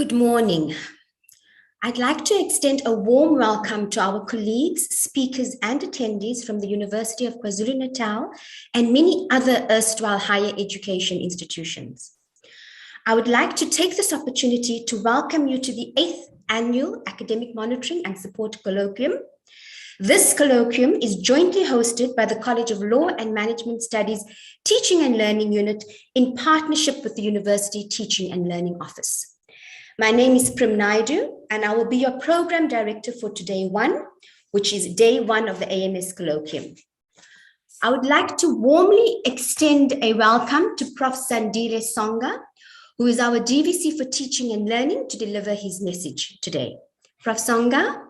Good morning. I'd like to extend a warm welcome to our colleagues, speakers, and attendees from the University of KwaZulu-Natal and many other erstwhile higher education institutions. I would like to take this opportunity to welcome you to the 8th Annual Academic Monitoring and Support Colloquium. This colloquium is jointly hosted by the College of Law and Management Studies Teaching and Learning Unit in partnership with the University Teaching and Learning Office. My name is Prim Naidu, and I will be your program director for today one, which is day one of the AMS Colloquium. I would like to warmly extend a welcome to Prof. Sandile Songa, who is our DVC for Teaching and Learning, to deliver his message today. Prof. Songa.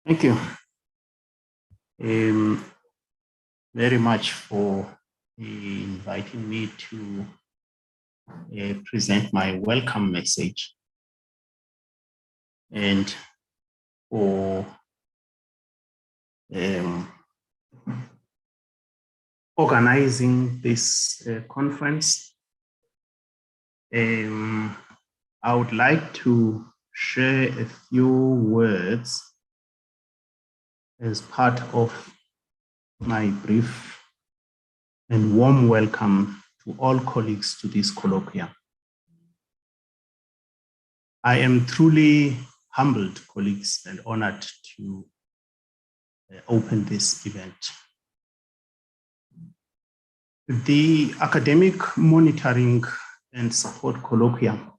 Thank you very much for inviting me to present my welcome message and for organizing this conference. I would like to share a few words as part of my brief and warm welcome to all colleagues to this colloquium. I am truly humbled, colleagues, and honored to open this event. The Academic Monitoring and Support Colloquium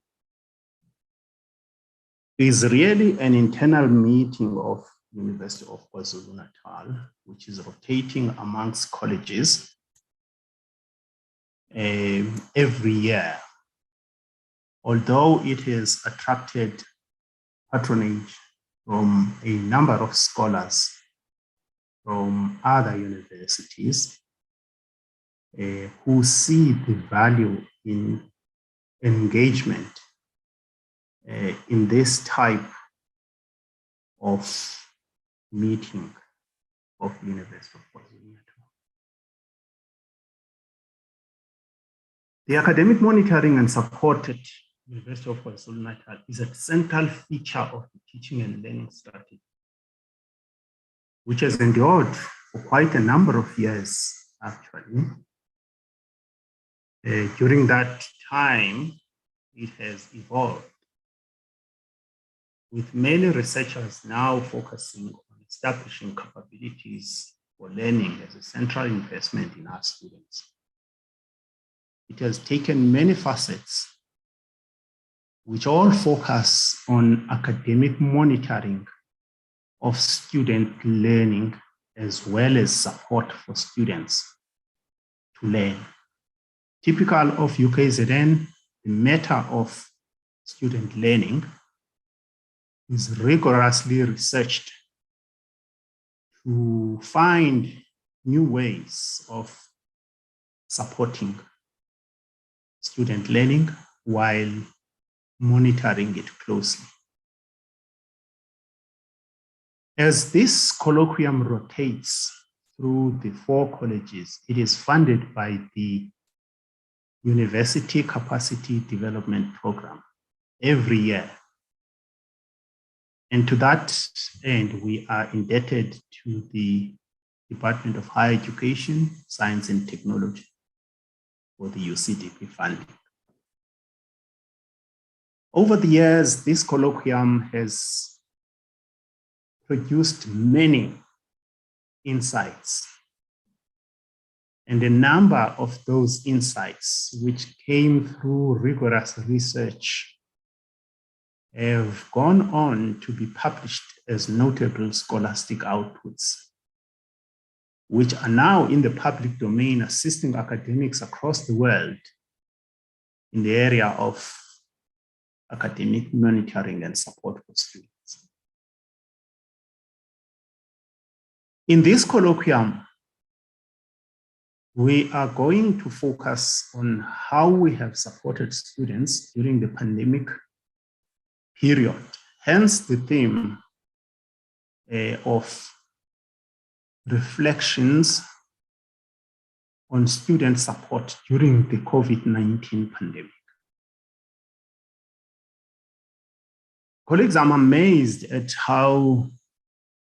is really an internal meeting of University of KwaZulu-Natal, which is rotating amongst colleges every year. Although it has attracted patronage from a number of scholars from other universities who see the value in engagement in this type of meeting of University of KwaZulu-Natal. The academic monitoring and support at University of KwaZulu-Natal is a central feature of the teaching and learning strategy, which has endured for quite a number of years, actually. During that time, it has evolved, with many researchers now focusing on establishing capabilities for learning as a central investment in our students. It has taken many facets, which all focus on academic monitoring of student learning, as well as support for students to learn. Typical of UKZN, the matter of student learning is rigorously researched to find new ways of supporting student learning while monitoring it closely. As this colloquium rotates through the 4 colleges, it is funded by the University Capacity Development Program every year. And to that end, we are indebted to the Department of Higher Education, Science and Technology for the UCDP funding. Over the years, this colloquium has produced many insights, and a number of those insights, which came through rigorous research, have gone on to be published as notable scholastic outputs, which are now in the public domain, assisting academics across the world in the area of academic monitoring and support for students. In this colloquium, we are going to focus on how we have supported students during the pandemic period, hence the theme of reflections on student support during the COVID-19 pandemic. Colleagues, I'm amazed at how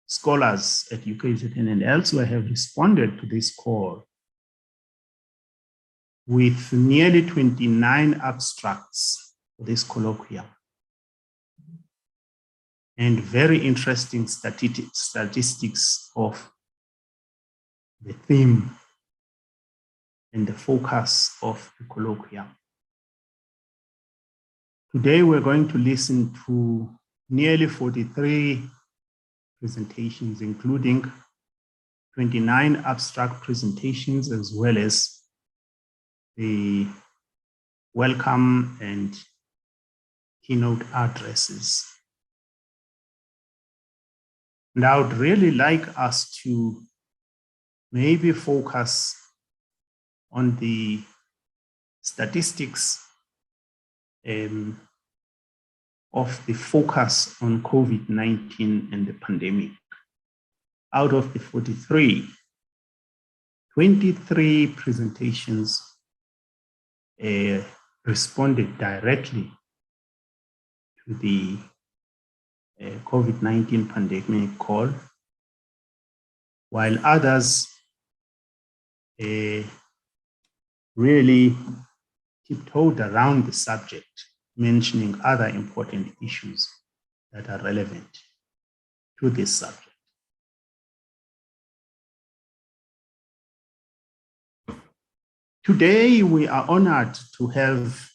scholars at UKZN and elsewhere have responded to this call with nearly 29 abstracts for this colloquium and very interesting statistics of the theme and the focus of the colloquium. Today, we're going to listen to nearly 43 presentations, including 29 abstract presentations, as well as the welcome and keynote addresses. And I would really like us to maybe focus on the statistics of the focus on COVID-19 and the pandemic. Out of the 43, 23 presentations responded directly to the COVID-19 pandemic call, while others really tiptoed around the subject, mentioning other important issues that are relevant to this subject. Today, we are honored to have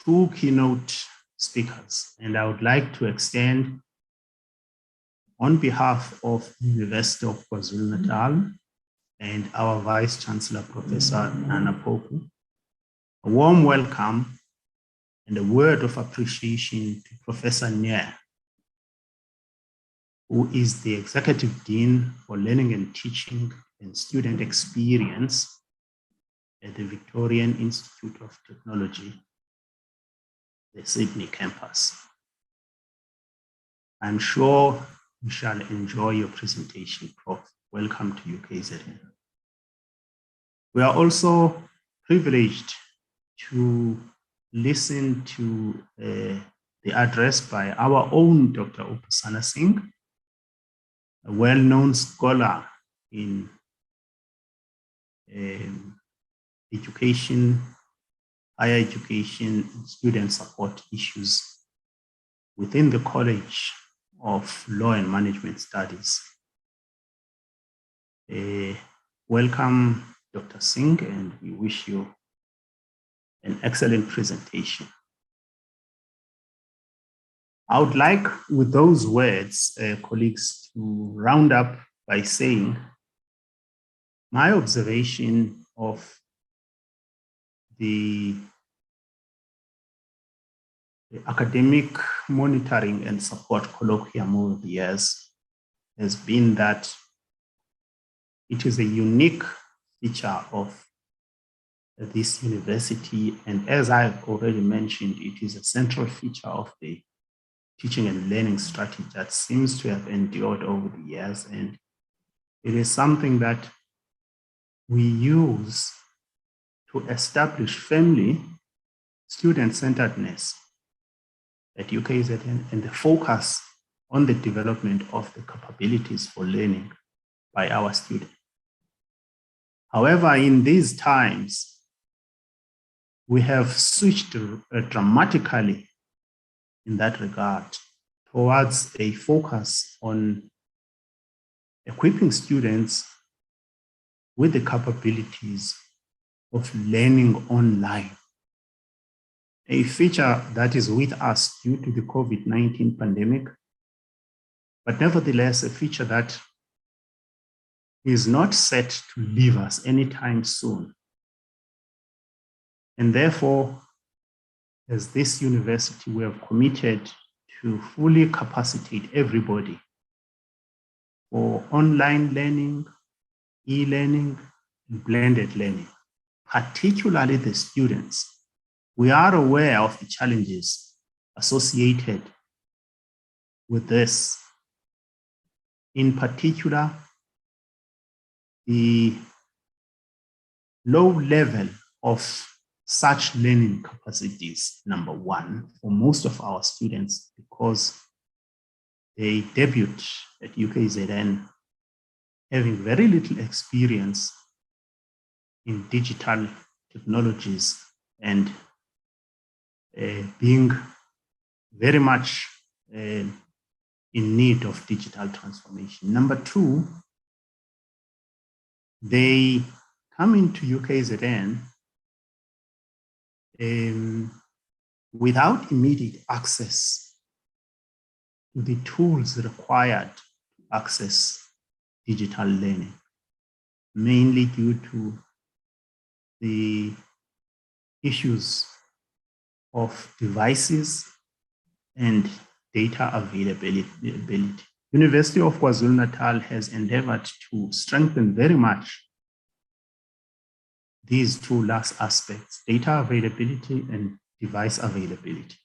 two keynote speakers, and I would like to extend, on behalf of the University of KwaZulu-Natal and our Vice Chancellor, Professor Nana Poku, a warm welcome and a word of appreciation to Professor Nair, who is the Executive Dean for Learning and Teaching and Student Experience at the Victorian Institute of Technology, the Sydney campus. I'm sure we shall enjoy your presentation, Prof. Welcome to UKZN. We are also privileged to listen to the address by our own Dr. Upasana Singh, a well-known scholar in education, higher education, and student support issues within the College of Law and Management Studies. Welcome, Dr. Singh, and we wish you an excellent presentation. I would like, with those words, colleagues, to round up by saying my observation of the academic monitoring and support colloquium over the years has been that it is a unique feature of this university, and as I've already mentioned, it is a central feature of the teaching and learning strategy that seems to have endured over the years, and it is something that we use to establish family student-centeredness at UKZN and the focus on the development of the capabilities for learning by our students. However, in these times, we have switched dramatically in that regard towards a focus on equipping students with the capabilities of learning online, a feature that is with us due to the COVID-19 pandemic, but nevertheless a feature that is not set to leave us anytime soon. And therefore, as this university, we have committed to fully capacitate everybody for online learning, e-learning, and blended learning, particularly the students. We are aware of the challenges associated with this. In particular, the low level of such learning capacities, number one, for most of our students, because they debut at UKZN having very little experience in digital technologies and being very much in need of digital transformation. Number two, they come into UKZN without immediate access to the tools required to access digital learning, mainly due to the issues of devices and data availability. University of KwaZulu-Natal has endeavored to strengthen very much these two last aspects, data availability and device availability.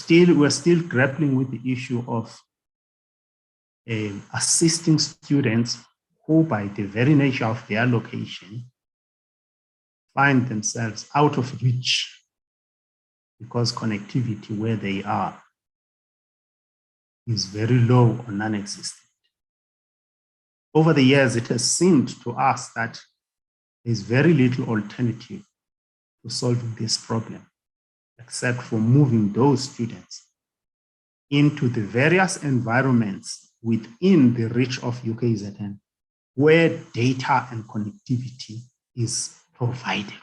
We're still grappling with the issue of assisting students who, by the very nature of their location, find themselves out of reach because connectivity where they are is very low or non-existent. Over the years, it has seemed to us that there's very little alternative to solving this problem, except for moving those students into the various environments within the reach of UKZN, where data and connectivity is provided.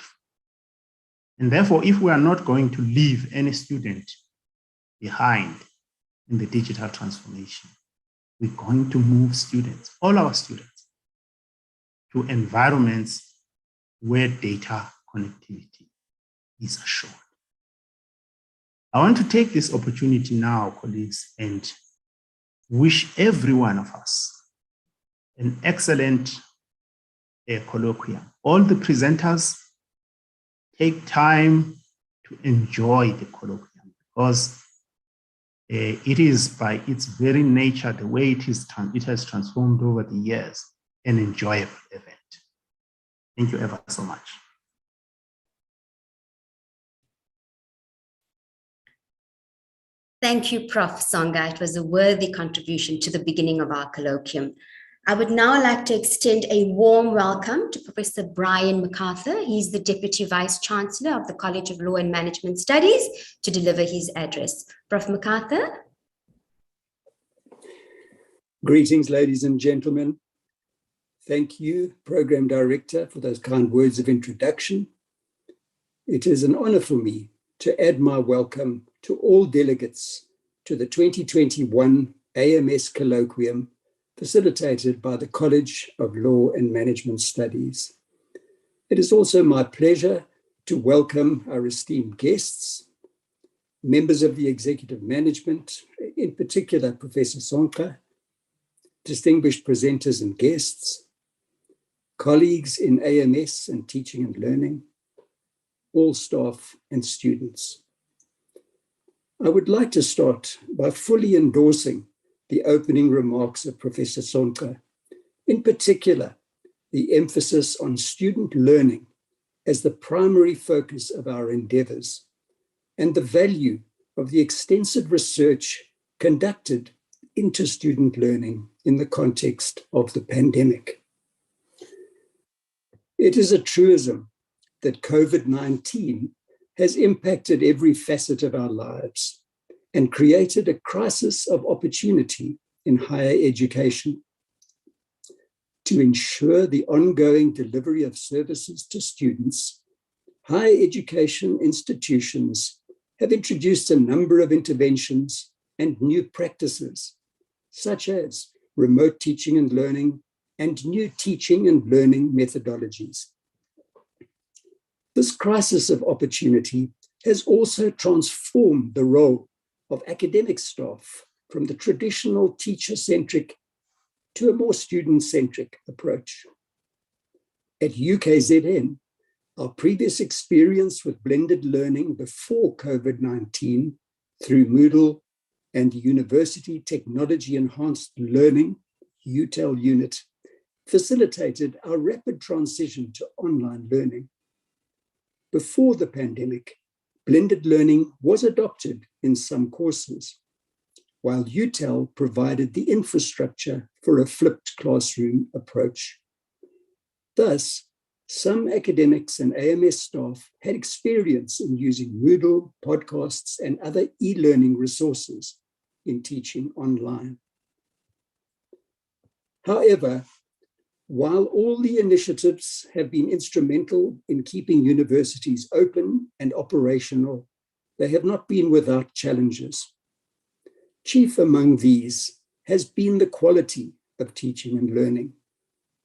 And therefore, if we are not going to leave any student behind in the digital transformation, we're going to move students, all our students, to environments where data connectivity is assured. I want to take this opportunity now, colleagues, and wish every one of us an excellent colloquium. All the presenters, take time to enjoy the colloquium, because it is by its very nature, the way it has transformed over the years, an enjoyable event. Thank you ever so much. Thank you, Prof. Songa. It was a worthy contribution to the beginning of our colloquium. I would now like to extend a warm welcome to Professor Brian MacArthur. He's the Deputy Vice Chancellor of the College of Law and Management Studies, to deliver his address. Prof. MacArthur. Greetings, ladies and gentlemen. Thank you, Program Director, for those kind words of introduction. It is an honor for me to add my welcome to all delegates to the 2021 AMS Colloquium, facilitated by the College of Law and Management Studies. It is also my pleasure to welcome our esteemed guests, members of the executive management, in particular Professor Songa, distinguished presenters and guests, colleagues in AMS and teaching and learning, all staff and students. I would like to start by fully endorsing the opening remarks of Professor Songa, in particular, the emphasis on student learning as the primary focus of our endeavors, and the value of the extensive research conducted into student learning in the context of the pandemic. It is a truism that COVID-19 has impacted every facet of our lives and created a crisis of opportunity in higher education. To ensure the ongoing delivery of services to students, higher education institutions have introduced a number of interventions and new practices, such as remote teaching and learning and new teaching and learning methodologies. This crisis of opportunity has also transformed the role of academic staff from the traditional teacher-centric to a more student-centric approach. At UKZN, our previous experience with blended learning before COVID-19 through Moodle and the University Technology Enhanced Learning, UTEL unit, facilitated our rapid transition to online learning. Before the pandemic, blended learning was adopted in some courses. while UTEL provided the infrastructure for a flipped classroom approach. Thus, some academics and AMS staff had experience in using Moodle, podcasts, and other e-learning resources in teaching online. However, while all the initiatives have been instrumental in keeping universities open and operational, they have not been without challenges. Chief among these has been the quality of teaching and learning,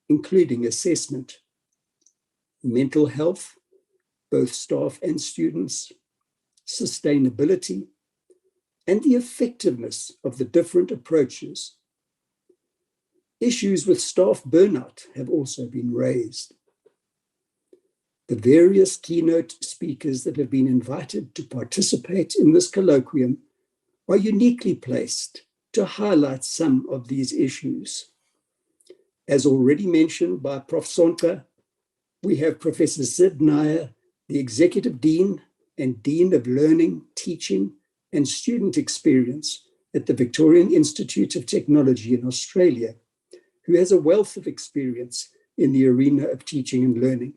including assessment, mental health, both staff and students, sustainability, and the effectiveness of the different approaches. Issues with staff burnout have also been raised. The various keynote speakers that have been invited to participate in this colloquium are uniquely placed to highlight some of these issues. As already mentioned by Prof. Sonka, we have Professor Sid Nair, the Executive Dean and Dean of Learning, Teaching and Student Experience at the Victorian Institute of Technology in Australia, who has a wealth of experience in the arena of teaching and learning,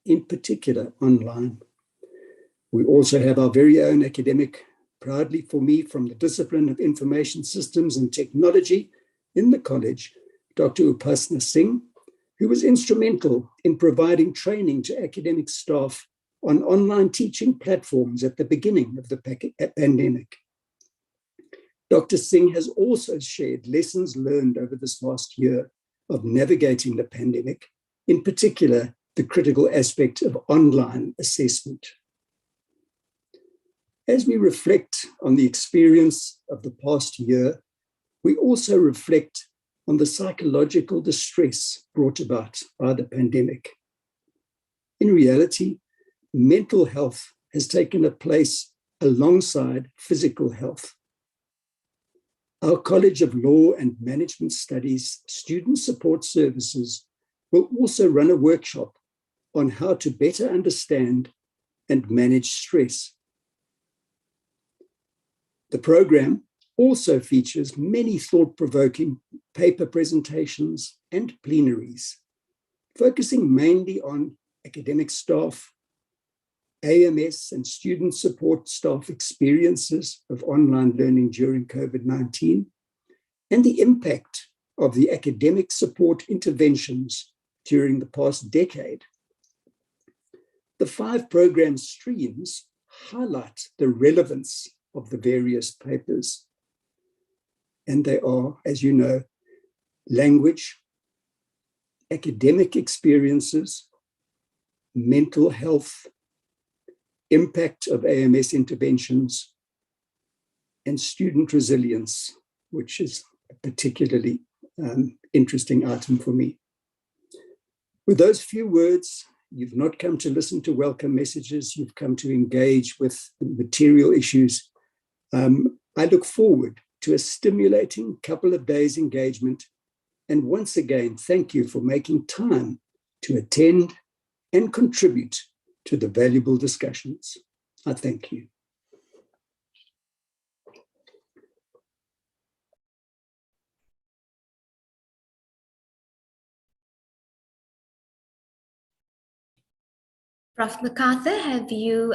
in particular online. We also have our very own academic, proudly for me from the discipline of Information Systems and Technology in the college, Dr. Upasana Singh, who was instrumental in providing training to academic staff on online teaching platforms at the beginning of the pandemic. Dr. Singh has also shared lessons learned over this last year of navigating the pandemic, in particular, the critical aspect of online assessment. As we reflect on the experience of the past year, we also reflect on the psychological distress brought about by the pandemic. In reality, mental health has taken a place alongside physical health. Our College of Law and Management Studies Student Support Services will also run a workshop on how to better understand and manage stress. The program also features many thought-provoking paper presentations and plenaries, focusing mainly on academic staff, AMS and student support staff experiences of online learning during COVID-19, and the impact of the academic support interventions during the past decade. The 5 program streams highlight the relevance of the various papers. And they are, as you know, language, academic experiences, mental health, impact of AMS interventions, and student resilience, which is a particularly interesting item for me. With those few words, you've not come to listen to welcome messages, you've come to engage with the material issues. I look forward to a stimulating couple of days engagement. And once again, thank you for making time to attend and contribute to the valuable discussions. I thank you. Prof. MacArthur, have you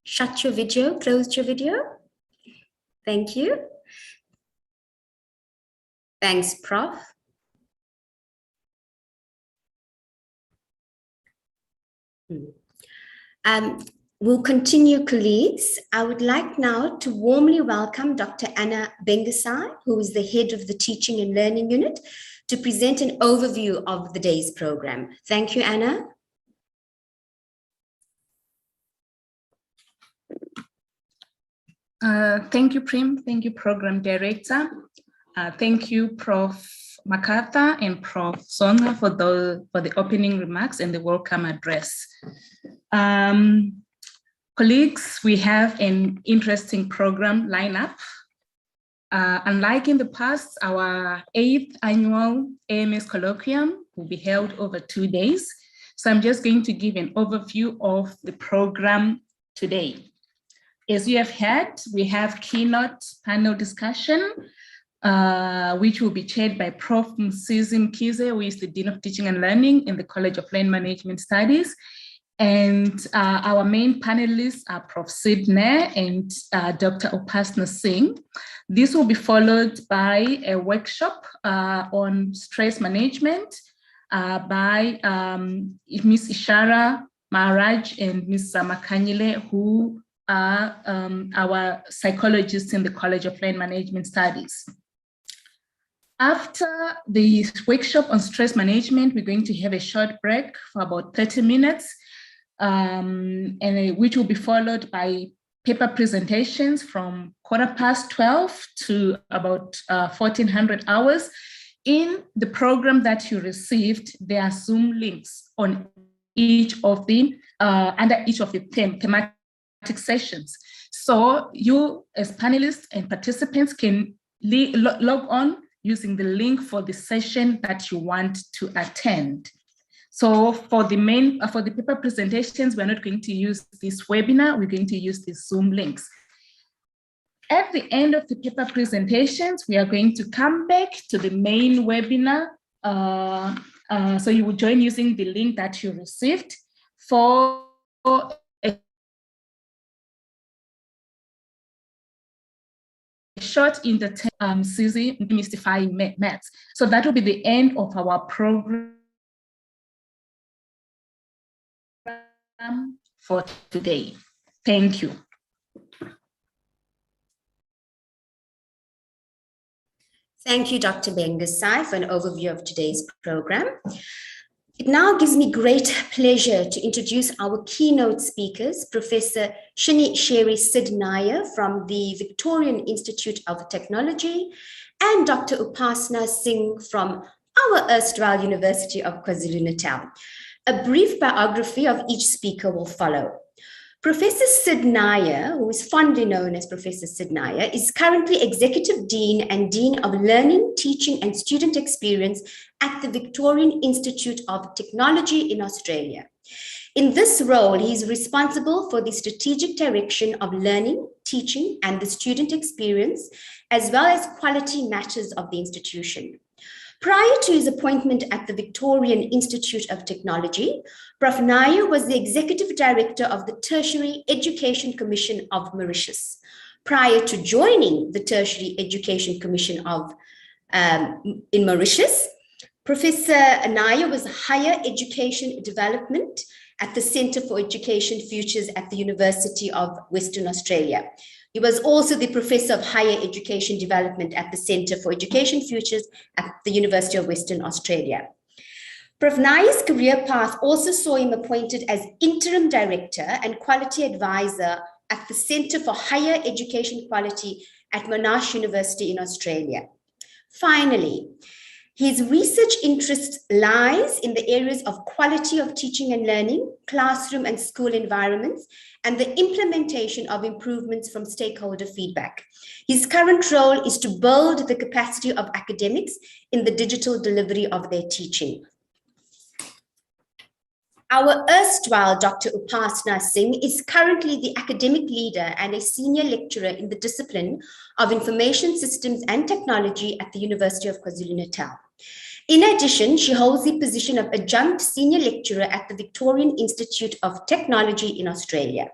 shut your video, closed your video? Thank you. Thanks, Prof. We'll continue, colleagues. I would like now to warmly welcome Dr. Anna Bengasai, who is the head of the Teaching and Learning Unit, to present an overview of the day's program. Thank you, Anna. Thank you, Prim. Thank you, Program Director. Thank you, Prof. MacArthur and Prof. Songa for the opening remarks and the welcome address. Colleagues, we have an interesting program lineup. Unlike in the past, our 8th annual AMS Colloquium will be held over 2 days. So I'm just going to give an overview of the program today. as you have heard, we have Keynote panel discussion, which will be chaired by Prof. Msizi Mkize, who is the Dean of Teaching and Learning in the College of Land Management Studies. And our main panelists are Prof. Sid Nair and Dr. Upasna Singh. This will be followed by a workshop on stress management by Ms. Ishara Maharaj and Ms. Makanyile, who are our psychologists in the College of Land Management Studies. After the workshop on stress management, we're going to have a short break for about 30 minutes, which will be followed by paper presentations from 12:15 to about 1400 hours. In the program that you received, there are Zoom links on each of the, under each of the thematic sessions. So you as panelists and participants can log on using the link for the session that you want to attend. So for the paper presentations, we're not going to use this webinar, we're going to use the Zoom links. At the end of the paper presentations, we are going to come back to the main webinar. So you will join using the link that you received for a short Susie demystifying maths. So that will be the end of our program for today. Thank you. Thank you, Dr. Bengasai, for an overview of today's program. It now gives me great pleasure to introduce our keynote speakers, Professor Shini Sherry Sid Nair from the Victorian Institute of Technology and Dr. Upasna Singh from our erstwhile University of KwaZulu-Natal. A brief biography of each speaker will follow. Professor Sid Nair, who is fondly known as Professor Sid Nair, is currently Executive Dean and Dean of Learning, Teaching and Student Experience at the Victorian Institute of Technology in Australia. In this role, he is responsible for the strategic direction of learning, teaching, and the student experience, as well as quality matters of the institution. Prior to his appointment at the Victorian Institute of Technology, Prof. Nair was the Executive Director of the Tertiary Education Commission of Mauritius. Prior to joining the Tertiary Education Commission in Mauritius, Professor Nair was Higher Education Development at the Centre for Education Futures at the University of Western Australia. He was also the Professor of Higher Education Development at the Centre for Education Futures at the University of Western Australia. Prof. Nair's career path also saw him appointed as Interim Director and Quality Advisor at the Centre for Higher Education Quality at Monash University in Australia. Finally, his research interest lies in the areas of quality of teaching and learning, classroom and school environments, and the implementation of improvements from stakeholder feedback. His current role is to build the capacity of academics in the digital delivery of their teaching. Our erstwhile Dr. Upasna Singh is currently the academic leader and a senior lecturer in the discipline of Information Systems and Technology at the University of KwaZulu-Natal. In addition, she holds the position of adjunct senior lecturer at the Victorian Institute of Technology in Australia.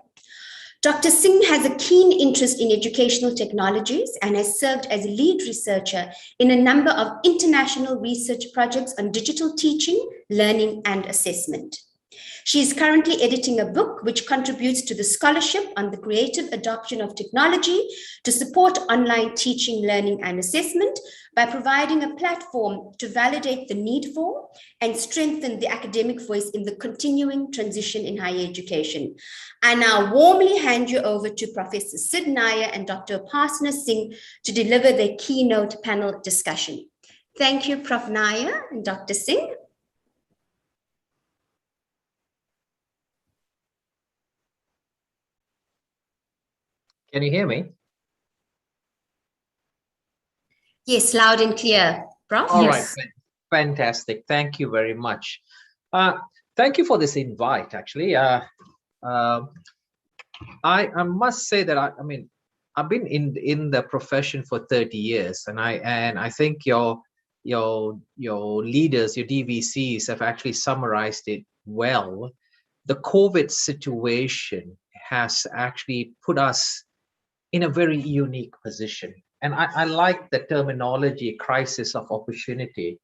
Dr. Singh has a keen interest in educational technologies and has served as lead researcher in a number of international research projects on digital teaching, learning, and assessment. She is currently editing a book which contributes to the scholarship on the creative adoption of technology to support online teaching, learning, and assessment by providing a platform to validate the need for and strengthen the academic voice in the continuing transition in higher education. I now warmly hand you over to Professor Sid Nair and Dr. Upasna Singh to deliver their keynote panel discussion. Thank you, Prof. Nair and Dr. Singh. Can you hear me? Yes, loud and clear, Prof. All yes. right, fantastic. Thank you very much. Thank you for this invite, actually. I must say that I mean, I've been in the profession for 30 years, and I think your leaders, your DVCs, have actually summarized it well. The COVID situation has actually put us in a very unique position, and I like the terminology crisis of opportunity.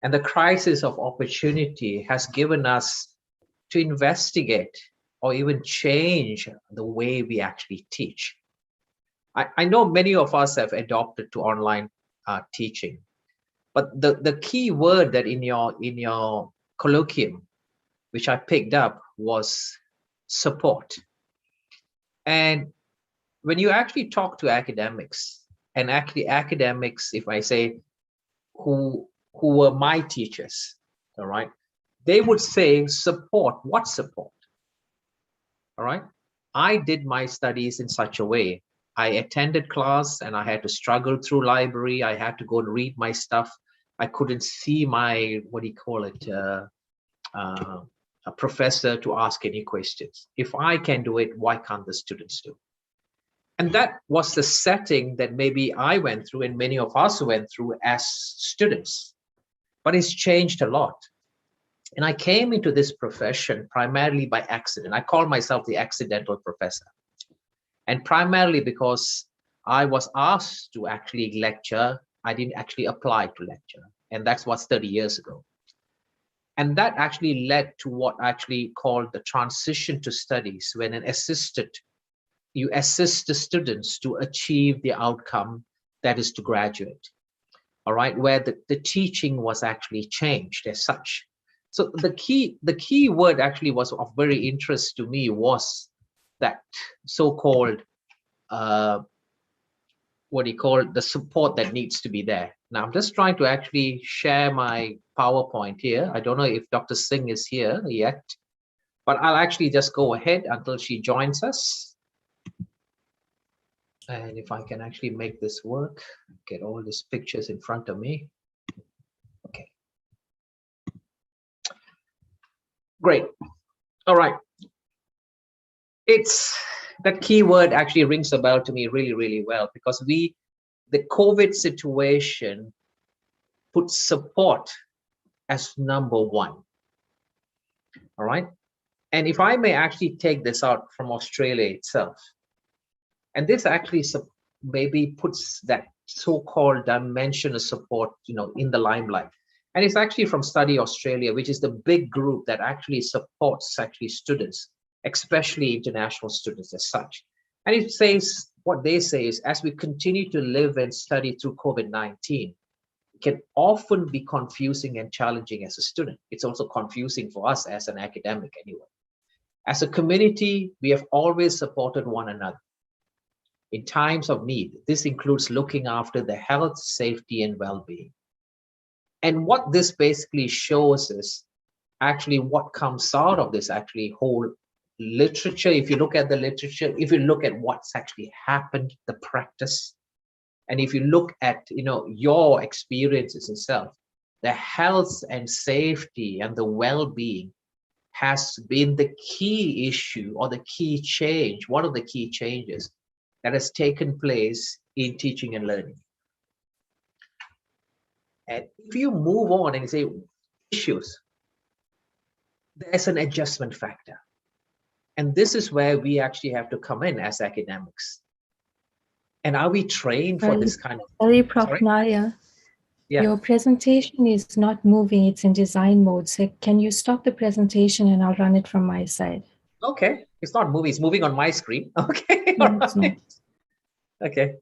And the crisis of opportunity has given us to investigate or even change the way we actually teach. I know many of us have adopted to online teaching, but the key word that in your colloquium, which I picked up, was support. And when you actually talk to academics, and actually academics, if I say, who were my teachers, all right, they would say support. What support? All right. I did my studies in such a way. I attended class and I had to struggle through library. I had to go and read my stuff. I couldn't see my, what do you call it, a professor to ask any questions. If I can do it, why can't the students do? And that was the setting that maybe I went through and many of us went through as students. But it's changed a lot. And I came into this profession primarily by accident. I call myself the accidental professor. And primarily because I was asked to actually lecture, I didn't actually apply to lecture. And that's what's 30 years ago. And that actually led to what I actually called the transition to studies, when you assist the students to achieve the outcome that is to graduate. All right, where the teaching was actually changed as such. So the key word actually was of very interest to me was that so-called what do you call it, the support that needs to be there. Now I'm just trying to actually share my PowerPoint here. I don't know if Dr. Singh is here yet, but I'll actually just go ahead until she joins us. And if I can actually make this work, get all these pictures in front of me. Okay. Great. All right. It's that keyword actually rings a bell to me really, really well, because the COVID situation puts support as number one. All right. And if I may actually take this out from Australia itself, and this actually maybe puts that so-called dimension of support, in the limelight. And it's actually from Study Australia, which is the big group that actually supports students, especially international students as such. And it says, what they say is, as we continue to live and study through COVID-19, it can often be confusing and challenging as a student. It's also confusing for us as an academic anyway. As a community, we have always supported one another in times of need. This includes looking after the health, safety, and well-being. And what this basically shows is actually what comes out of this actually whole literature. If you look at the literature, if you look at what's actually happened, the practice, and if you look at your experiences itself, the health and safety and the well-being has been the key issue, or the key change, one of the key changes that has taken place in teaching and learning. And if you move on and say issues, there's an adjustment factor. And this is where we actually have to come in as academics. And are we trained for this kind of... Sorry, Prof. Naya. Yeah. Your presentation is not moving, it's in design mode. So can you stop the presentation and I'll run it from my side? Okay, it's not moving, it's moving on my screen. Okay, No, all it's not. right. Okay,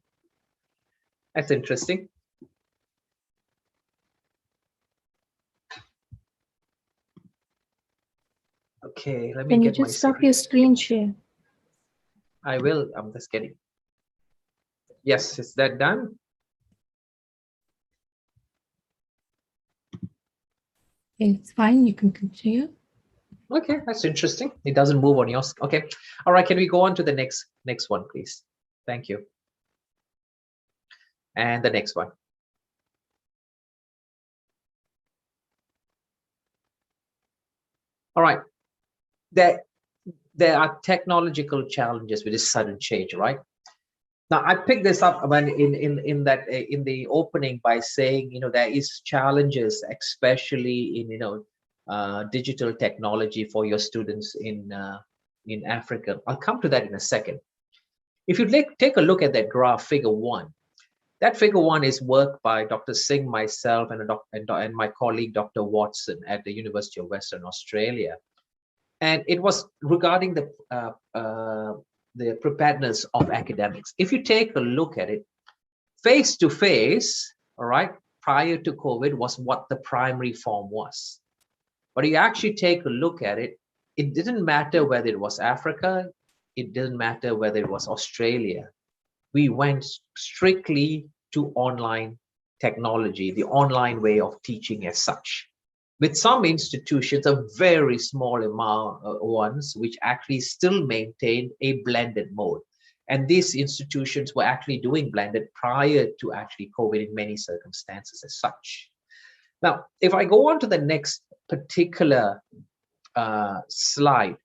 that's interesting. Okay, let me Can you get my just stop screen. your screen share? I will, I'm just getting. Yes, is that done? It's fine, you can continue. Okay, that's interesting. It doesn't move on yours. Okay, all right, can we go on to the next one, please? Thank you. And the next one. All right, there are technological challenges with this sudden change, right? Now, I picked this up when in the opening by saying, there is challenges, especially in digital technology for your students in Africa. I'll come to that in a second. If you take a look at that graph, figure 1, that figure 1 is work by Dr. Singh, myself, and my colleague, Dr. Watson, at the University of Western Australia. And it was regarding the preparedness of academics. If you take a look at it, face-to-face, all right, prior to COVID was what the primary form was. But you actually take a look at it, it didn't matter whether it was Africa, it didn't matter whether it was Australia. We went strictly to online technology, the online way of teaching as such. With some institutions, a very small amount ones, which actually still maintain a blended mode. And these institutions were actually doing blended prior to actually COVID in many circumstances as such. Now, if I go on to the next particular slide,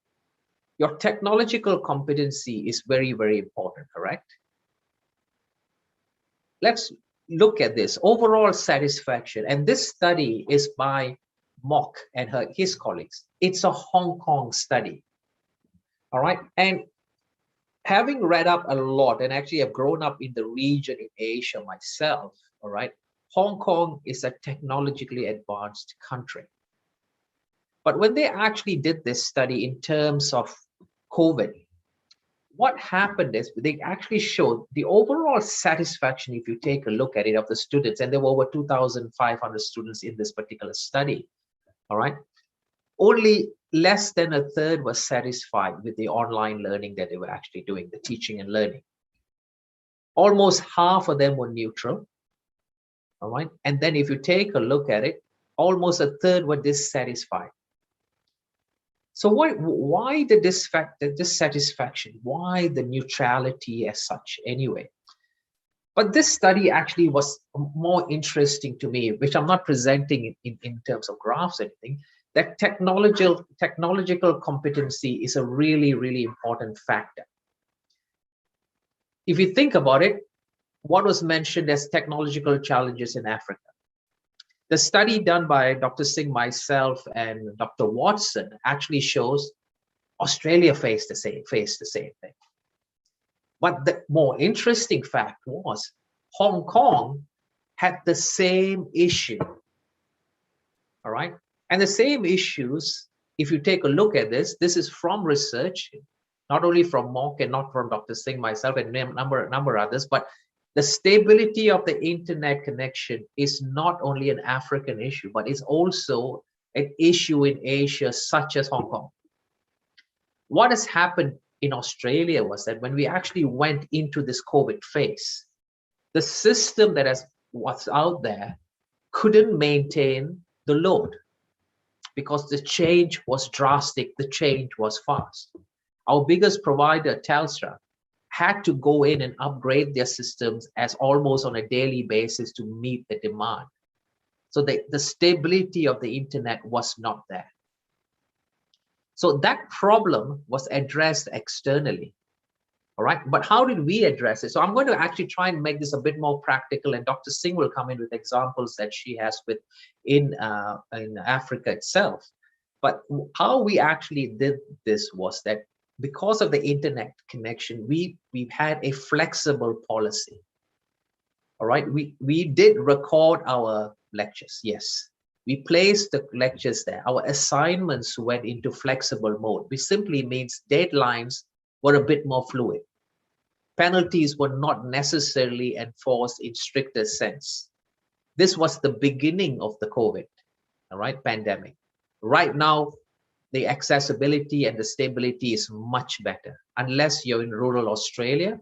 your technological competency is very, very important, correct? Let's look at this overall satisfaction. And this study is by Mock and his colleagues. It's a Hong Kong study. All right. And having read up a lot and actually have grown up in the region in Asia myself, all right, Hong Kong is a technologically advanced country. But when they actually did this study in terms of COVID, what happened is they actually showed the overall satisfaction, if you take a look at it, of the students, and there were over 2,500 students in this particular study. All right. Only less than a third was satisfied with the online learning that they were actually doing, the teaching and learning. Almost half of them were neutral. All right. And then if you take a look at it, almost a third were dissatisfied. So why the dissatisfaction? Why the neutrality as such anyway? But this study actually was more interesting to me, which I'm not presenting in terms of graphs or anything, that technological competency is a really, really important factor. If you think about it, what was mentioned as technological challenges in Africa? The study done by Dr. Singh, myself, and Dr. Watson actually shows Australia faced the same thing. But the more interesting fact was Hong Kong had the same issue. All right. And the same issues, if you take a look at this is from research, not only from Mock and not from Dr. Singh, myself, and a number of others, but the stability of the internet connection is not only an African issue, but it's also an issue in Asia, such as Hong Kong. What has happened in Australia was that when we actually went into this COVID phase, the system that was out there couldn't maintain the load because the change was drastic, the change was fast. Our biggest provider, Telstra, had to go in and upgrade their systems as almost on a daily basis to meet the demand. So the stability of the internet was not there. So that problem was addressed externally. All right, but how did we address it? So I'm going to actually try and make this a bit more practical, and Dr. Singh will come in with examples that she has in Africa itself. But how we actually did this was that because of the internet connection, we've had a flexible policy. All right, we did record our lectures, yes. We placed the lectures there. Our assignments went into flexible mode, which simply means deadlines were a bit more fluid. Penalties were not necessarily enforced in stricter sense. This was the beginning of the COVID, all right, pandemic. Right now, the accessibility and the stability is much better, unless you're in rural Australia,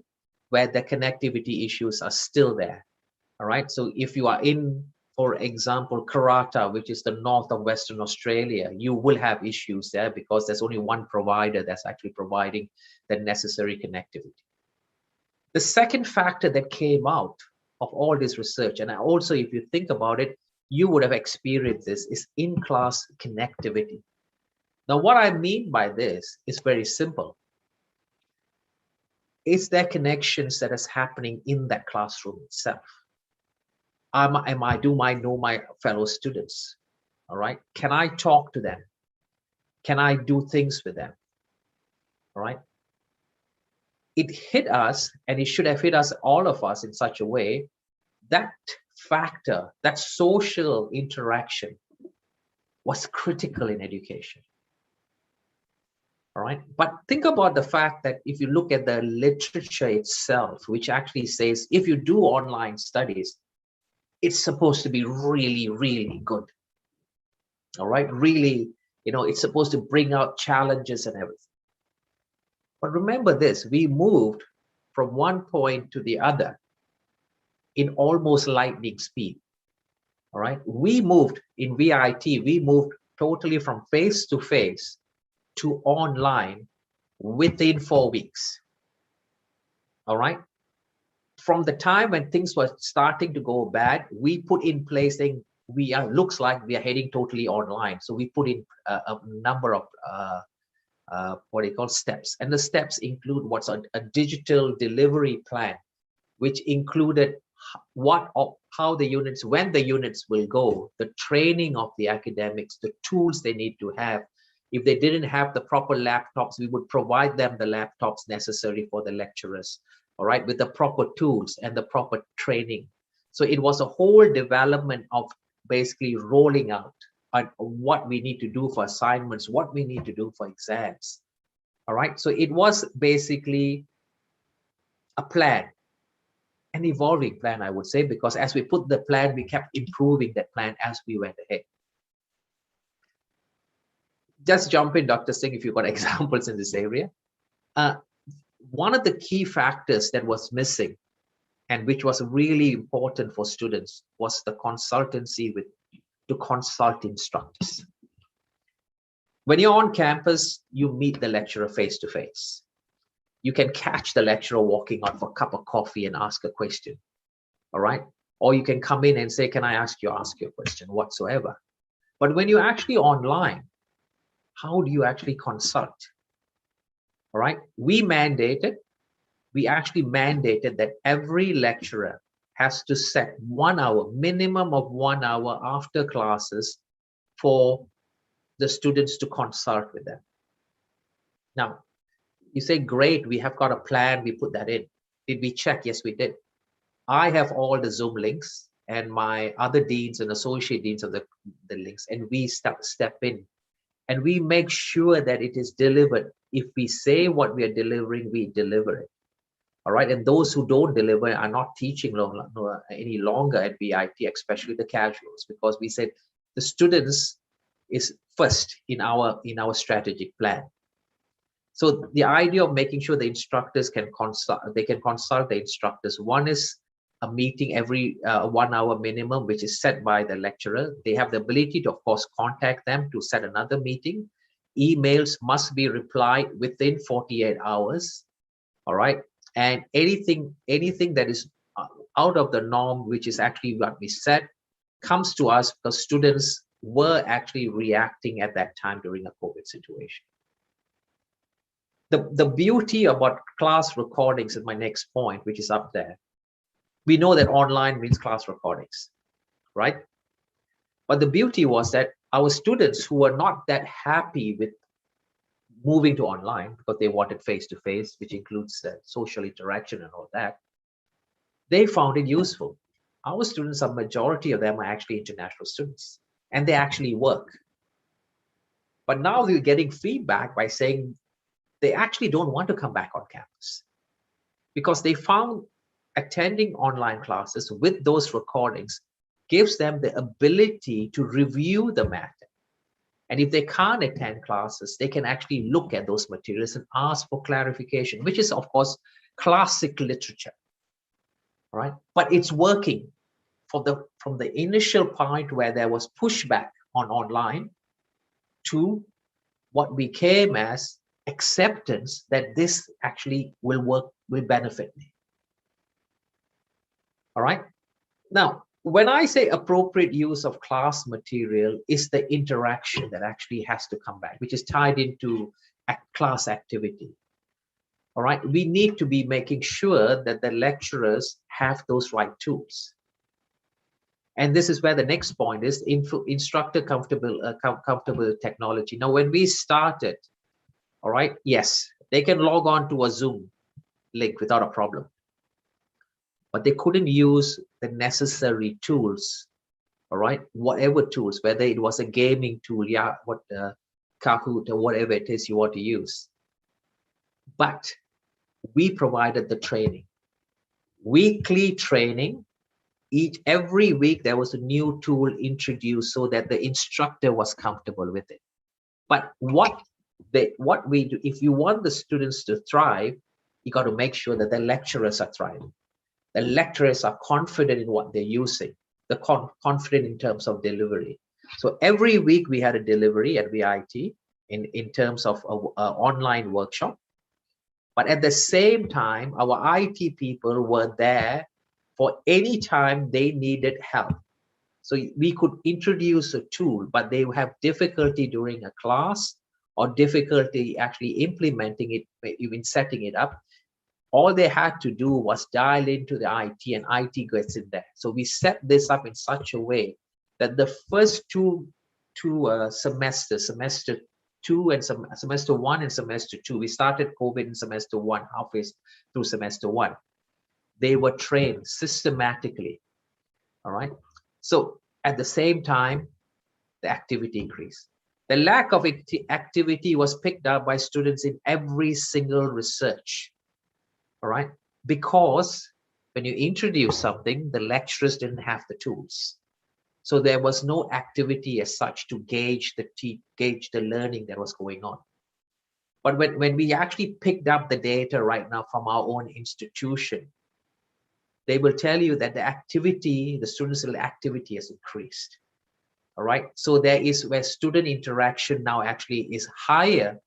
where the connectivity issues are still there. All right. So if you are in, for example, Karata, which is the north of Western Australia, you will have issues there because there's only one provider that's actually providing the necessary connectivity. The second factor that came out of all this research, and also if you think about it, you would have experienced this, is in-class connectivity. Now, what I mean by this is very simple. Is there connections that is happening in that classroom itself? Do I know my fellow students? All right. Can I talk to them? Can I do things with them? All right. It hit us, and it should have hit us, all of us, in such a way that factor, that social interaction, was critical in education. All right. But think about the fact that if you look at the literature itself, which actually says if you do online studies, it's supposed to be really, really good. All right. Really, it's supposed to bring out challenges and everything. But remember this, we moved from one point to the other in almost lightning speed. All right. We moved in VIT, we moved totally from face to face to online within 4 weeks. All right. From the time when things were starting to go bad, we put in place saying looks like we are heading totally online. So we put in a number of what they call steps, and the steps include what's a digital delivery plan, which included how the units, when the units will go, the training of the academics, the tools they need to have. If they didn't have the proper laptops, we would provide them the laptops necessary for the lecturers, all right, with the proper tools and the proper training. So it was a whole development of basically rolling out what we need to do for assignments, what we need to do for exams. All right. So it was basically a plan, an evolving plan, I would say, because as we put the plan, we kept improving that plan as we went ahead. Just jump in, Dr. Singh, if you've got examples in this area. One of the key factors that was missing and which was really important for students was the consultancy to consult instructors. When you're on campus, you meet the lecturer face to face. You can catch the lecturer walking out for a cup of coffee and ask a question, all right? Or you can come in and say, can I ask you a question whatsoever? But when you're actually online, how do you actually consult? All right, we actually mandated that every lecturer has to set 1 hour, minimum of 1 hour after classes for the students to consult with them. Now, you say, great, we have got a plan, we put that in. Did we check? Yes, we did. I have all the Zoom links and my other deans and associate deans of the links, and we step in and we make sure that it is delivered. If we say what we are delivering, we deliver it. All right. And those who don't deliver are not teaching any longer at VIT, especially the casuals, because we said the students is first in our strategic plan. So the idea of making sure the instructors can consult the instructors. One is a meeting every 1 hour minimum, which is set by the lecturer. They have the ability to, of course, contact them to set another meeting. Emails must be replied within 48 hours. All right. And anything that is out of the norm, which is actually what we said, comes to us because students were actually reacting at that time during a COVID situation. The beauty about class recordings is my next point, which is up there. We know that online means class recordings, right? But the beauty was that our students who were not that happy with moving to online because they wanted face-to-face, which includes social interaction and all that, they found it useful. Our students, a majority of them are actually international students, and they actually work. But now they're getting feedback by saying they actually don't want to come back on campus because they found attending online classes with those recordings gives them the ability to review the matter. And if they can't attend classes, they can actually look at those materials and ask for clarification, which is, of course, classic literature, right? But it's working from the initial point where there was pushback on online to what became as acceptance that this actually will work, will benefit me. All right. Now, when I say appropriate use of class material, is the interaction that actually has to come back, which is tied into a class activity. All right, we need to be making sure that the lecturers have those right tools. And this is where the next point is instructor comfortable with technology. Now, when we started, all right, yes, they can log on to a Zoom link without a problem, but they couldn't use the necessary tools, all right, whatever tools, whether it was a gaming tool, yeah, Kahoot or whatever it is you want to use. But we provided the training, weekly training. Every week there was a new tool introduced so that the instructor was comfortable with it. But what we do, if you want the students to thrive, you got to make sure that the lecturers are thriving. The lecturers are confident in what they're using, confident in terms of delivery. So every week we had a delivery at VIT in terms of an online workshop. But at the same time, our IT people were there for any time they needed help. So we could introduce a tool, but they have difficulty during a class or difficulty actually implementing it, even setting it up. All they had to do was dial into the IT and IT gets in there. So we set this up in such a way that the first two semesters, semester 2 and semester 1 and semester 2, we started COVID in semester 1, halfway through semester 1. They were trained systematically, all right? So at the same time, the activity increased. The lack of activity was picked up by students in every single research, all right? Because when you introduce something, the lecturers didn't have the tools. So there was no activity as such to gauge the learning that was going on. But when we actually picked up the data right now from our own institution, they will tell you that the activity, the students' activity has increased. All right. So there is where student interaction now actually is higher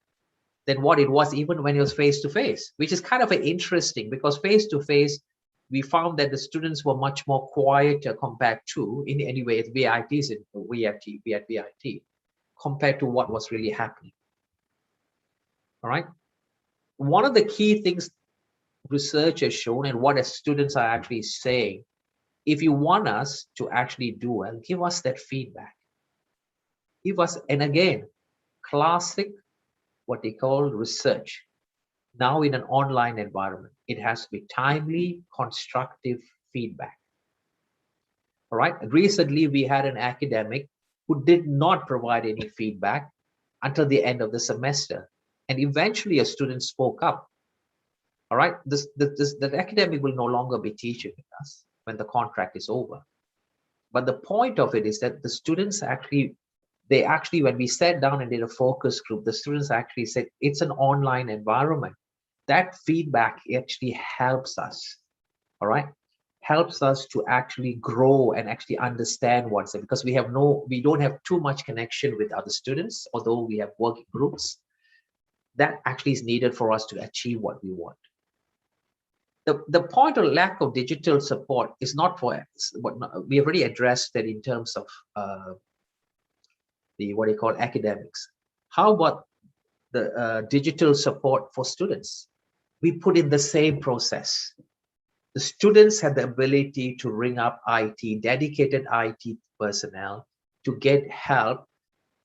than what it was even when it was face-to-face, which is kind of interesting because face-to-face, we found that the students were much more quieter compared to, in any way, VITs in VIT, compared to what was really happening. All right. One of the key things research has shown and what students are actually saying, if you want us to actually do well, give us that feedback. Give us, and again, classic, what they call research. Now in an online environment, it has to be timely, constructive feedback. All right. Recently, we had an academic who did not provide any feedback until the end of the semester. And eventually a student spoke up. All right. The academic will no longer be teaching us when the contract is over. But the point of it is that the students actually, when we sat down and did a focus group, the students actually said, it's an online environment. That feedback actually helps us, all right? Helps us to actually grow and actually understand what's there, because we don't have too much connection with other students, although we have working groups. That actually is needed for us to achieve what we want. The point of lack of digital support is not for what we already addressed that in terms of what you call academics. How about the digital support for students? We put in the same process. The students had the ability to ring up IT, dedicated IT personnel, to get help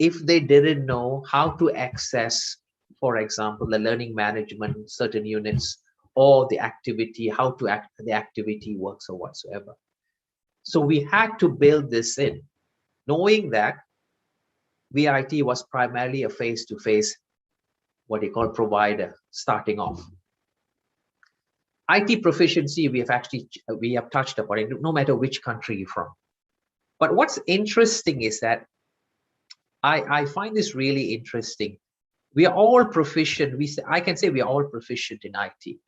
if they didn't know how to access, for example, the learning management, certain units, or the activity, how to the activity works or whatsoever. So we had to build this in, knowing that VIT was primarily a face-to-face, what they call provider, starting off. IT proficiency, we have touched upon it, no matter which country you're from. But what's interesting is that I find this really interesting. We are all proficient. I can say we are all proficient in IT.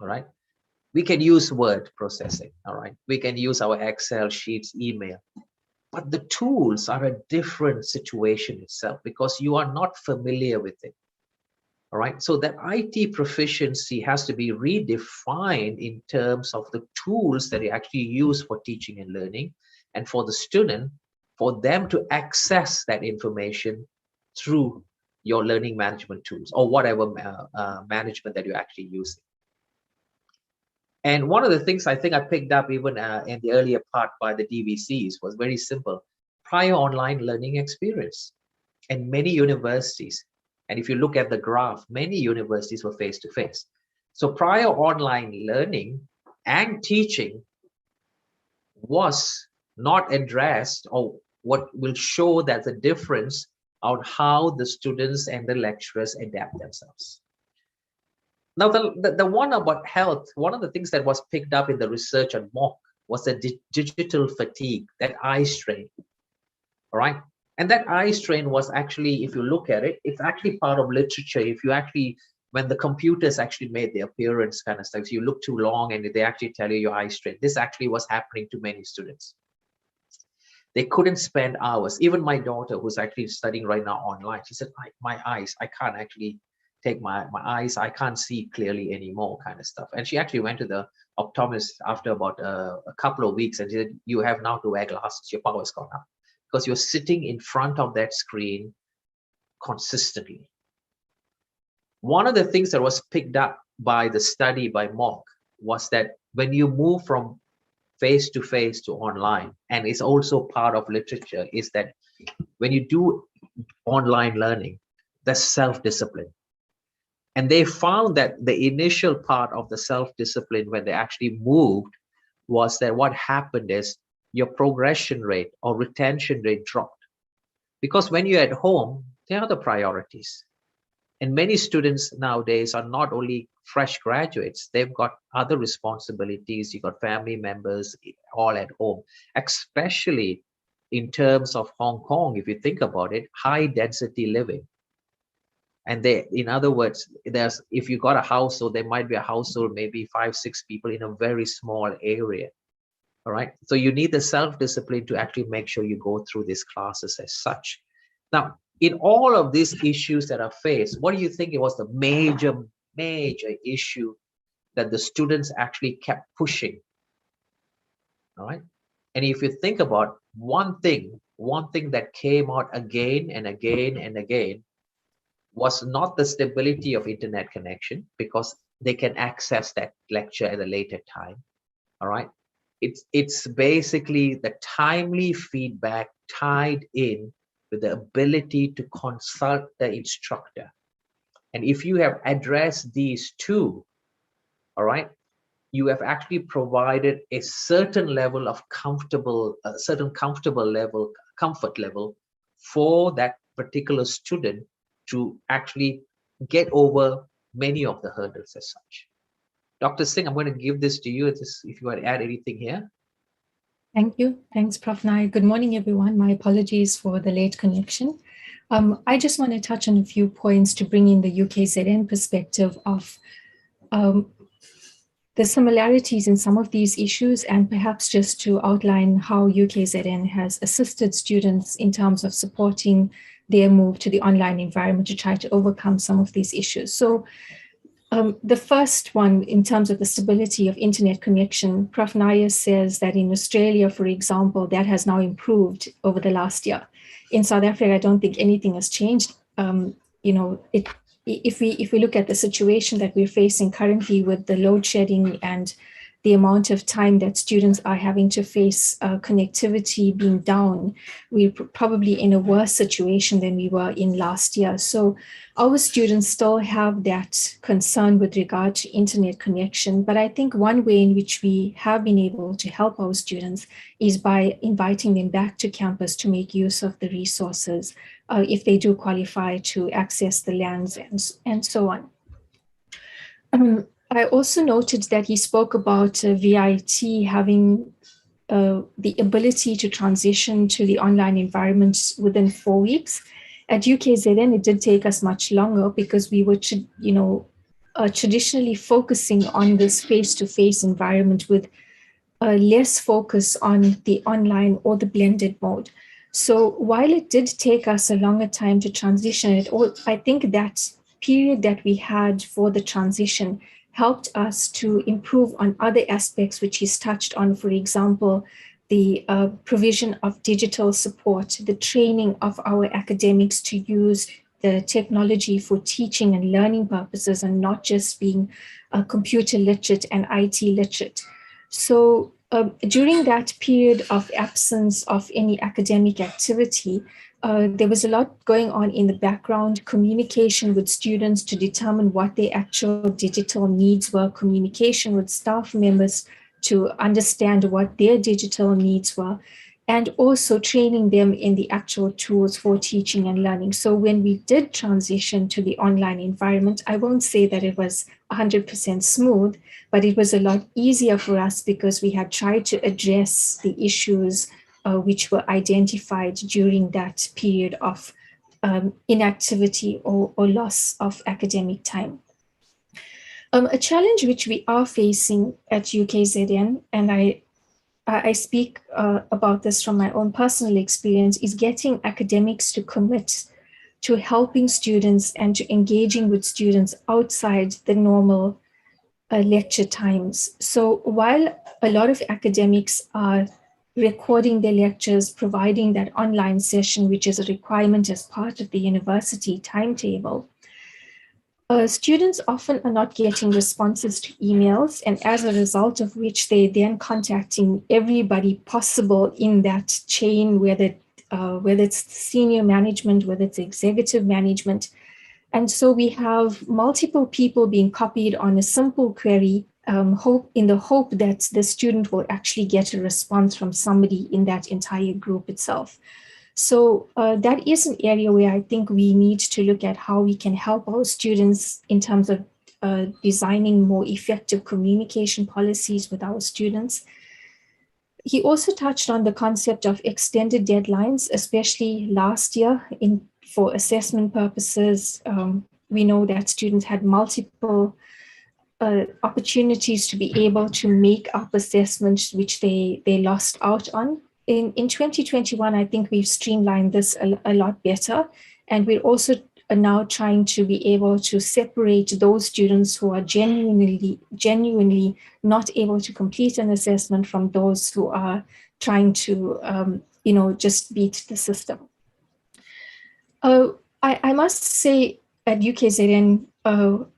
All right. We can use word processing. All right. We can use our Excel sheets, email. But the tools are a different situation itself because you are not familiar with it. All right, so that IT proficiency has to be redefined in terms of the tools that you actually use for teaching and learning, and for the student, for them to access that information through your learning management tools or whatever management that you're actually using. And one of the things I think I picked up even in the earlier part by the DVCs was very simple: prior online learning experience. And many universities, and if you look at the graph, many universities were face-to-face. So prior online learning and teaching was not addressed, or what will show that the difference on how the students and the lecturers adapt themselves. Now, the one about health, one of the things that was picked up in the research on MOOC was the digital fatigue, that eye strain, all right? And that eye strain was actually, if you look at it, it's actually part of literature. If you actually, when the computers actually made their appearance kind of stuff, so you look too long and they actually tell you your eye strain. This actually was happening to many students. They couldn't spend hours. Even my daughter, who's actually studying right now online, she said, my eyes, I can't actually take my eyes, I can't see clearly anymore kind of stuff. And she actually went to the optometrist after about a couple of weeks and she said, you have now to wear glasses, your power's gone up. Because you're sitting in front of that screen consistently. One of the things that was picked up by the study by MOOC was that when you move from face-to-face to online, and it's also part of literature, is that when you do online learning, there's self-discipline. And they found that the initial part of the self-discipline when they actually moved was that what happened is your progression rate or retention rate dropped. Because when you're at home, there are the priorities. And many students nowadays are not only fresh graduates, they've got other responsibilities. You've got family members all at home, especially in terms of Hong Kong. If you think about it, high density living. And in other words, if you got a household, there might be a household, maybe 5-6 people in a very small area. All right. So you need the self-discipline to actually make sure you go through these classes as such. Now, in all of these issues that are faced, what do you think it was the major issue that the students actually kept pushing? All right. And if you think about one thing that came out again and again and again was not the stability of internet connection, because they can access that lecture at a later time. All right. It's basically the timely feedback tied in with the ability to consult the instructor. And if you have addressed these two, all right, you have actually provided a certain level of comfort level for that particular student to actually get over many of the hurdles as such. Dr. Singh, I'm going to give this to you if you want to add anything here. Thank you. Thanks, Prof. Nair. Good morning, everyone. My apologies for the late connection. I just want to touch on a few points to bring in the UKZN perspective of the similarities in some of these issues, and perhaps just to outline how UKZN has assisted students in terms of supporting their move to the online environment to try to overcome some of these issues. So the first one, in terms of the stability of internet connection, Prof. Nair says that in Australia, for example, that has now improved over the last year. In South Africa, I don't think anything has changed. If we look at the situation that we're facing currently with the load shedding and the amount of time that students are having to face connectivity being down, we're probably in a worse situation than we were in last year. So our students still have that concern with regard to internet connection. But I think one way in which we have been able to help our students is by inviting them back to campus to make use of the resources if they do qualify to access the lands and so on. I also noted that he spoke about VIT having the ability to transition to the online environment within 4 weeks. At UKZN, it did take us much longer because we were, traditionally focusing on this face-to-face environment with less focus on the online or the blended mode. So while it did take us a longer time to transition, I think that period that we had for the transition helped us to improve on other aspects which he's touched on, for example, the provision of digital support, the training of our academics to use the technology for teaching and learning purposes and not just being computer literate and IT literate. So during that period of absence of any academic activity, there was a lot going on in the background, communication with students to determine what their actual digital needs were, communication with staff members to understand what their digital needs were, and also training them in the actual tools for teaching and learning. So when we did transition to the online environment, I won't say that it was 100% smooth, but it was a lot easier for us because we had tried to address the issues which were identified during that period of inactivity or loss of academic time. A challenge which we are facing at UKZN, and I speak about this from my own personal experience, is getting academics to commit to helping students and to engaging with students outside the normal lecture times. So while a lot of academics are recording their lectures, providing that online session, which is a requirement as part of the university timetable, students often are not getting responses to emails, and as a result of which they're then contacting everybody possible in that chain, whether it's senior management, whether it's executive management. And so we have multiple people being copied on a simple query, in the hope that the student will actually get a response from somebody in that entire group itself. So that is an area where I think we need to look at how we can help our students in terms of designing more effective communication policies with our students. He also touched on the concept of extended deadlines, especially last year for assessment purposes. We know that students had multiple opportunities to be able to make up assessments which they lost out on. In 2021, I think we've streamlined this a lot better. And we're also now trying to be able to separate those students who are genuinely not able to complete an assessment from those who are trying to, just beat the system. I must say at UKZN,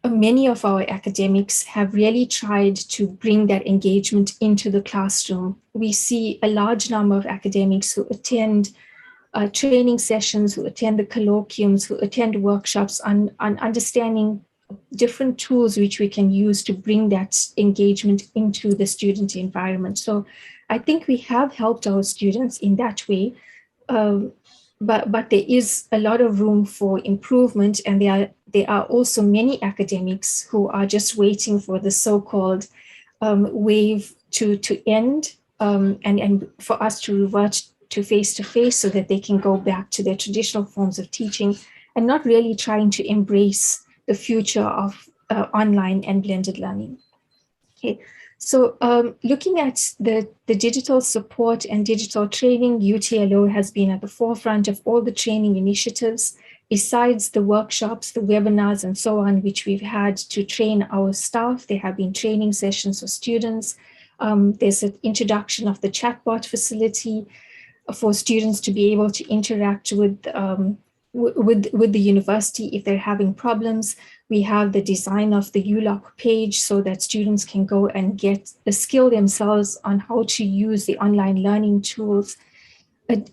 many of our academics have really tried to bring that engagement into the classroom. We see a large number of academics who attend training sessions, who attend the colloquiums, who attend workshops on understanding different tools which we can use to bring that engagement into the student environment. So I think we have helped our students in that way. But there is a lot of room for improvement, and there are also many academics who are just waiting for the so-called wave to end and for us to revert to face-to-face so that they can go back to their traditional forms of teaching and not really trying to embrace the future of online and blended learning. Okay. So looking at the digital support and digital training, UTLO has been at the forefront of all the training initiatives, besides the workshops, the webinars, and so on, which we've had to train our staff. There have been training sessions for students. There's an introduction of the chatbot facility for students to be able to interact with the university if they're having problems. We have the design of the ULOC page so that students can go and get the skill themselves on how to use the online learning tools.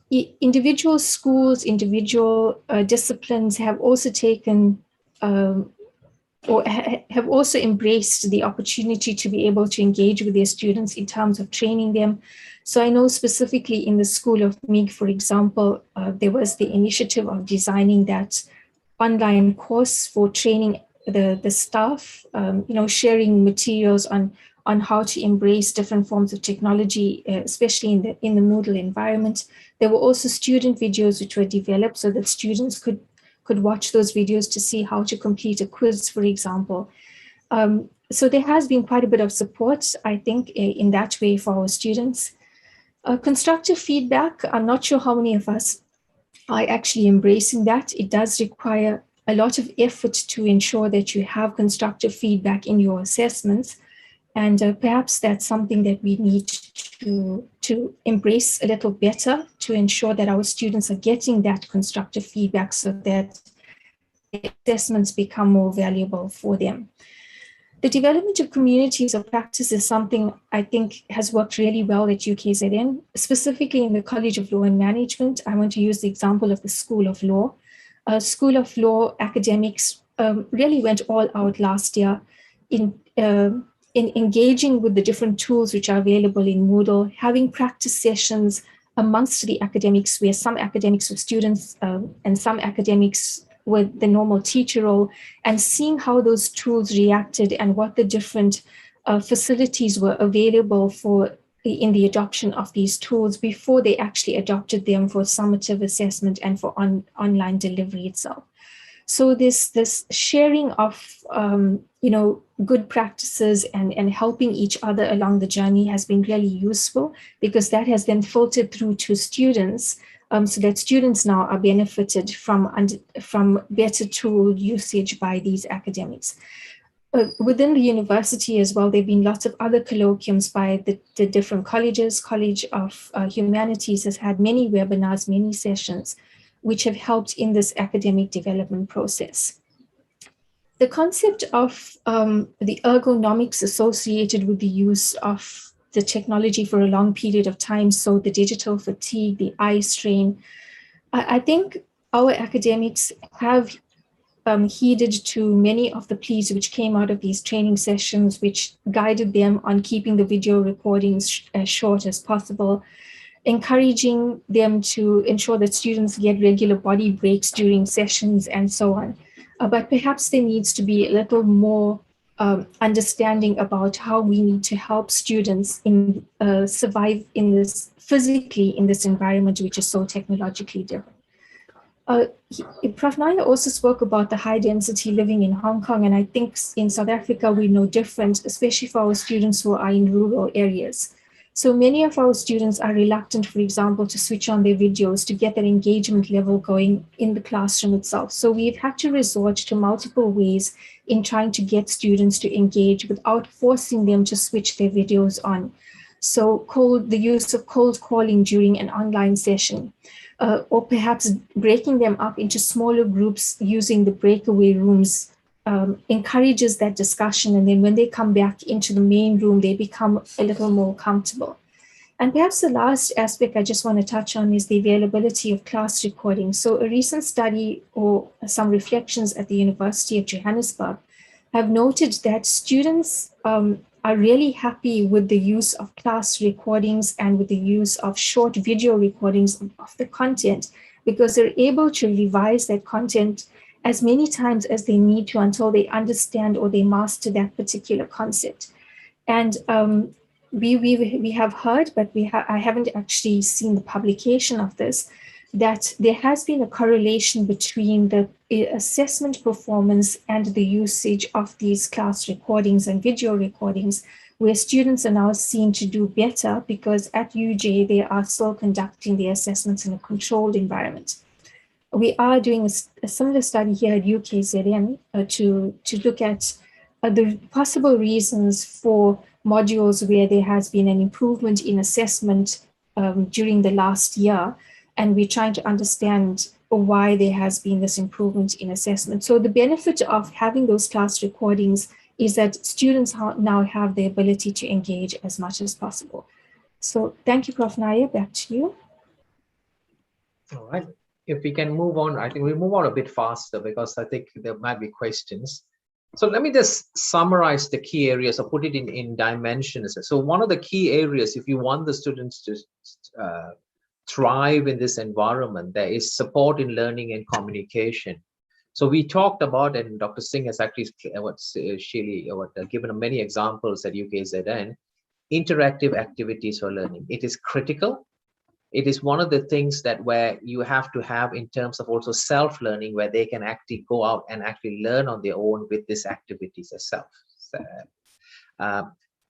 Individual schools, individual disciplines have also taken or have also embraced the opportunity to be able to engage with their students in terms of training them. So I know specifically in the School of MIG, for example, there was the initiative of designing that online course for training the staff, sharing materials on how to embrace different forms of technology, especially in the Moodle environment. There were also student videos which were developed so that students could watch those videos to see how to complete a quiz, for example. So there has been quite a bit of support, I think, in that way for our students. Constructive feedback, I'm not sure how many of us are actually embracing that. It does require a lot of effort to ensure that you have constructive feedback in your assessments. And perhaps that's something that we need to embrace a little better to ensure that our students are getting that constructive feedback so that assessments become more valuable for them. The development of communities of practice is something I think has worked really well at UKZN, specifically in the College of Law and Management. I want to use the example of the School of Law. School of Law academics really went all out last year in engaging with the different tools which are available in Moodle, having practice sessions amongst the academics where some academics were students and some academics with the normal teacher role, and seeing how those tools reacted and what the different facilities were available for in the adoption of these tools before they actually adopted them for summative assessment and for online delivery itself. So this sharing of good practices and helping each other along the journey has been really useful, because that has then filtered through to students, so that students now are benefited from better tool usage by these academics. Within the university as well, there have been lots of other colloquiums by the different colleges. College of Humanities has had many webinars, many sessions, which have helped in this academic development process. The concept of the ergonomics associated with the use of the technology for a long period of time, so the digital fatigue, the eye strain, I think our academics have heeded to many of the pleas which came out of these training sessions, which guided them on keeping the video recordings as short as possible, encouraging them to ensure that students get regular body breaks during sessions and so on. But perhaps there needs to be a little more understanding about how we need to help students survive in this physically in this environment, which is so technologically different. Prof. Naya also spoke about the high density living in Hong Kong, and I think in South Africa we're no different, especially for our students who are in rural areas. So many of our students are reluctant, for example, to switch on their videos to get that engagement level going in the classroom itself. So we've had to resort to multiple ways in trying to get students to engage without forcing them to switch their videos on. So the use of cold calling during an online session, or perhaps breaking them up into smaller groups using the breakaway rooms encourages that discussion. And then when they come back into the main room, they become a little more comfortable. And perhaps the last aspect I just want to touch on is the availability of class recordings. So a recent study or some reflections at the University of Johannesburg have noted that students are really happy with the use of class recordings and with the use of short video recordings of the content, because they're able to revise that content as many times as they need to until they understand or they master that particular concept. And we have heard, but I haven't actually seen the publication of this, that there has been a correlation between the assessment performance and the usage of these class recordings and video recordings, where students are now seen to do better because at UJ they are still conducting their assessments in a controlled environment. We are doing a similar study here at UKZN to look at the possible reasons for modules where there has been an improvement in assessment during the last year. And we're trying to understand why there has been this improvement in assessment. So the benefit of having those class recordings is that students now have the ability to engage as much as possible. So thank you, Prof. Naya, back to you. All right. If we can move on, I think we'll move on a bit faster because I think there might be questions. So let me just summarize the key areas or put it in dimensions. So one of the key areas, if you want the students to thrive in this environment, there is support in learning and communication. So we talked about, and Dr. Singh has actually given many examples at UKZN, interactive activities for learning. It is critical. It is one of the things that where you have to have in terms of also self-learning, where they can actually go out and actually learn on their own with these activities itself.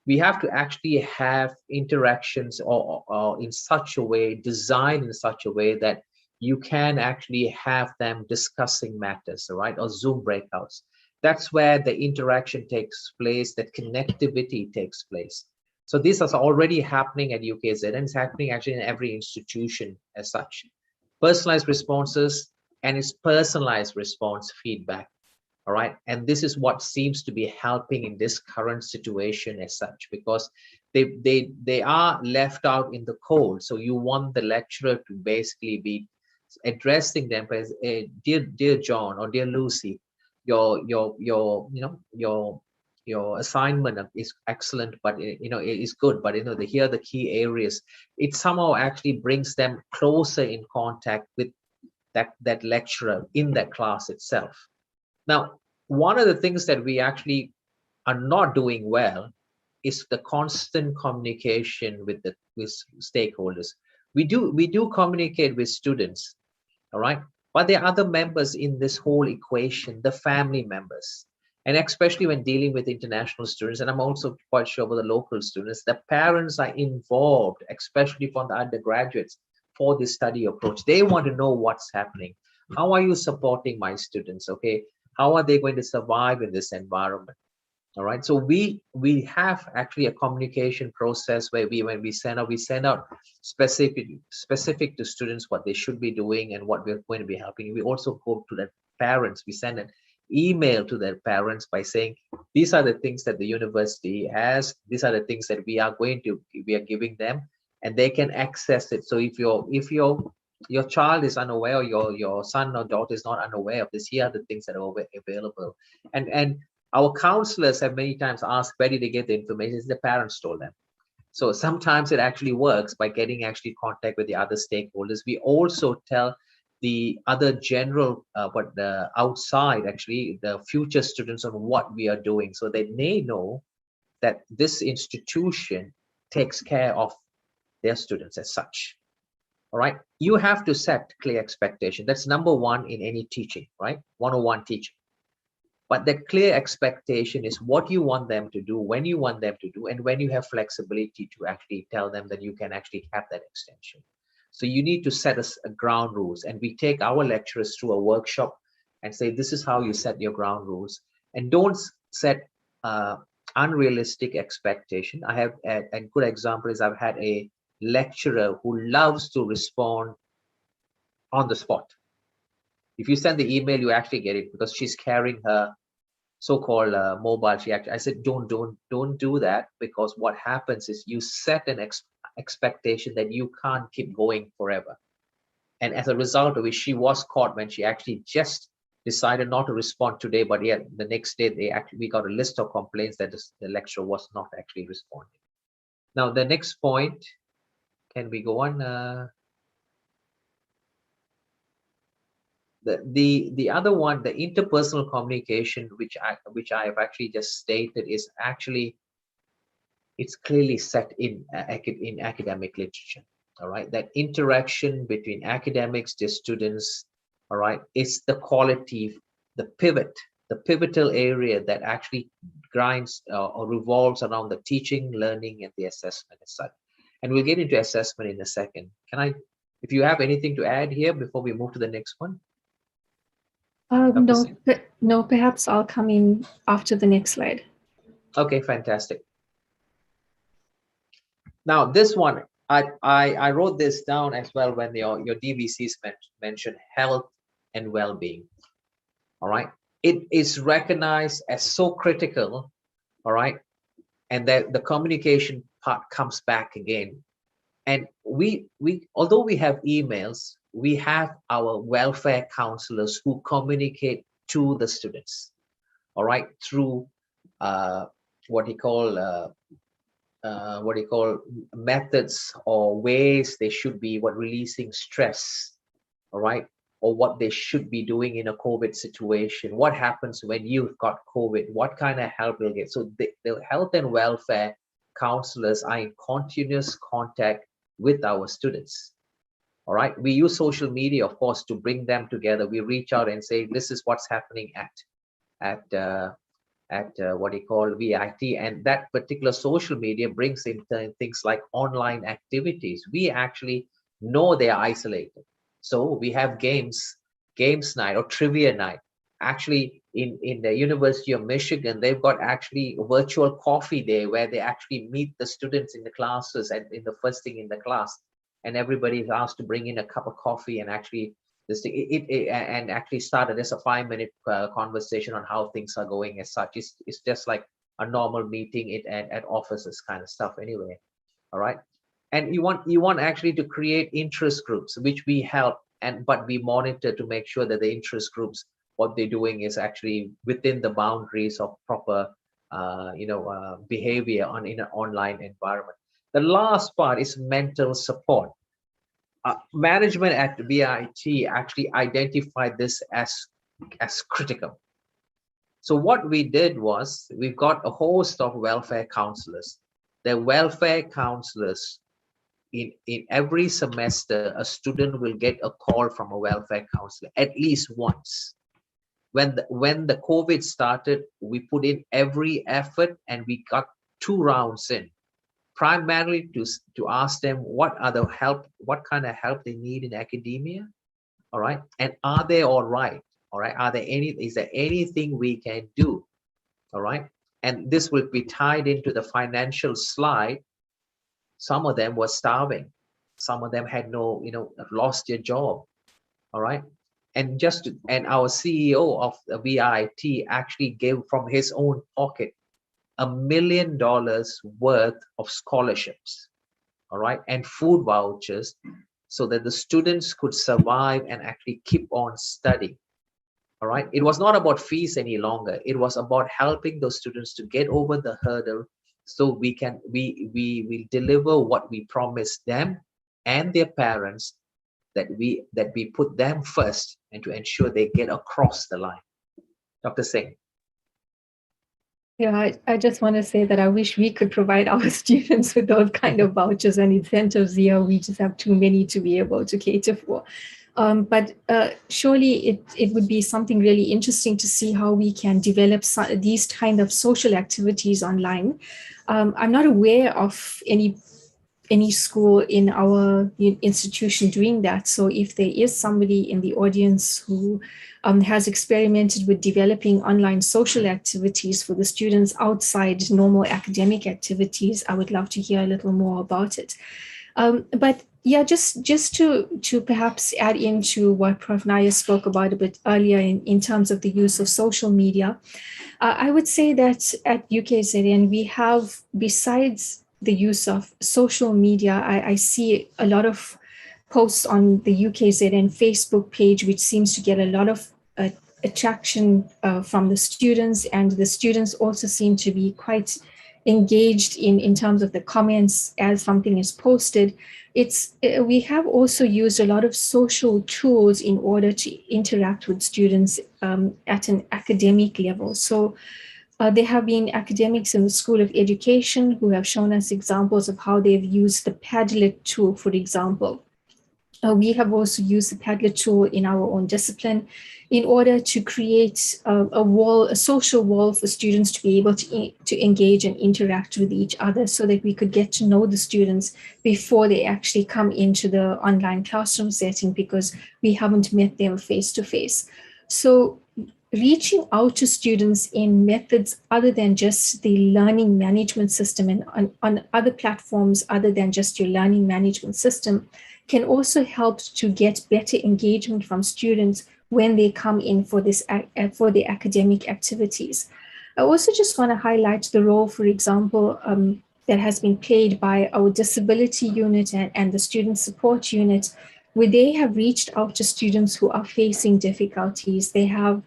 We have to actually have interactions or in such a way, designed in such a way that you can actually have them discussing matters, all right, or Zoom breakouts. That's where the interaction takes place, that connectivity takes place. So this is already happening at UKZN, and it's happening actually in every institution as such. Personalized responses, and it's personalized response feedback, all right? And this is what seems to be helping in this current situation as such, because they are left out in the cold. So you want the lecturer to basically be addressing them as dear John or dear Lucy, your assignment is excellent, but it is good, but here are the key areas. It somehow actually brings them closer in contact with that lecturer in that class itself. Now, one of the things that we actually are not doing well is the constant communication with stakeholders. We do communicate with students, all right, but there are other members in this whole equation, the family members. And especially when dealing with international students, and I'm also quite sure with the local students, the parents are involved, especially for the undergraduates, for this study approach. They want to know what's happening. How are you supporting my students? Okay, how are they going to survive in this environment? All right, so we have actually a communication process where when we send out specific to students what they should be doing and what we're going to be helping. We also go to the parents. We send an email to their parents by saying, these are the things that the university has, these are the things that we are giving them, and they can access it. So if your child is unaware, or your son or daughter is not unaware of this, here are the things that are available. And our counselors have many times asked, where did they get the information? The parents told them. So sometimes it actually works by getting actually contact with the other stakeholders. We also tell the other general, but the outside, actually, the future students on what we are doing, so that they know that this institution takes care of their students as such. All right, you have to set clear expectation. That's number one in any teaching, right? 101 teaching. But that clear expectation is what you want them to do, when you want them to do, and when you have flexibility to actually tell them that you can actually have that extension. So you need to set a ground rules, and we take our lecturers through a workshop and say, this is how you set your ground rules, and don't set unrealistic expectation. I have a good example is I've had a lecturer who loves to respond on the spot. If you send the email, you actually get it, because she's carrying her so-called mobile. I said, don't do that, because what happens is you set an expectation that you can't keep going forever. And as a result of it, she was caught when she actually just decided not to respond today, but yeah, the next day we got a list of complaints that the lecturer was not actually responding. Now, the next point, can we go on? The other one, the interpersonal communication, which I have actually just stated, is actually, it's clearly set in academic literature. All right, that interaction between academics, the students, all right, is the quality, the pivotal area that actually grinds or revolves around the teaching, learning, and the assessment as such. And we'll get into assessment in a second. If you have anything to add here before we move to the next one? No, perhaps I'll come in after the next slide. Okay, fantastic. Now, this one, I wrote this down as well when your DVCs mentioned health and well-being. All right, it is recognized as so critical. All right, and that the communication part comes back again. And we although we have emails, we have our welfare counselors who communicate to the students, all right, through what you call methods or ways they should be releasing stress, all right, or what they should be doing in a COVID situation. What happens when you've got COVID? What kind of help you'll get? So the health and welfare counselors are in continuous contact with our students. All right, we use social media, of course, to bring them together. We reach out and say, this is what's happening at what you call VIT, and that particular social media brings in things like online activities. We actually know they are isolated. So we have games night or trivia night. Actually, in the University of Michigan, they've got actually a virtual coffee day where they actually meet the students in the classes and in the first thing in the class, and everybody is asked to bring in a cup of coffee and actually and actually start as a 5-minute conversation on how things are going as such. It's just like a normal meeting at offices kind of stuff anyway. All right. And you want actually to create interest groups, which we help but we monitor to make sure that the interest groups, what they're doing is actually within the boundaries of proper behavior in an online environment. The last part is mental support. Management at BIT actually identified this as critical. So what we did was we've got a host of welfare counselors. The welfare counselors, in every semester, a student will get a call from a welfare counselor at least once. When the COVID started, we put in every effort and we got 2 rounds in, primarily to ask them what kind of help they need in academia, all right, and are they all right, all right, is there anything we can do, all right, and this will be tied into the financial slide. Some of them were starving, some of them had lost their job, all right, and our CEO of the BIT actually gave from his own pocket $1 million worth of scholarships, all right, and food vouchers, so that the students could survive and actually keep on studying. All right, it was not about fees any longer. It was about helping those students to get over the hurdle, so we will deliver what we promised them and their parents, that we put them first and to ensure they get across the line. Dr. Singh. Yeah, I just want to say that I wish we could provide our students with those kind of vouchers and incentives here. We just have too many to be able to cater for. But surely it would be something really interesting to see how we can develop these kind of social activities online. I'm not aware of any school in our institution doing that. So if there is somebody in the audience who has experimented with developing online social activities for the students outside normal academic activities, I would love to hear a little more about it. But yeah, just to perhaps add into what Prof. Naya spoke about a bit earlier in terms of the use of social media, I would say that at UKZN, we have, besides the use of social media, I see a lot of posts on the UKZN Facebook page, which seems to get a lot of attraction from the students, and the students also seem to be quite engaged in terms of the comments as something is posted. We have also used a lot of social tools in order to interact with students at an academic level. So there have been academics in the School of Education who have shown us examples of how they've used the Padlet tool, for example. We have also used the Padlet tool in our own discipline in order to create a social wall for students to be able to engage and interact with each other, so that we could get to know the students before they actually come into the online classroom setting, because we haven't met them face to face. So reaching out to students in methods other than just the learning management system and on other platforms other than just your learning management system can also help to get better engagement from students when they come in for the academic activities. I also just want to highlight the role, for example, that has been played by our disability unit and the student support unit, where they have reached out to students who are facing difficulties. They have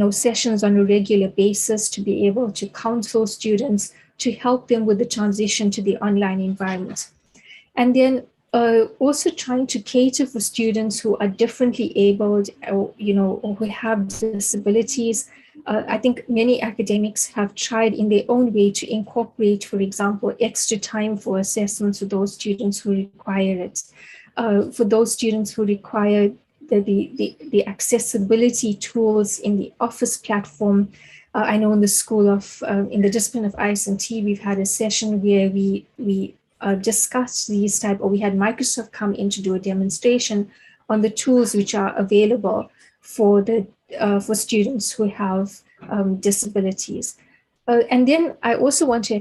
sessions on a regular basis to be able to counsel students, to help them with the transition to the online environment. And then also trying to cater for students who are differently abled or who have disabilities. I think many academics have tried in their own way to incorporate, for example, extra time for assessments for those students who require it. For those students who require the accessibility tools in the Office platform. I know in the School of, in the discipline of IS&T, we've had a session where we discussed these we had Microsoft come in to do a demonstration on the tools which are available for for students who have disabilities. And then I also want to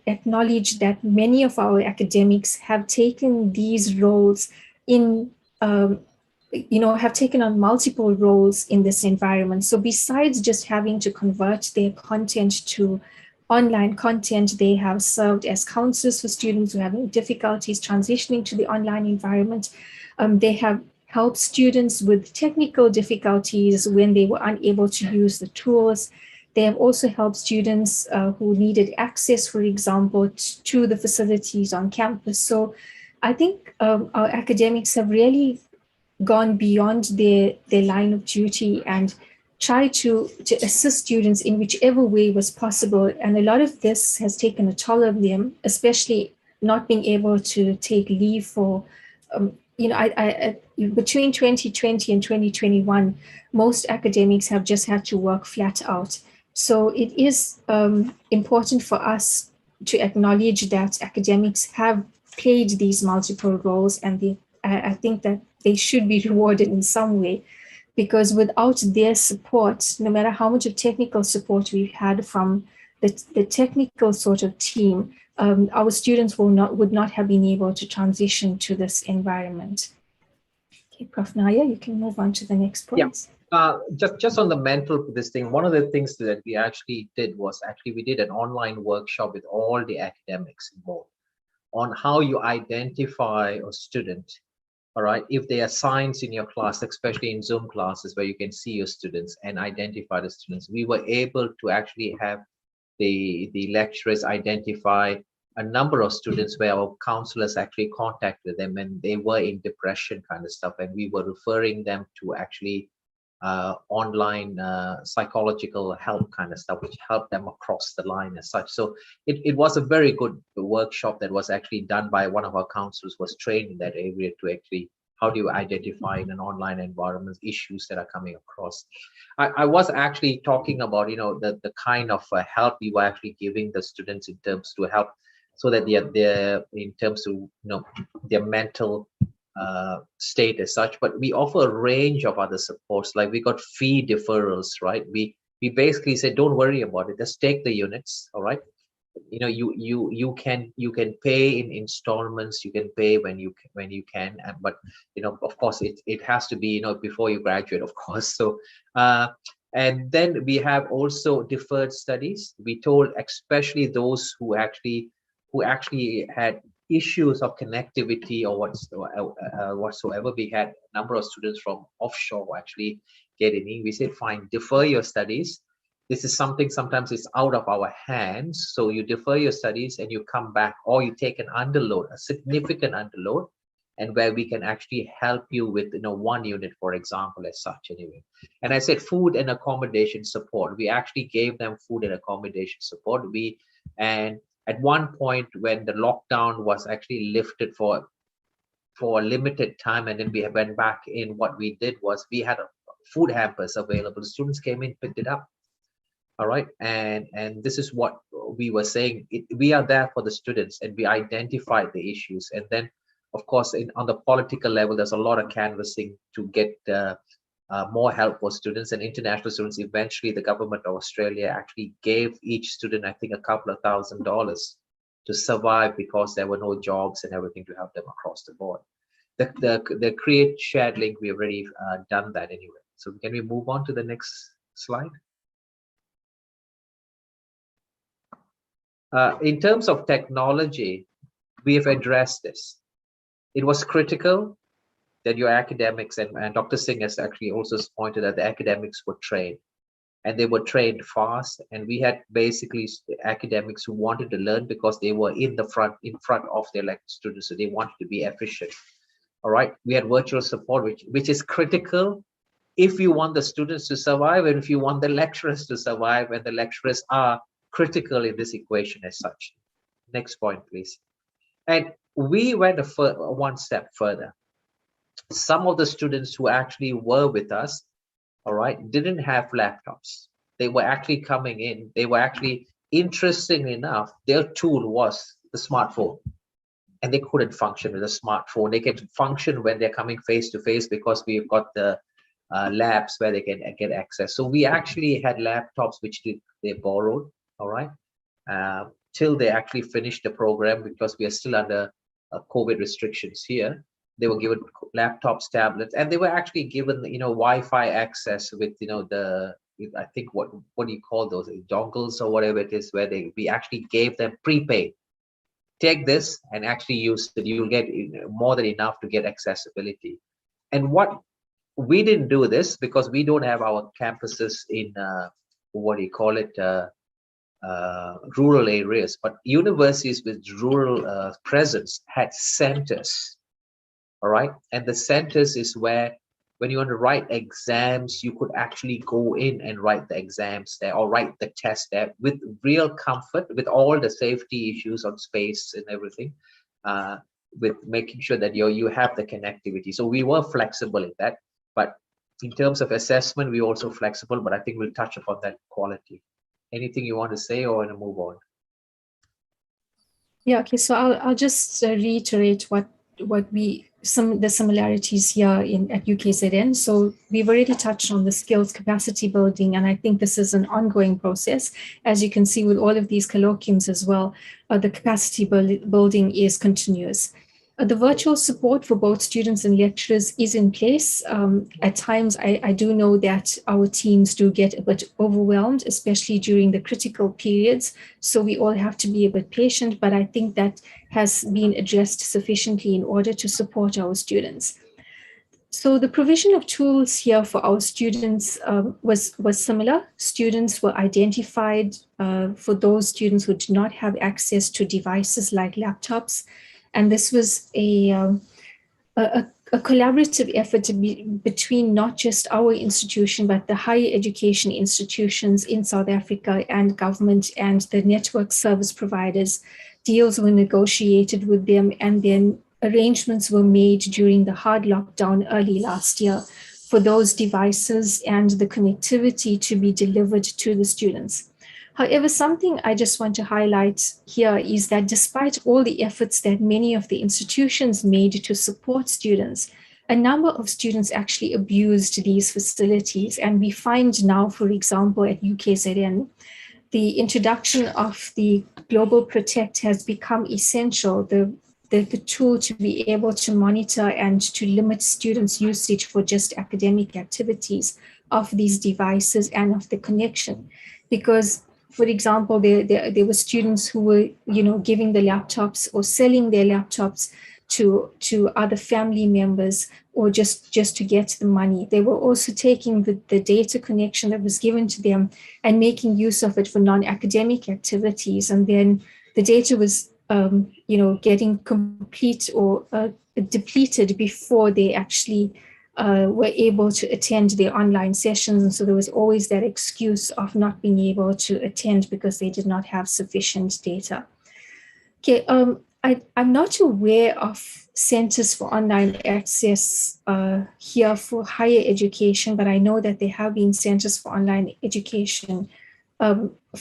acknowledge that many of our academics have taken these roles in, have taken on multiple roles in this environment. So besides just having to convert their content to online content, they have served as counselors for students who are having difficulties transitioning to the online environment. They have helped students with technical difficulties when they were unable to use the tools. They have also helped students who needed access, for example, to the facilities on campus. So I think our academics have really gone beyond their line of duty and try to assist students in whichever way was possible. And a lot of this has taken a toll on them, especially not being able to take leave for, between 2020 and 2021, most academics have just had to work flat out. So it is important for us to acknowledge that academics have played these multiple roles, and I think that they should be rewarded in some way, because without their support, no matter how much of technical support we've had from the technical sort of team, our students would not have been able to transition to this environment. Okay, Prof. Naya, you can move on to the next point. Yeah. Just on the mental this thing, one of the things that we actually did was we did an online workshop with all the academics involved on how you identify a student. All right, if there are signs in your class, especially in Zoom classes where you can see your students and identify the students, we were able to actually have the lecturers identify a number of students where our counselors actually contacted them and they were in depression kind of stuff, and we were referring them to actually online psychological help kind of stuff, which helped them across the line as such. So it was a very good workshop that was actually done by one of our counselors, was trained in that area to actually, how do you identify in an online environment issues that are coming across. I was actually talking about, the kind of help we were actually giving the students in terms to help so that they're in terms of, their mental state as such, but we offer a range of other supports. Like we got fee deferrals, right? We basically said, don't worry about it, just take the units. All right, you can pay in installments, you can pay when you can, but of course it has to be before you graduate, of course. So and then we have also deferred studies. We told especially those who actually had issues of connectivity or whatsoever. We had a number of students from offshore who actually getting in. We said, fine, defer your studies. This is something sometimes it's out of our hands. So you defer your studies and you come back, or you take an underload, a significant underload, and where we can actually help you with one unit, for example, as such anyway. And I said food and accommodation support. We actually gave them food and accommodation support. And at one point when the lockdown was actually lifted for a limited time, and then we went back in, what we did was we had food hampers available. The students came in, picked it up. All right, and this is what we were saying. We are there for the students, and we identified the issues. And then, of course, on the political level, there's a lot of canvassing to get more help for students and international students. Eventually, the government of Australia actually gave each student, I think, a couple of $1,000s to survive, because there were no jobs and everything, to help them across the board. The create shared link, we already done that anyway. So can we move on to the next slide? In terms of technology, we have addressed this. It was critical that your academics, and Dr. Singh has actually also pointed that the academics were trained, and they were trained fast. And we had basically academics who wanted to learn because they were in front of their students, so they wanted to be efficient. All right, we had virtual support, which is critical if you want the students to survive, and if you want the lecturers to survive, and the lecturers are critical in this equation as such. Next point, please. And we went one step further. Some of the students who actually were with us, all right, didn't have laptops. They were actually coming in. They were actually, interestingly enough, their tool was the smartphone. and they couldn't function with a smartphone. They can function when they're coming face to face because we've got the labs where they can get access. So we actually had laptops which they borrowed, all right, till they actually finished the program, because we are still under COVID restrictions here. They were given laptops, tablets, and they were actually given, Wi-Fi access with, I think what do you call those, dongles or whatever it is, where we actually gave them prepaid. Take this and actually use it. You'll get more than enough to get accessibility. And what we didn't do this because we don't have our campuses in rural areas, but universities with rural presence had centers. All right, and the centers is where, when you want to write exams, you could actually go in and write the exams there or write the test there with real comfort, with all the safety issues on space and everything, with making sure that you have the connectivity. So we were flexible in that, but in terms of assessment, we're also flexible, but I think we'll touch upon that quality. Anything you want to say, or want to move on? Yeah, okay, so I'll just reiterate the similarities here at UKZN. So we've already touched on the skills capacity building, and I think this is an ongoing process. As you can see with all of these colloquiums as well, the capacity building is continuous. The virtual support for both students and lecturers is in place. At times, I do know that our teams do get a bit overwhelmed, especially during the critical periods. So we all have to be a bit patient, but I think that has been addressed sufficiently in order to support our students. So the provision of tools here for our students was similar. Students were identified for those students who did not have access to devices like laptops. And this was a collaborative effort between not just our institution, but the higher education institutions in South Africa and government and the network service providers. Deals were negotiated with them, and then arrangements were made during the hard lockdown early last year for those devices and the connectivity to be delivered to the students. However, something I just want to highlight here is that despite all the efforts that many of the institutions made to support students, a number of students actually abused these facilities. And we find now, for example, at UKZN, the introduction of the Global Protect has become essential, the tool to be able to monitor and to limit students' usage for just academic activities of these devices and of the connection. Because, for example, there were students who were, giving the laptops or selling their laptops to other family members, or just to get the money. They were also taking the data connection that was given to them and making use of it for non-academic activities. And then the data was, getting complete or depleted before they actually were able to attend their online sessions. And so there was always that excuse of not being able to attend because they did not have sufficient data. Okay, I'm not aware of centers for online access here for higher education, but I know that there have been centers for online education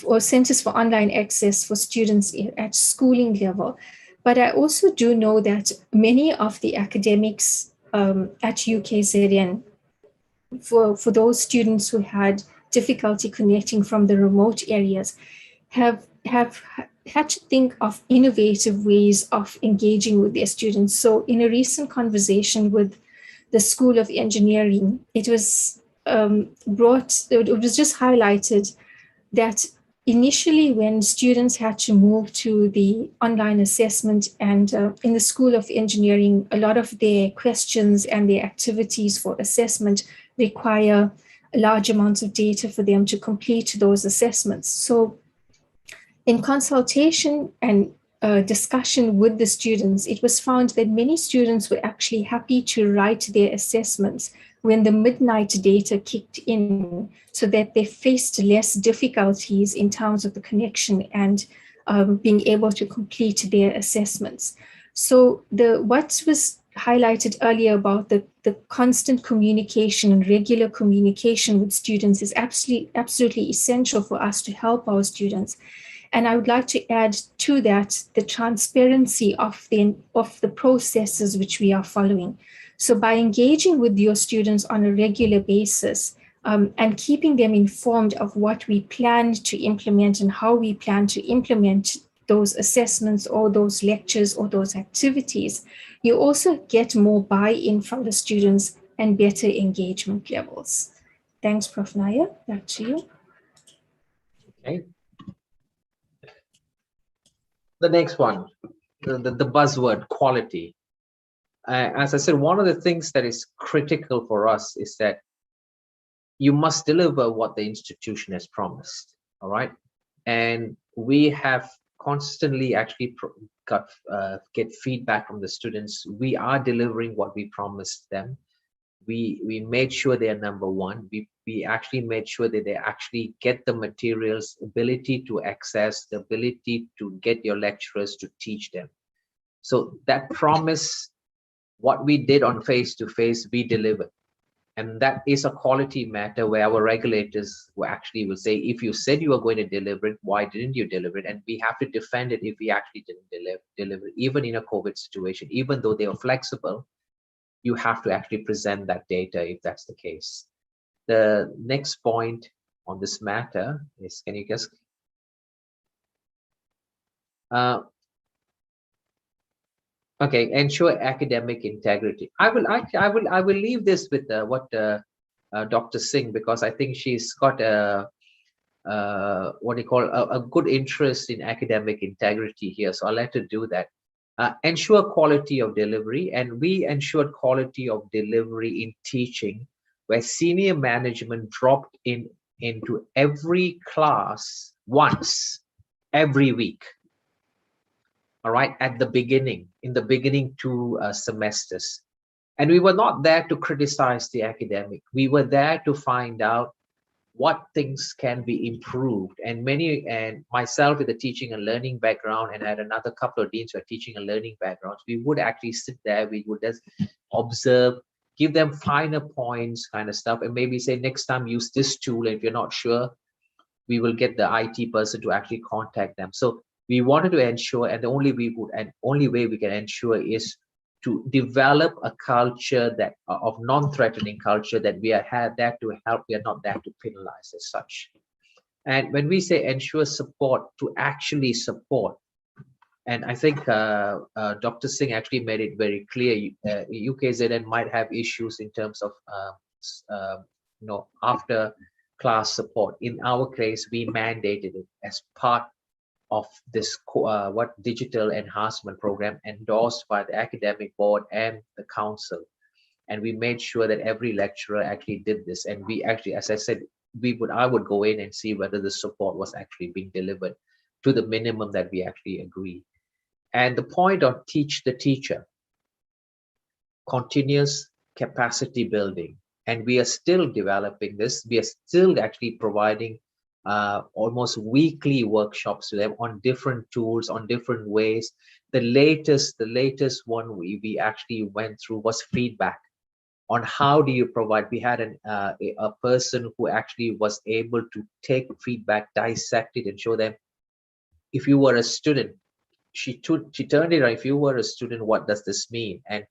or centers for online access for students at schooling level. But I also do know that many of the academics at UKZN, for those students who had difficulty connecting from the remote areas, have had to think of innovative ways of engaging with their students. So in a recent conversation with the School of Engineering, it was it was just highlighted that initially when students had to move to the online assessment, and in the School of Engineering, a lot of their questions and their activities for assessment require large amounts of data for them to complete those assessments. So in consultation and discussion with the students, it was found that many students were actually happy to write their assessments when the midnight data kicked in, so that they faced less difficulties in terms of the connection and being able to complete their assessments. So what was highlighted earlier about the constant communication and regular communication with students is absolutely essential for us to help our students. And I would like to add to that the transparency of the processes which we are following. So by engaging with your students on a regular basis, and keeping them informed of what we plan to implement and how we plan to implement those assessments or those lectures or those activities, you also get more buy-in from the students and better engagement levels. Thanks, Prof. Naya. Back to you. Okay. The next one, the buzzword, quality. As I said, one of the things that is critical for us is that you must deliver what the institution has promised, all right? And we have constantly actually get feedback from the students. We are delivering what we promised them. We made sure they are number one. We actually made sure that they actually get the materials, ability to access, the ability to get your lecturers to teach them. So that promise, what we did on face-to-face, we delivered. And that is a quality matter where our regulators will say, if you said you were going to deliver it, why didn't you deliver it? And we have to defend it if we actually didn't deliver it, even in a COVID situation. Even though they are flexible, you have to actually present that data if that's the case. The next point on this matter is, can you guess? Okay, ensure academic integrity. I will leave this with what Dr. Singh, because I think she's got a what do you call a good interest in academic integrity here. So I'll let her do that. Ensure quality of delivery, and we ensured quality of delivery in teaching, where senior management dropped into every class once every week. All right, at the beginning, in the beginning 2 semesters. And we were not there to criticize the academic. We were there to find out what things can be improved. And myself with a teaching and learning background, and I had another couple of deans who are teaching and learning backgrounds, we would actually sit there, we would just observe, give them finer points kind of stuff, and maybe say, next time use this tool. And if you're not sure, we will get the IT person to actually contact them. So we wanted to ensure, and the only way we can ensure is to develop a culture that of non-threatening culture, that we are there to help, we are not there to penalize as such. And when we say ensure support, to actually support, and I think Dr. Singh actually made it very clear, UKZN might have issues in terms of after class support. In our case, we mandated it as part of this digital enhancement program endorsed by the academic board and the council. And we made sure that every lecturer actually did this. And we actually, as I said, I would go in and see whether the support was actually being delivered to the minimum that we actually agree. And the point of teach the teacher, continuous capacity building. And we are still developing this. We are still actually providing almost weekly workshops to them on different tools, on different ways. The latest one we actually went through was feedback on how do you provide. We had a person who actually was able to take feedback, dissect it, and show them, if you were a student, she turned it around. If you were a student, what does this mean? And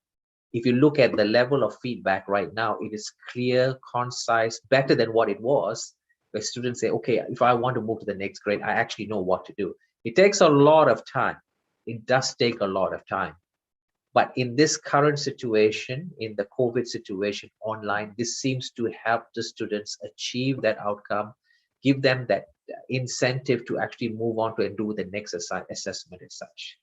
if you look at the level of feedback right now, it is clear, concise, better than what it was, where students say, okay, if I want to move to the next grade, I actually know what to do. It takes a lot of time. It does take a lot of time. But in this current situation, in the COVID situation online, this seems to help the students achieve that outcome, give them that incentive to actually move on to and do the next assessment as such.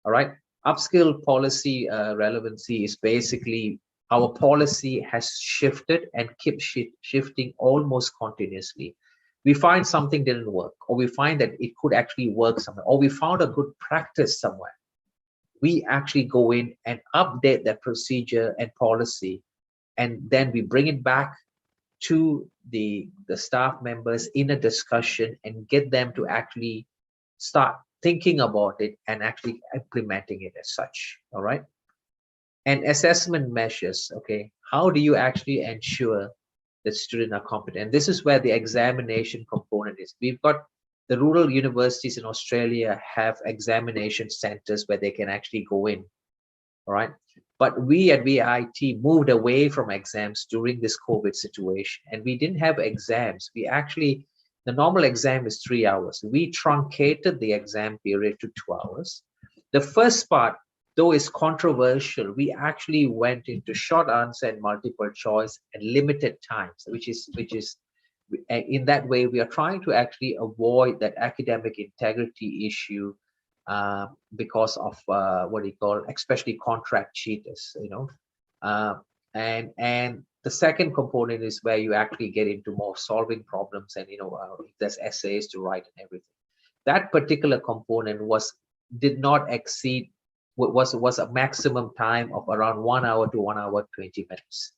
All right. Upskill policy relevancy is basically our policy has shifted and keeps shifting almost continuously. We find something didn't work, or we find that it could actually work somewhere, or we found a good practice somewhere. We actually go in and update that procedure and policy, and then we bring it back to the staff members in a discussion and get them to actually start thinking about it and actually implementing it as such. All right. And assessment measures. Okay, how do you actually ensure that students are competent? And this is where the examination component is. We've got the rural universities in Australia have examination centers where they can actually go in, all right? But we at VIT moved away from exams during this COVID situation, and we didn't have exams. We actually, the normal exam is 3 hours. We truncated the exam period to 2 hours. The first part, though, is controversial. We actually went into short answer and multiple choice and limited times, which is in that way, we are trying to actually avoid that academic integrity issue because of what you call, especially contract cheaters, you know. And the second component is where you actually get into more solving problems, and, you know, there's essays to write and everything. That particular component did not exceed was a maximum time of around 1 hour to 1 hour 20 minutes.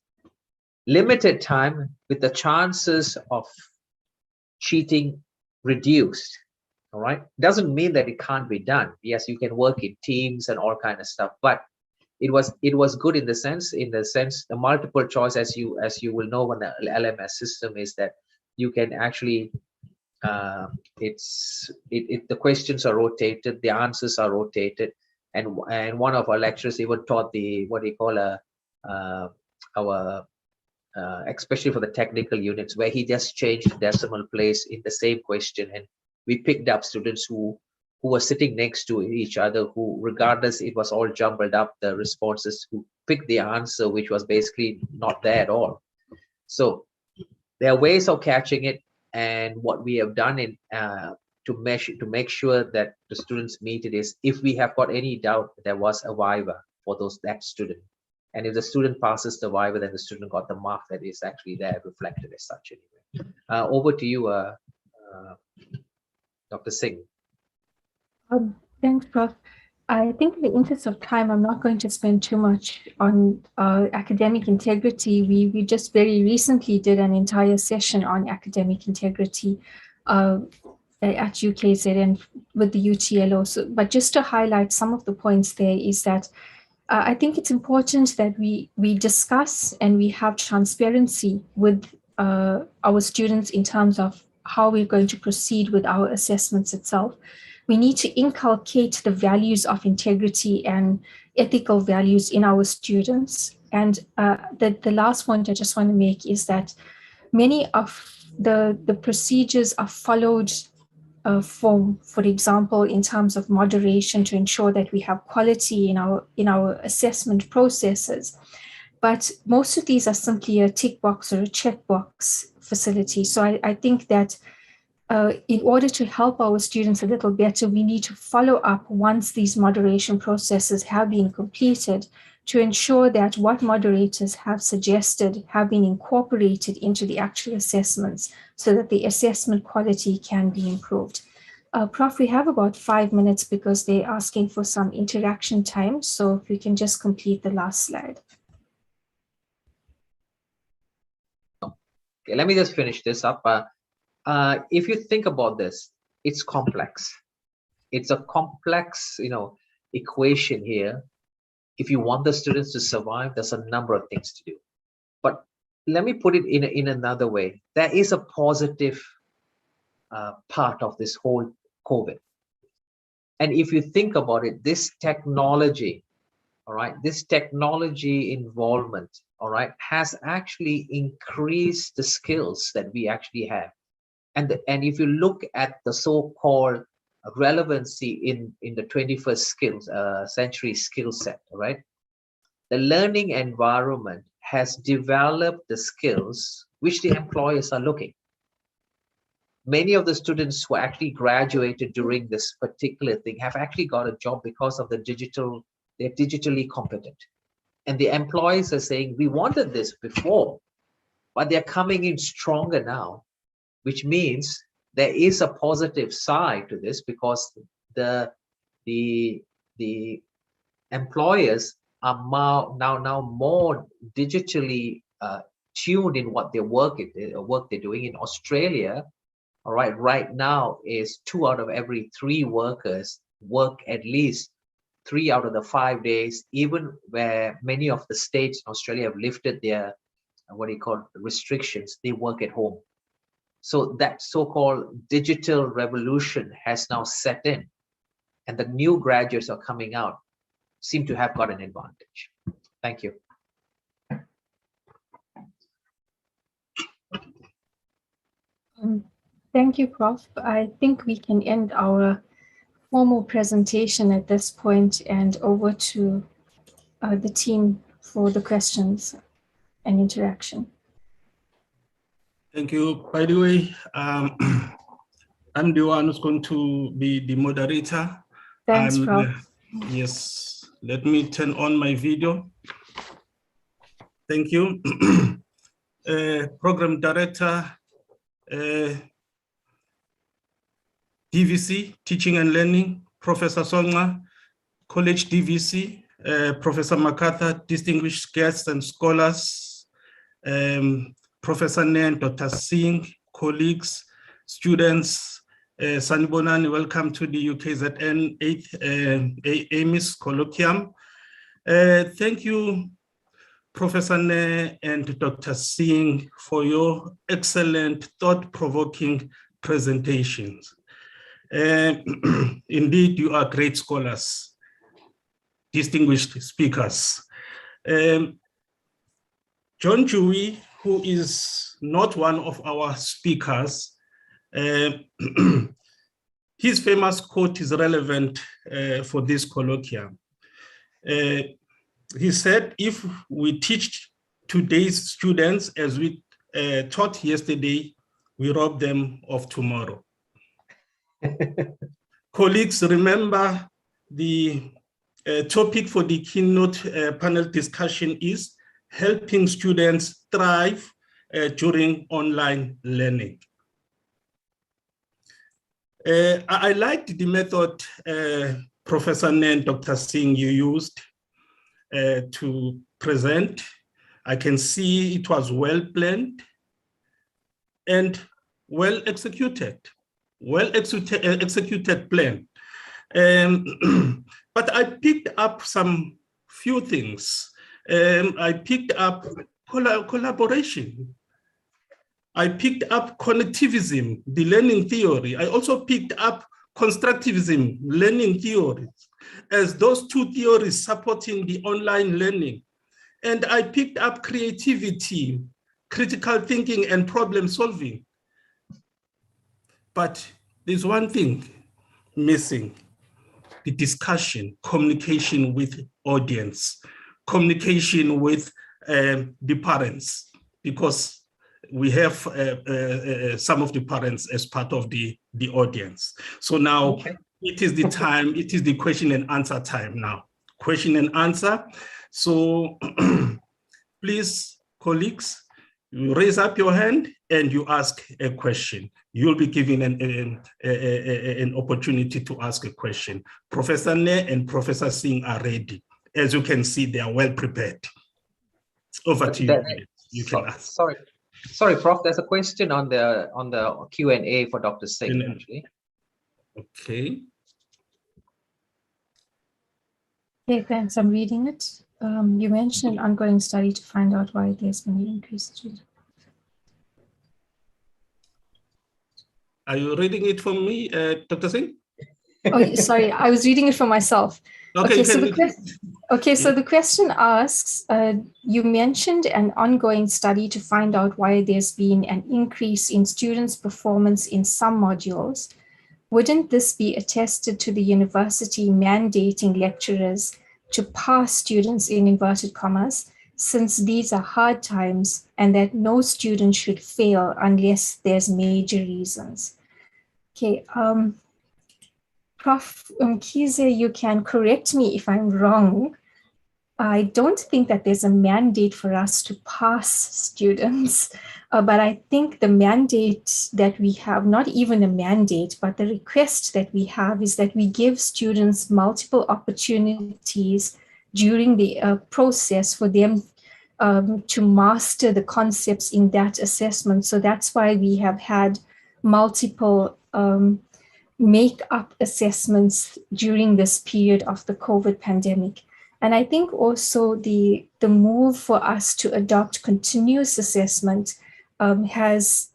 Limited time with the chances of cheating reduced. All right, doesn't mean that it can't be done. Yes, you can work in teams and all kind of stuff, but it was good in the sense the multiple choice, as you will know, when the LMS system is that you can actually the questions are rotated, the answers are rotated, and one of our lecturers even taught the what do you call our especially for the technical units, where he just changed the decimal place in the same question, and we picked up students who were sitting next to each other, who, regardless it was all jumbled up, the responses, who picked the answer which was basically not there at all. So there are ways of catching it, and what we have done in to make sure that the students meet it is, if we have got any doubt, there was a viva for that student. And if the student passes the viva, then the student got the mark that is actually there reflected as such anyway. Over to you, Dr. Singh. Thanks, Prof. I think in the interest of time, I'm not going to spend too much on academic integrity. We just very recently did an entire session on academic integrity at UKZN with the UTLO. So, but just to highlight some of the points there is that I think it's important that we discuss and we have transparency with our students in terms of how we're going to proceed with our assessments itself. We need to inculcate the values of integrity and ethical values in our students. And the last point I just want to make is that many of the procedures are followed for example, in terms of moderation, to ensure that we have quality in our assessment processes. But most of these are simply a tick box or a checkbox facility. So I think that in order to help our students a little better, we need to follow up once these moderation processes have been completed, to ensure that what moderators have suggested have been incorporated into the actual assessments, so that the assessment quality can be improved. Prof, we have about 5 minutes because they're asking for some interaction time. So if we can just complete the last slide. Okay, let me just finish this up. If you think about this, it's complex. It's a complex, equation here. If you want the students to survive, there's a number of things to do. But let me put it in another way. There is a positive part of this whole COVID. And if you think about it, this technology, all right, this technology involvement, all right, has actually increased the skills that we actually have. And if you look at the so-called relevancy in the 21st century skill set, right? The learning environment has developed the skills which the employers are looking. Many of the students who actually graduated during this particular thing have actually got a job because of they're digitally competent. And the employers are saying, we wanted this before, but they're coming in stronger now, which means there is a positive side to this, because the employers are now more digitally tuned in what their work they're doing. In Australia, all right, right now is 2 out of every 3 workers work at least 3 out of the 5 days, even where many of the states in Australia have lifted their restrictions, they work at home. So that so-called digital revolution has now set in, and the new graduates are coming out, seem to have got an advantage. Thank you. Thank you, Prof. I think we can end our formal presentation at this point and over to the team for the questions and interaction. Thank you. By the way, I'm the one who's going to be the moderator. Thanks, Prof. Yes, let me turn on my video. Thank you. Program Director, DVC, Teaching and Learning, Professor Songa, College DVC, Professor MacArthur, distinguished guests and scholars, Professor Nen, Dr. Singh, colleagues, students, Sanibonani, welcome to the UKZN 8th AMIS Colloquium. Thank you, Professor Ne and Dr. Singh, for your excellent, thought-provoking presentations. Indeed, you are great scholars, distinguished speakers. John Dewey, who is not one of our speakers, his famous quote is relevant for this colloquium. He said, if we teach today's students as we taught yesterday, we rob them of tomorrow. Colleagues, remember the topic for the keynote panel discussion is helping students thrive during online learning. I liked the method Professor Nen, Dr. Singh, you used to present. I can see it was well planned and well executed plan. But I picked up some few things. I picked up collaboration. I picked up connectivism, the learning theory. I also picked up constructivism, learning theories, as those two theories supporting the online learning. And I picked up creativity, critical thinking, and problem solving. But there's one thing missing: the discussion, communication with audience, communication with the parents, because we have some of the parents as part of the audience. So now it is the time, it is the question and answer time now. Question and answer. So please, colleagues, you raise up your hand and you ask a question. You'll be given an opportunity to ask a question. Professor Ne and Professor Singh are ready. As you can see, they are well prepared. Over to you. You can ask. Sorry, Prof. There's a question on the Q&A for Dr. Singh. Actually. Okay. Okay, thanks. I'm reading it. You mentioned an ongoing study to find out why there's been an increase. Are you reading it for me, Dr. Singh? Oh, sorry, I was reading it for myself. Okay, so the question asks, you mentioned an ongoing study to find out why there's been an increase in students' performance in some modules. Wouldn't this be attested to the university mandating lecturers to pass students in inverted commas, since these are hard times and that no student should fail unless there's major reasons? Okay, Prof. Mkhize, you can correct me if I'm wrong. I don't think that there's a mandate for us to pass students, but I think the mandate that we have, not even a mandate, but the request that we have is that we give students multiple opportunities during the process for them to master the concepts in that assessment. So that's why we have had multiple make-up assessments during this period of the COVID pandemic. And I think also the move for us to adopt continuous assessment has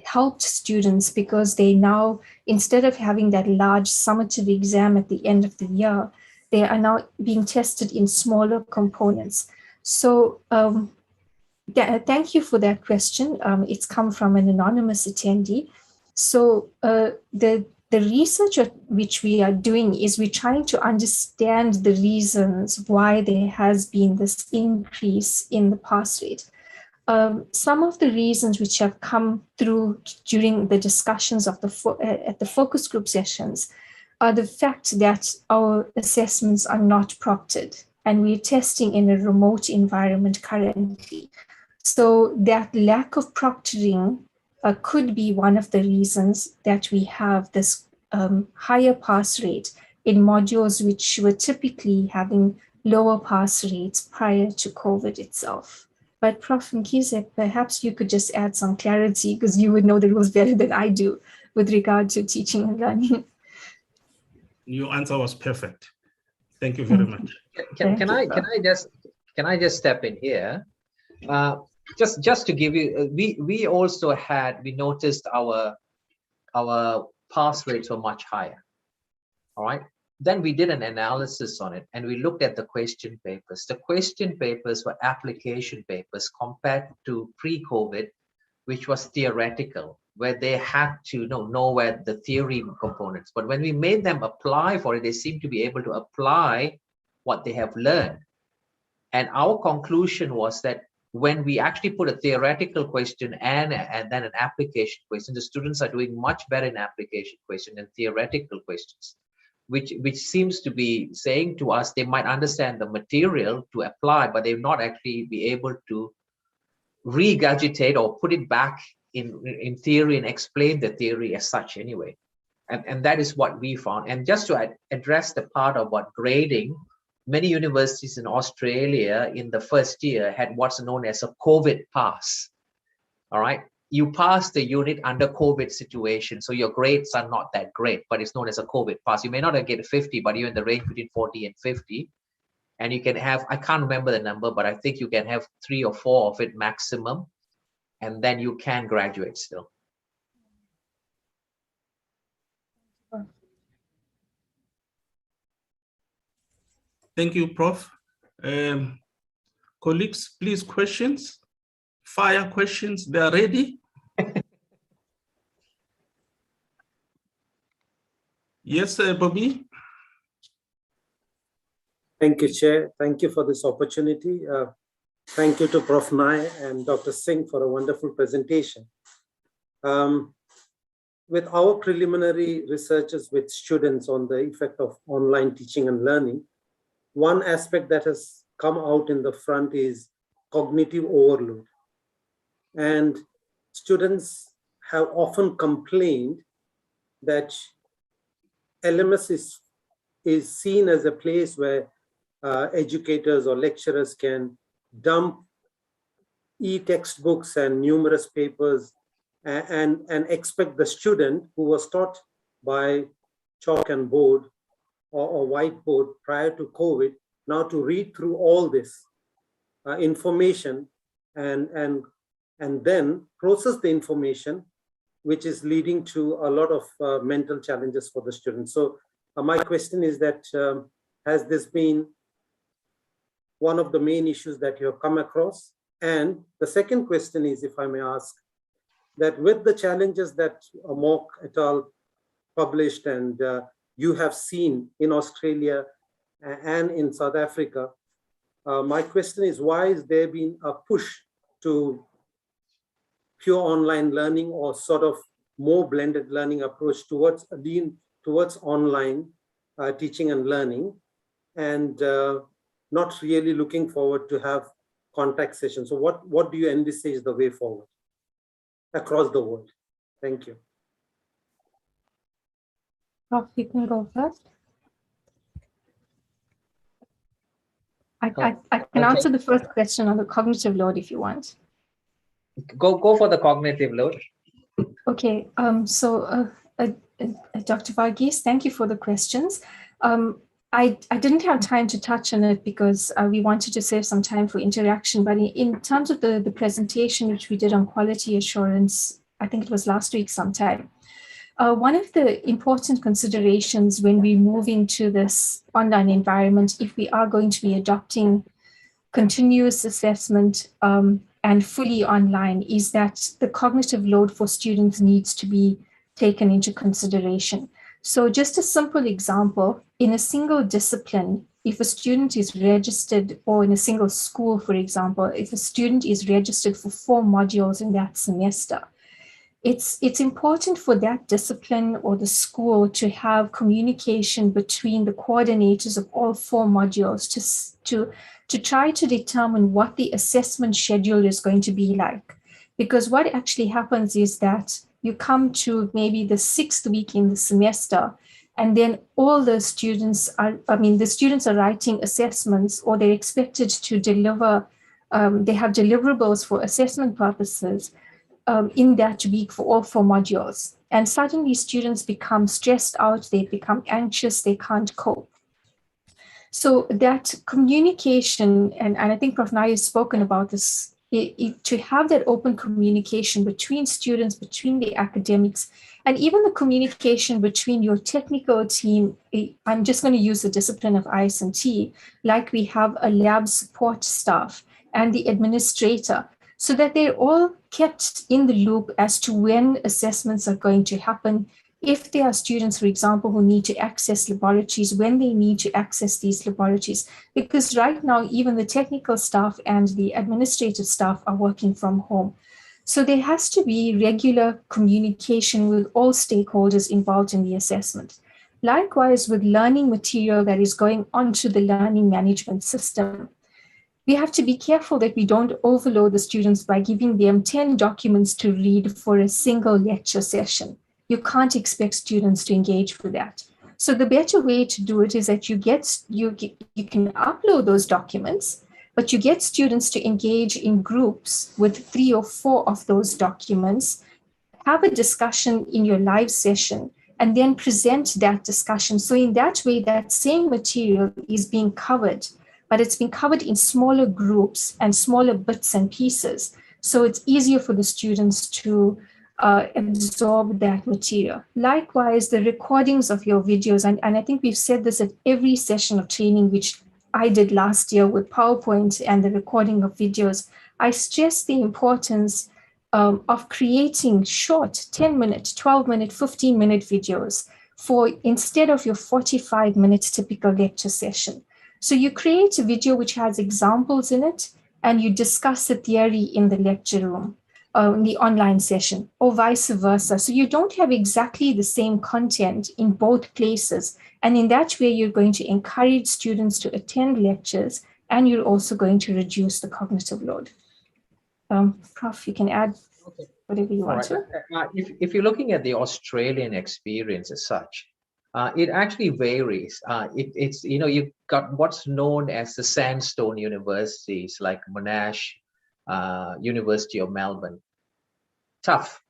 helped students because they now, instead of having that large summative exam at the end of the year, they are now being tested in smaller components. So thank you for that question. It's come from an anonymous attendee. So the research which we are doing is we're trying to understand the reasons why there has been this increase in the pass rate. Some of the reasons which have come through during the discussions of at the focus group sessions are the fact that our assessments are not proctored and we're testing in a remote environment currently. So that lack of proctoring could be one of the reasons that we have this higher pass rate in modules which were typically having lower pass rates prior to COVID itself. But Prof. Mkhize, perhaps you could just add some clarity because you would know the rules better than I do with regard to teaching and learning. Your answer was perfect. Thank you very much. Can I just step in here? Just to give you, we also we noticed our pass rates were much higher. All right. Then we did an analysis on it and we looked at the question papers. The question papers were application papers compared to pre-COVID, which was theoretical, where they had to know where the theory components. But when we made them apply for it, they seemed to be able to apply what they have learned. And our conclusion was that when we actually put a theoretical question and then an application question, the students are doing much better in application question than theoretical questions, which seems to be saying to us they might understand the material to apply, but they will not actually be able to regurgitate or put it back in theory and explain the theory as such anyway. And that is what we found. And just to address the part about grading, many universities in Australia in the first year had what's known as a COVID pass. All right. You pass the unit under COVID situation. So your grades are not that great, but it's known as a COVID pass. You may not get a 50, but you're in the range between 40 and 50. And you can have, I can't remember the number, but I think you can have 3 or 4 of it maximum. And then you can graduate still. Thank you, Prof. Colleagues, please, questions? Fire questions, they are ready. Yes, Bobby. Thank you, Chair. Thank you for this opportunity. Thank you to Prof. Nai and Dr. Singh for a wonderful presentation. With our preliminary researches with students on the effect of online teaching and learning, one aspect that has come out in the front is cognitive overload. And students have often complained that LMS is seen as a place where educators or lecturers can dump e-textbooks and numerous papers and expect the student who was taught by chalk and board or whiteboard prior to COVID now to read through all this information and then process the information, which is leading to a lot of mental challenges for the students. So my question is that, has this been one of the main issues that you have come across? And the second question is, if I may ask, that with the challenges that Amok et al. Published and you have seen in Australia and in South Africa, my question is, why is there been a push to pure online learning or sort of more blended learning approach towards online teaching and learning, and not really looking forward to have contact sessions? So what do you envisage the way forward across the world? Thank you. Prof, you can go first. I can answer the first question on the cognitive load if you want. Go for the cognitive load. Okay, Dr. Varghese, thank you for the questions. I didn't have time to touch on it because we wanted to save some time for interaction, but in terms of the presentation which we did on quality assurance, I think it was last week sometime. One of the important considerations when we move into this online environment, if we are going to be adopting continuous assessment and fully online, is that the cognitive load for students needs to be taken into consideration. So just a simple example, in a single discipline, if a student is registered, or in a single school, for example, if a student is registered for 4 modules in that semester, it's important for that discipline or the school to have communication between the coordinators of all 4 modules to try to determine what the assessment schedule is going to be like. Because what actually happens is that you come to maybe the 6th week in the semester, and then all the students are writing assessments, or they're expected to deliver, they have deliverables for assessment purposes in that week for all 4 modules. And suddenly students become stressed out, they become anxious, they can't cope. So that communication, and I think Prof. Naya has spoken about this, to have that open communication between students, between the academics, and even the communication between your technical team. I'm just going to use the discipline of IS&T, like we have a lab support staff and the administrator, so that they're all kept in the loop as to when assessments are going to happen. If there are students, for example, who need to access laboratories, when they need to access these laboratories, because right now, even the technical staff and the administrative staff are working from home. So there has to be regular communication with all stakeholders involved in the assessment. Likewise, with learning material that is going onto the learning management system, we have to be careful that we don't overload the students by giving them 10 documents to read for a single lecture session. You can't expect students to engage with that. So the better way to do it is that you can upload those documents, but you get students to engage in groups with 3 or 4 of those documents, have a discussion in your live session, and then present that discussion. So in that way, that same material is being covered, but it's been covered in smaller groups and smaller bits and pieces. So it's easier for the students to absorb that material. Likewise, the recordings of your videos, and I think we've said this at every session of training, which I did last year with PowerPoint and the recording of videos, I stress the importance of creating short 10-minute, 12-minute, 15-minute videos for instead of your 45-minute typical lecture session. So you create a video which has examples in it, and you discuss the theory in the lecture room, in the online session, or vice versa. So you don't have exactly the same content in both places. And in that way, you're going to encourage students to attend lectures, and you're also going to reduce the cognitive load. Prof, you can add whatever you want to. If you're looking at the Australian experience as such, it actually varies. It's you've got what's known as the sandstone universities like Monash, University of Melbourne. Tough.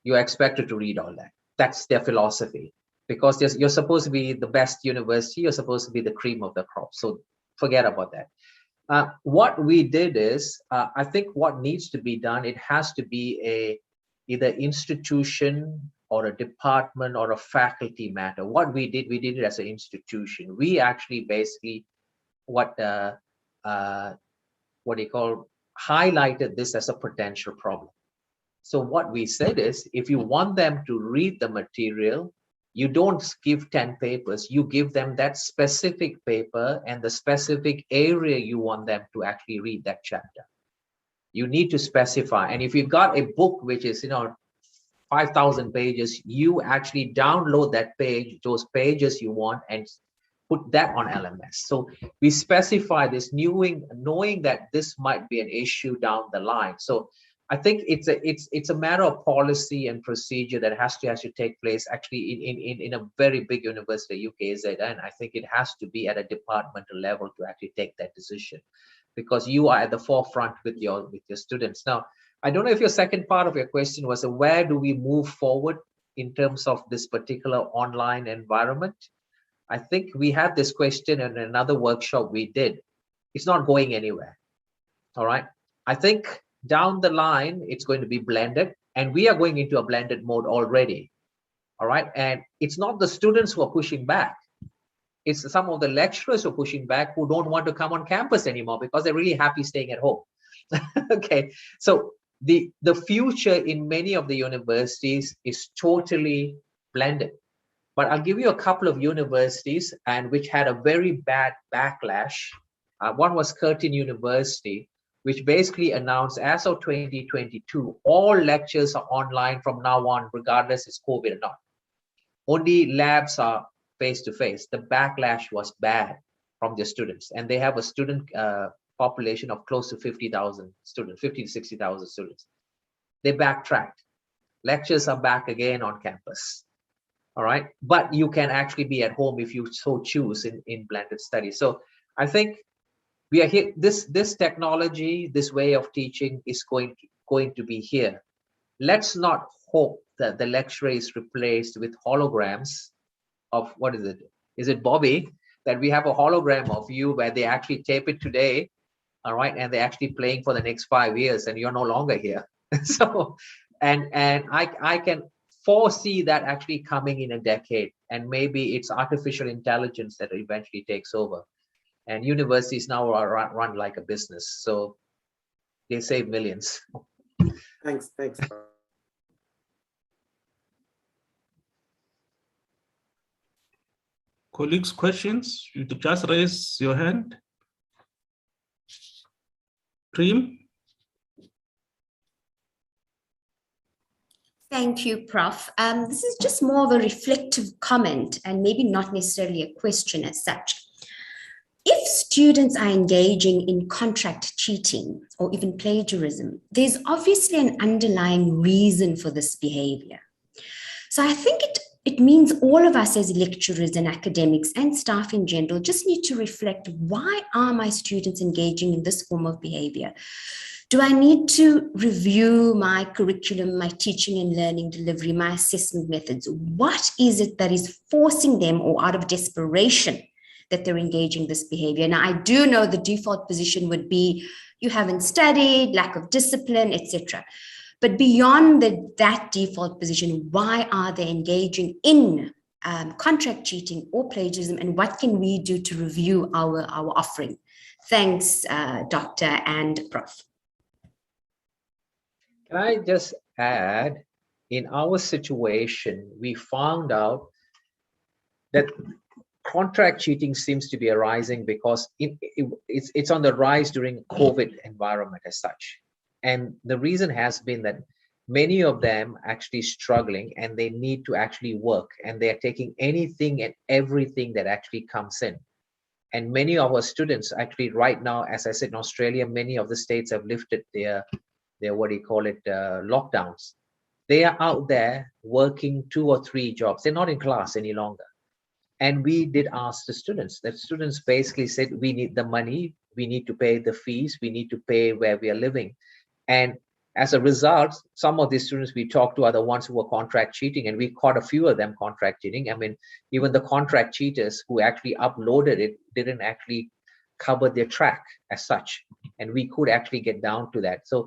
You're expected to read all that. That's their philosophy, because you're supposed to be the best university. You're supposed to be the cream of the crop. So forget about that. What we did is, I think what needs to be done, it has to be either institution or a department or a faculty matter. What we did it as an institution. We actually basically highlighted this as a potential problem. So what we said is, if you want them to read the material, you don't give 10 papers, you give them that specific paper and the specific area you want them to actually read that chapter. You need to specify. And if you've got a book which is 5,000 pages, you actually download that page, those pages you want, and put that on LMS. So we specify this, knowing that this might be an issue down the line. So I think it's a matter of policy and procedure that has to take place actually in a very big university, UKZN. I think it has to be at a departmental level to actually take that decision, because you are at the forefront with your students. Now, I don't know if your second part of your question was, where do we move forward in terms of this particular online environment? I think we had this question in another workshop we did. It's not going anywhere. All right. I think down the line, it's going to be blended. And we are going into a blended mode already. All right. And it's not the students who are pushing back. It's some of the lecturers who are pushing back who don't want to come on campus anymore because they're really happy staying at home. Okay. So the future in many of the universities is totally blended. But I'll give you a couple of universities and which had a very bad backlash. One was Curtin University, which basically announced as of 2022, all lectures are online from now on, regardless it's COVID or not. Only labs are face-to-face. The backlash was bad from the students. And they have a student population of close to 50,000 students, 50 to 60,000 students. They backtracked. Lectures are back again on campus. All right. But you can actually be at home if you so choose in blended studies. So I think we are here. This technology, this way of teaching is going to be here. Let's not hope that the lecturer is replaced with holograms of, what is it? Is it Bobby? That we have a hologram of you where they actually tape it today, all right, and they're actually playing for the next 5 years and you're no longer here. So, and I can foresee that actually coming in a decade, and maybe it's artificial intelligence that eventually takes over. And universities now are run like a business, so they save millions. Thanks. Colleagues, questions? You just raise your hand. Dream? Thank you, Prof. This is just more of a reflective comment and maybe not necessarily a question as such. If students are engaging in contract cheating or even plagiarism, there's obviously an underlying reason for this behavior. So I think it means all of us as lecturers and academics and staff in general just need to reflect, why are my students engaging in this form of behavior? Do I need to review my curriculum, my teaching and learning delivery, my assessment methods? What is it that is forcing them, or out of desperation, that they're engaging this behavior? Now, I do know the default position would be you haven't studied, lack of discipline, etc. But beyond that default position, why are they engaging in contract cheating or plagiarism, and what can we do to review our offering? Thanks, Doctor and Prof. Can I just add, in our situation, we found out that contract cheating seems to be arising because it's on the rise during COVID environment as such. And the reason has been that many of them actually struggling and they need to actually work, and they're taking anything and everything that actually comes in. And many of our students actually right now, as I said, in Australia, many of the states have lifted their what do you call it, lockdowns. They are out there working 2 or 3 jobs. They're not in class any longer. And we did ask the students, that students basically said, we need the money, we need to pay the fees, we need to pay where we are living. And as a result, some of these students we talked to are the ones who were contract cheating, and we caught a few of them contract cheating. I mean, even the contract cheaters who actually uploaded it didn't actually cover their track as such. And we could actually get down to that. So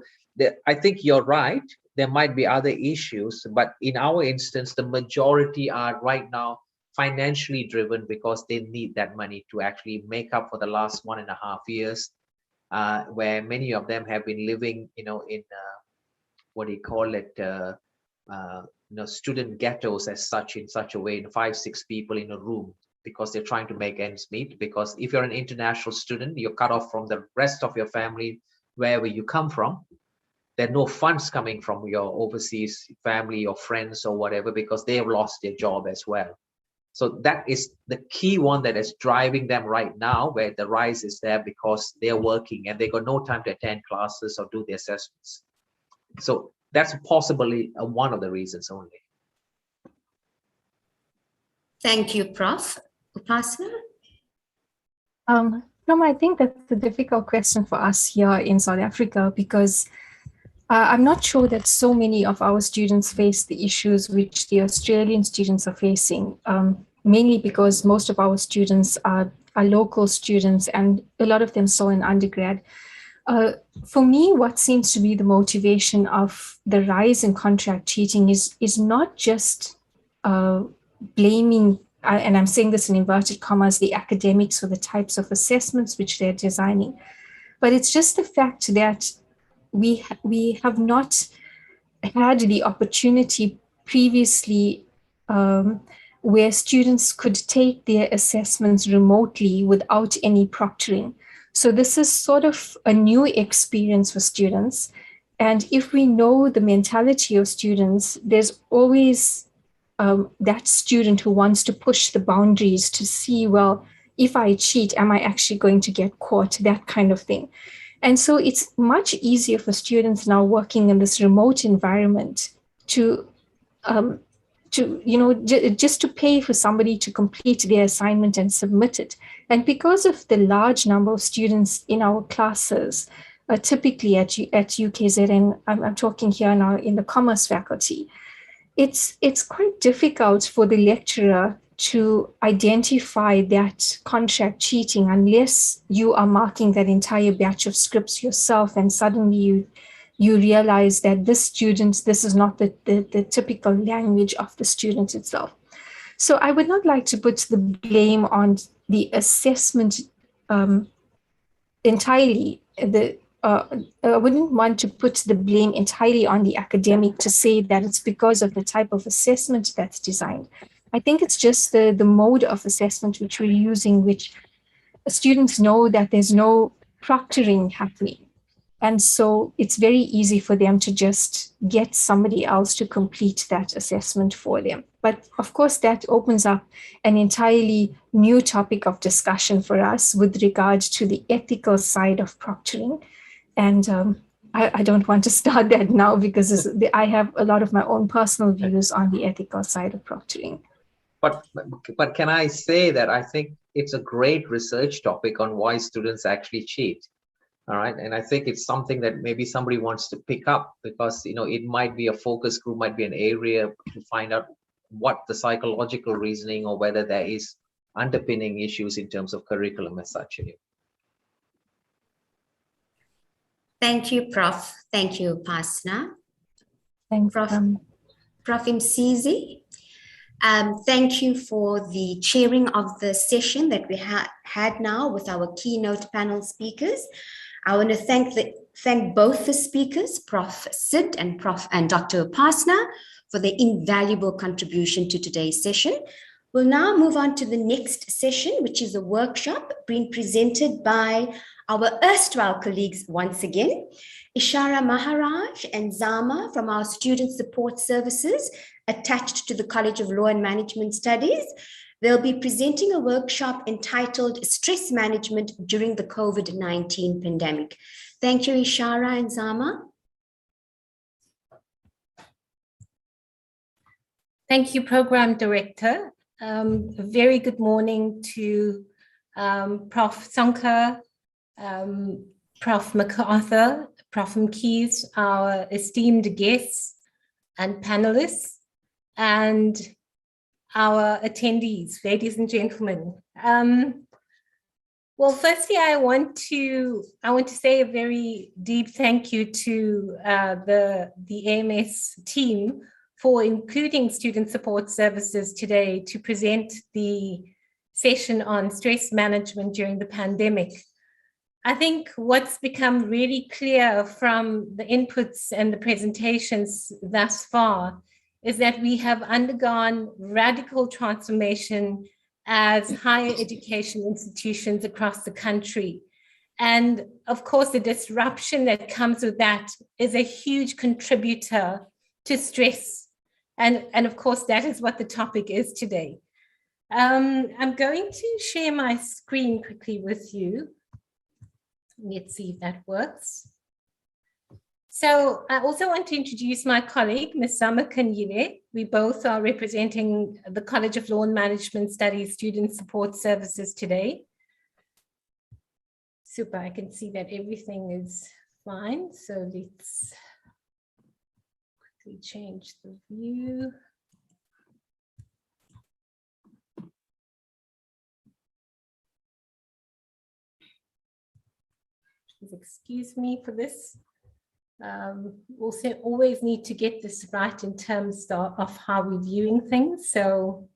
I think you're right. There might be other issues, but in our instance, the majority are right now financially driven because they need that money to actually make up for the last 1.5 years, where many of them have been living, in what do you call it, student ghettos as such, in such a way, in 5-6 people in a room, because they're trying to make ends meet. Because if you're an international student, you're cut off from the rest of your family, wherever you come from. There are no funds coming from your overseas family or friends or whatever, because they have lost their job as well. So that is the key one that is driving them right now, where the rise is there, because they're working and they got no time to attend classes or do the assessments. So that's possibly one of the reasons only. Thank you, Prof. Upasana? No, I think that's a difficult question for us here in South Africa, because I'm not sure that so many of our students face the issues which the Australian students are facing, mainly because most of our students are local students, and a lot of them saw in undergrad. For me, what seems to be the motivation of the rise in contract cheating is not just blaming, and I'm saying this in inverted commas, the academics for the types of assessments which they're designing, but it's just the fact that we have not had the opportunity previously where students could take their assessments remotely without any proctoring. So this is sort of a new experience for students. And if we know the mentality of students, there's always that student who wants to push the boundaries to see, well, if I cheat, am I actually going to get caught? That kind of thing. And so it's much easier for students now working in this remote environment to just to pay for somebody to complete their assignment and submit it. And because of the large number of students in our classes, typically at UKZN, I'm talking here now in the commerce faculty, it's quite difficult for the lecturer to identify that contract cheating unless you are marking that entire batch of scripts yourself, and suddenly you realize that this is not the typical language of the student itself. So I would not like to put the blame on the assessment entirely. I wouldn't want to put the blame entirely on the academic to say that it's because of the type of assessment that's designed. I think it's just the mode of assessment which we're using, which students know that there's no proctoring happening. And so it's very easy for them to just get somebody else to complete that assessment for them. But of course, that opens up an entirely new topic of discussion for us with regard to the ethical side of proctoring. And I don't want to start that now because I have a lot of my own personal views on the ethical side of proctoring. But can I say that I think it's a great research topic on why students actually cheat. All right. And I think it's something that maybe somebody wants to pick up because, it might be a focus group, might be an area to find out what the psychological reasoning or whether there is underpinning issues in terms of curriculum as such. Thank you, Prof. Thank you, Pasna. Thanks, Prof. Msizi. Thank you for the chairing of the session that we had now with our keynote panel speakers. I want to thank both the speakers, Prof. Sid and Dr. Pasna, for their invaluable contribution to today's session. We'll now move on to the next session, which is a workshop being presented by our erstwhile colleagues once again, Ishara Maharaj and Zama from our Student Support Services attached to the College of Law and Management Studies. They'll be presenting a workshop entitled Stress Management During the COVID-19 Pandemic. Thank you, Ishara and Zama. Thank you, Program Director. A very good morning to Prof. Sankar, Prof. MacArthur, Prof. Mkeys, our esteemed guests and panelists, and our attendees, ladies and gentlemen. Well, firstly, I want to say a very deep thank you to the AMS team for including Student Support Services today to present the session on stress management during the pandemic. I think what's become really clear from the inputs and the presentations thus far is that we have undergone radical transformation as higher education institutions across the country. And of course, the disruption that comes with that is a huge contributor to stress. And of course, that is what the topic is today. I'm going to share my screen quickly with you. Let's see if that works. So I also want to introduce my colleague, Ms. Zama Kanyile. We both are representing the College of Law and Management Studies Student Support Services today. Super, I can see that everything is fine. So let's quickly change the view. excuse me for this. Also, always need to get this right in terms of how we're viewing things. So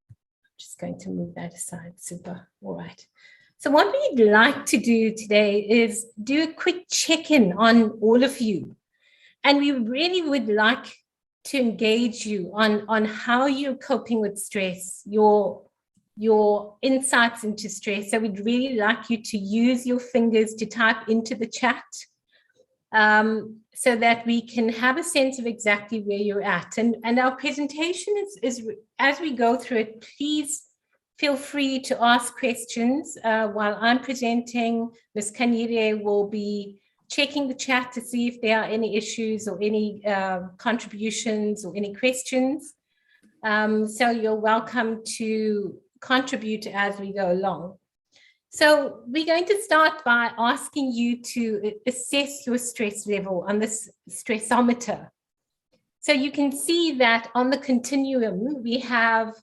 I'm just going to move that aside. Super. All right. So what we'd like to do today is do a quick check-in on all of you. And we really would like to engage you on how you're coping with stress, your insights into stress. So we'd really like you to use your fingers to type into the chat so that we can have a sense of exactly where you're at. And our presentation is as we go through it, please feel free to ask questions. While I'm presenting, Ms. Kanyire will be checking the chat to see if there are any issues or any contributions or any questions. So you're welcome to contribute as we go along. So we're going to start by asking you to assess your stress level on this stressometer. So you can see that on the continuum, we have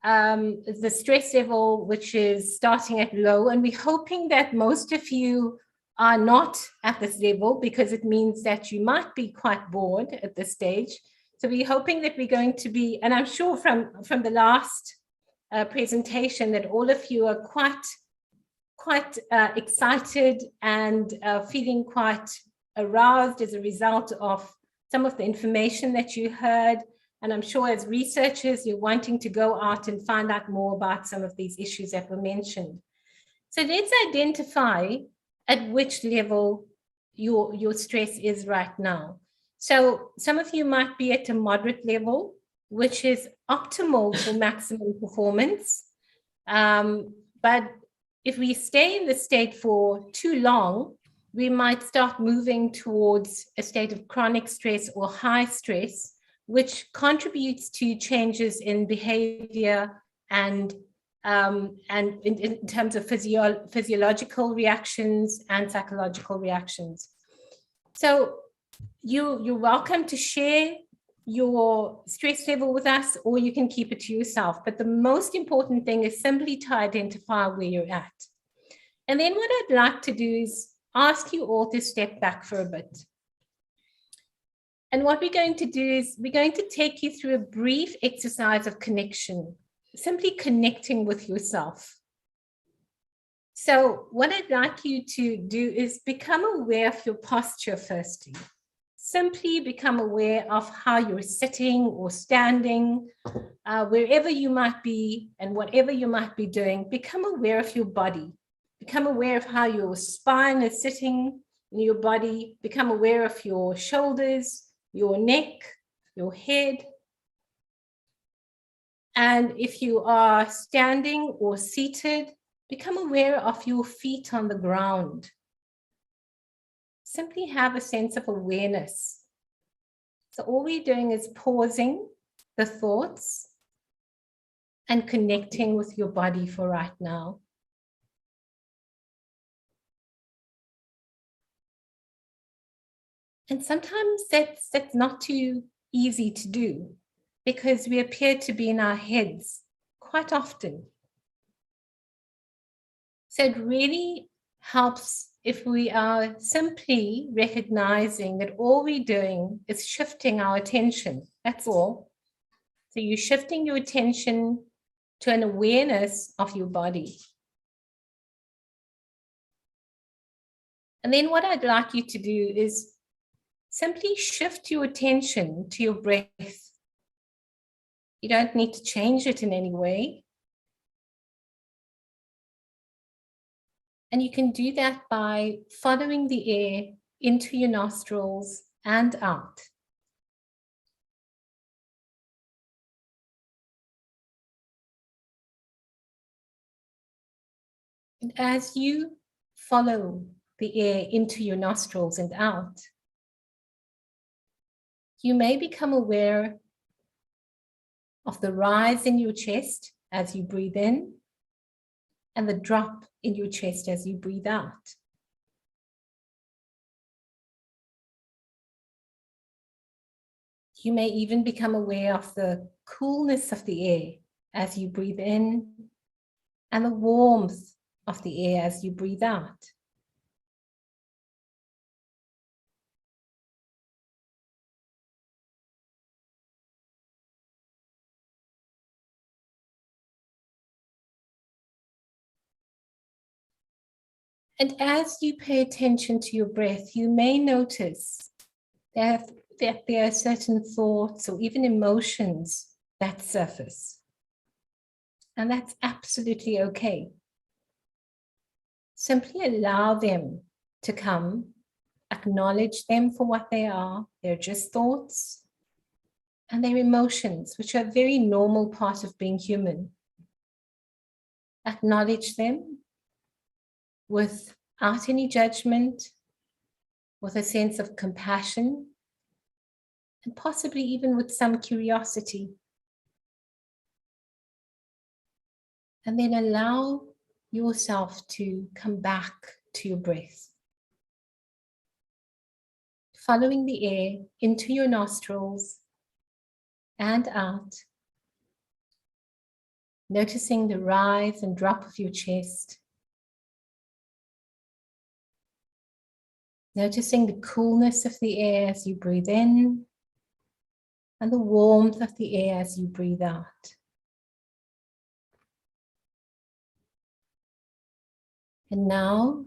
the stress level, which is starting at low, and we're hoping that most of you are not at this level because it means that you might be quite bored at this stage. So we're hoping that we're going to be, and I'm sure from the last presentation that all of you are quite excited and feeling quite aroused as a result of some of the information that you heard. And I'm sure as researchers, you're wanting to go out and find out more about some of these issues that were mentioned. So let's identify at which level your stress is right now. So some of you might be at a moderate level, which is optimal for maximum performance. But if we stay in the state for too long, we might start moving towards a state of chronic stress or high stress, which contributes to changes in behavior and in terms of physiological reactions and psychological reactions. So you're welcome to share your stress level with us, or you can keep it to yourself. But the most important thing is simply to identify where you're at. And then what I'd like to do is ask you all to step back for a bit. And what we're going to do is we're going to take you through a brief exercise of connection, simply connecting with yourself. So what I'd like you to do is become aware of your posture firstly. Simply become aware of how you're sitting or standing, wherever you might be and whatever you might be doing. Become aware of your body. Become aware of how your spine is sitting in your body. Become aware of your shoulders, your neck, your head. And if you are standing or seated, become aware of your feet on the ground. Simply have a sense of awareness. So all we're doing is pausing the thoughts and connecting with your body for right now. And sometimes that's not too easy to do because we appear to be in our heads quite often. So it really helps if we are simply recognizing that all we're doing is shifting our attention. That's all. So you're shifting your attention to an awareness of your body. And then what I'd like you to do is simply shift your attention to your breath. You don't need to change it in any way. And you can do that by following the air into your nostrils and out. And as you follow the air into your nostrils and out, you may become aware of the rise in your chest as you breathe in and the drop in your chest as you breathe out. You may even become aware of the coolness of the air as you breathe in and the warmth of the air as you breathe out. And as you pay attention to your breath, you may notice that there are certain thoughts or even emotions that surface. And that's absolutely okay. Simply allow them to come, acknowledge them for what they are. They're just thoughts and they're emotions, which are a very normal part of being human. Acknowledge them without any judgment, with a sense of compassion, and possibly even with some curiosity. And then allow yourself to come back to your breath. Following the air into your nostrils and out. Noticing the rise and drop of your chest. Noticing the coolness of the air as you breathe in and the warmth of the air as you breathe out. And now,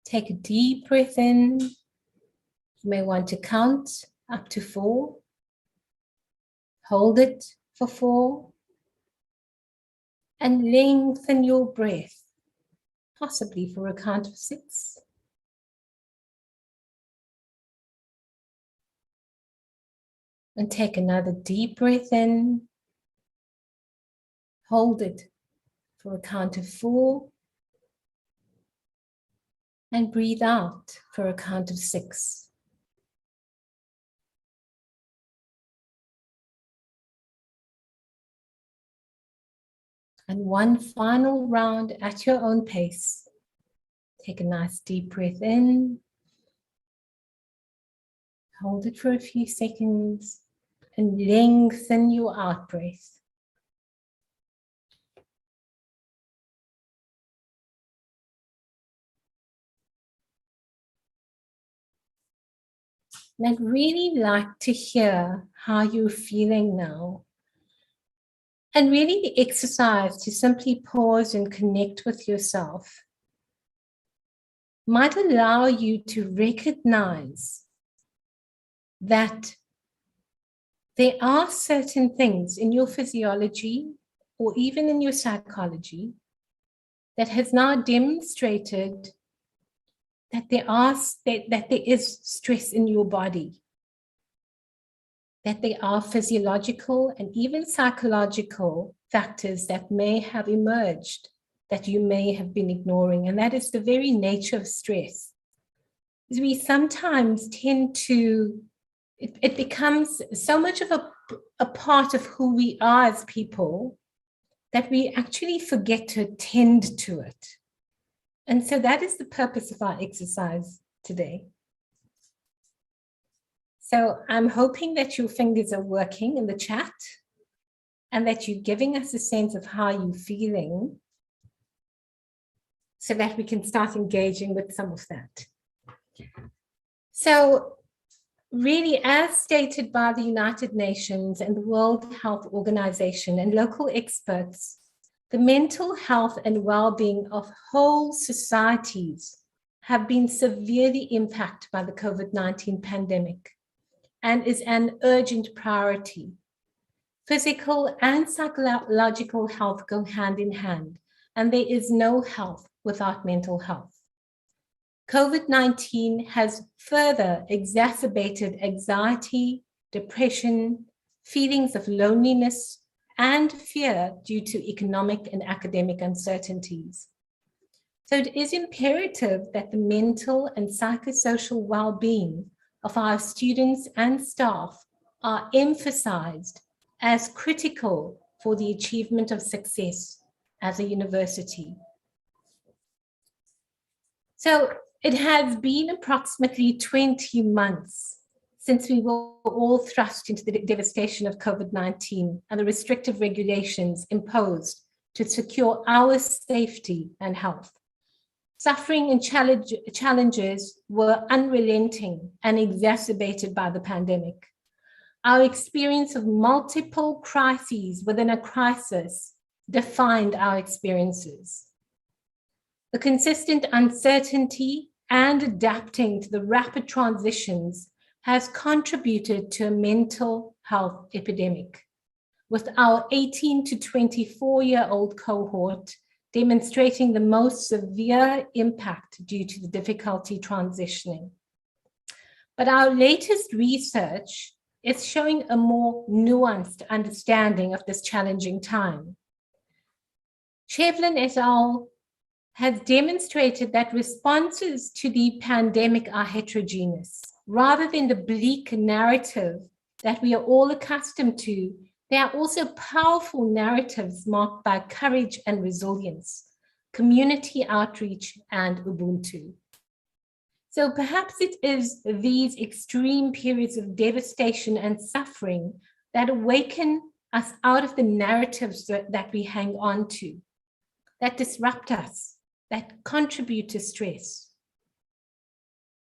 take a deep breath in. You may want to count up to 4. Hold it for 4. And lengthen your breath, possibly for a count of 6. And take another deep breath in. Hold it for a count of 4. And breathe out for a count of 6. And one final round at your own pace. Take a nice deep breath in. Hold it for a few seconds and lengthen your out breath. And I'd really like to hear how you're feeling now. And really the exercise to simply pause and connect with yourself might allow you to recognize that there are certain things in your physiology or even in your psychology that has now demonstrated that there is stress in your body, that there are physiological and even psychological factors that may have emerged that you may have been ignoring. And that is the very nature of stress. We sometimes tend to, it becomes so much of a part of who we are as people that we actually forget to attend to it. And so that is the purpose of our exercise today. So I'm hoping that your fingers are working in the chat and that you're giving us a sense of how you're feeling so that we can start engaging with some of that. So really, as stated by the United Nations and the World Health Organization and local experts, the mental health and well-being of whole societies have been severely impacted by the COVID-19 pandemic and is an urgent priority. Physical and psychological health go hand in hand, and there is no health without mental health. COVID-19 has further exacerbated anxiety, depression, feelings of loneliness, and fear due to economic and academic uncertainties. So it is imperative that the mental and psychosocial well-being of our students and staff are emphasized as critical for the achievement of success as a university. So it has been approximately 20 months since we were all thrust into the devastation of COVID-19 and the restrictive regulations imposed to secure our safety and health. Suffering and challenges were unrelenting and exacerbated by the pandemic. Our experience of multiple crises within a crisis defined our experiences. The consistent uncertainty and adapting to the rapid transitions has contributed to a mental health epidemic, with our 18 to 24-year-old cohort demonstrating the most severe impact due to the difficulty transitioning. But our latest research is showing a more nuanced understanding of this challenging time. Shevlin et al. Has demonstrated that responses to the pandemic are heterogeneous. Rather than the bleak narrative that we are all accustomed to, they are also powerful narratives marked by courage and resilience, community outreach, and Ubuntu. So perhaps it is these extreme periods of devastation and suffering that awaken us out of the narratives that we hang on to, that disrupt us, that contribute to stress.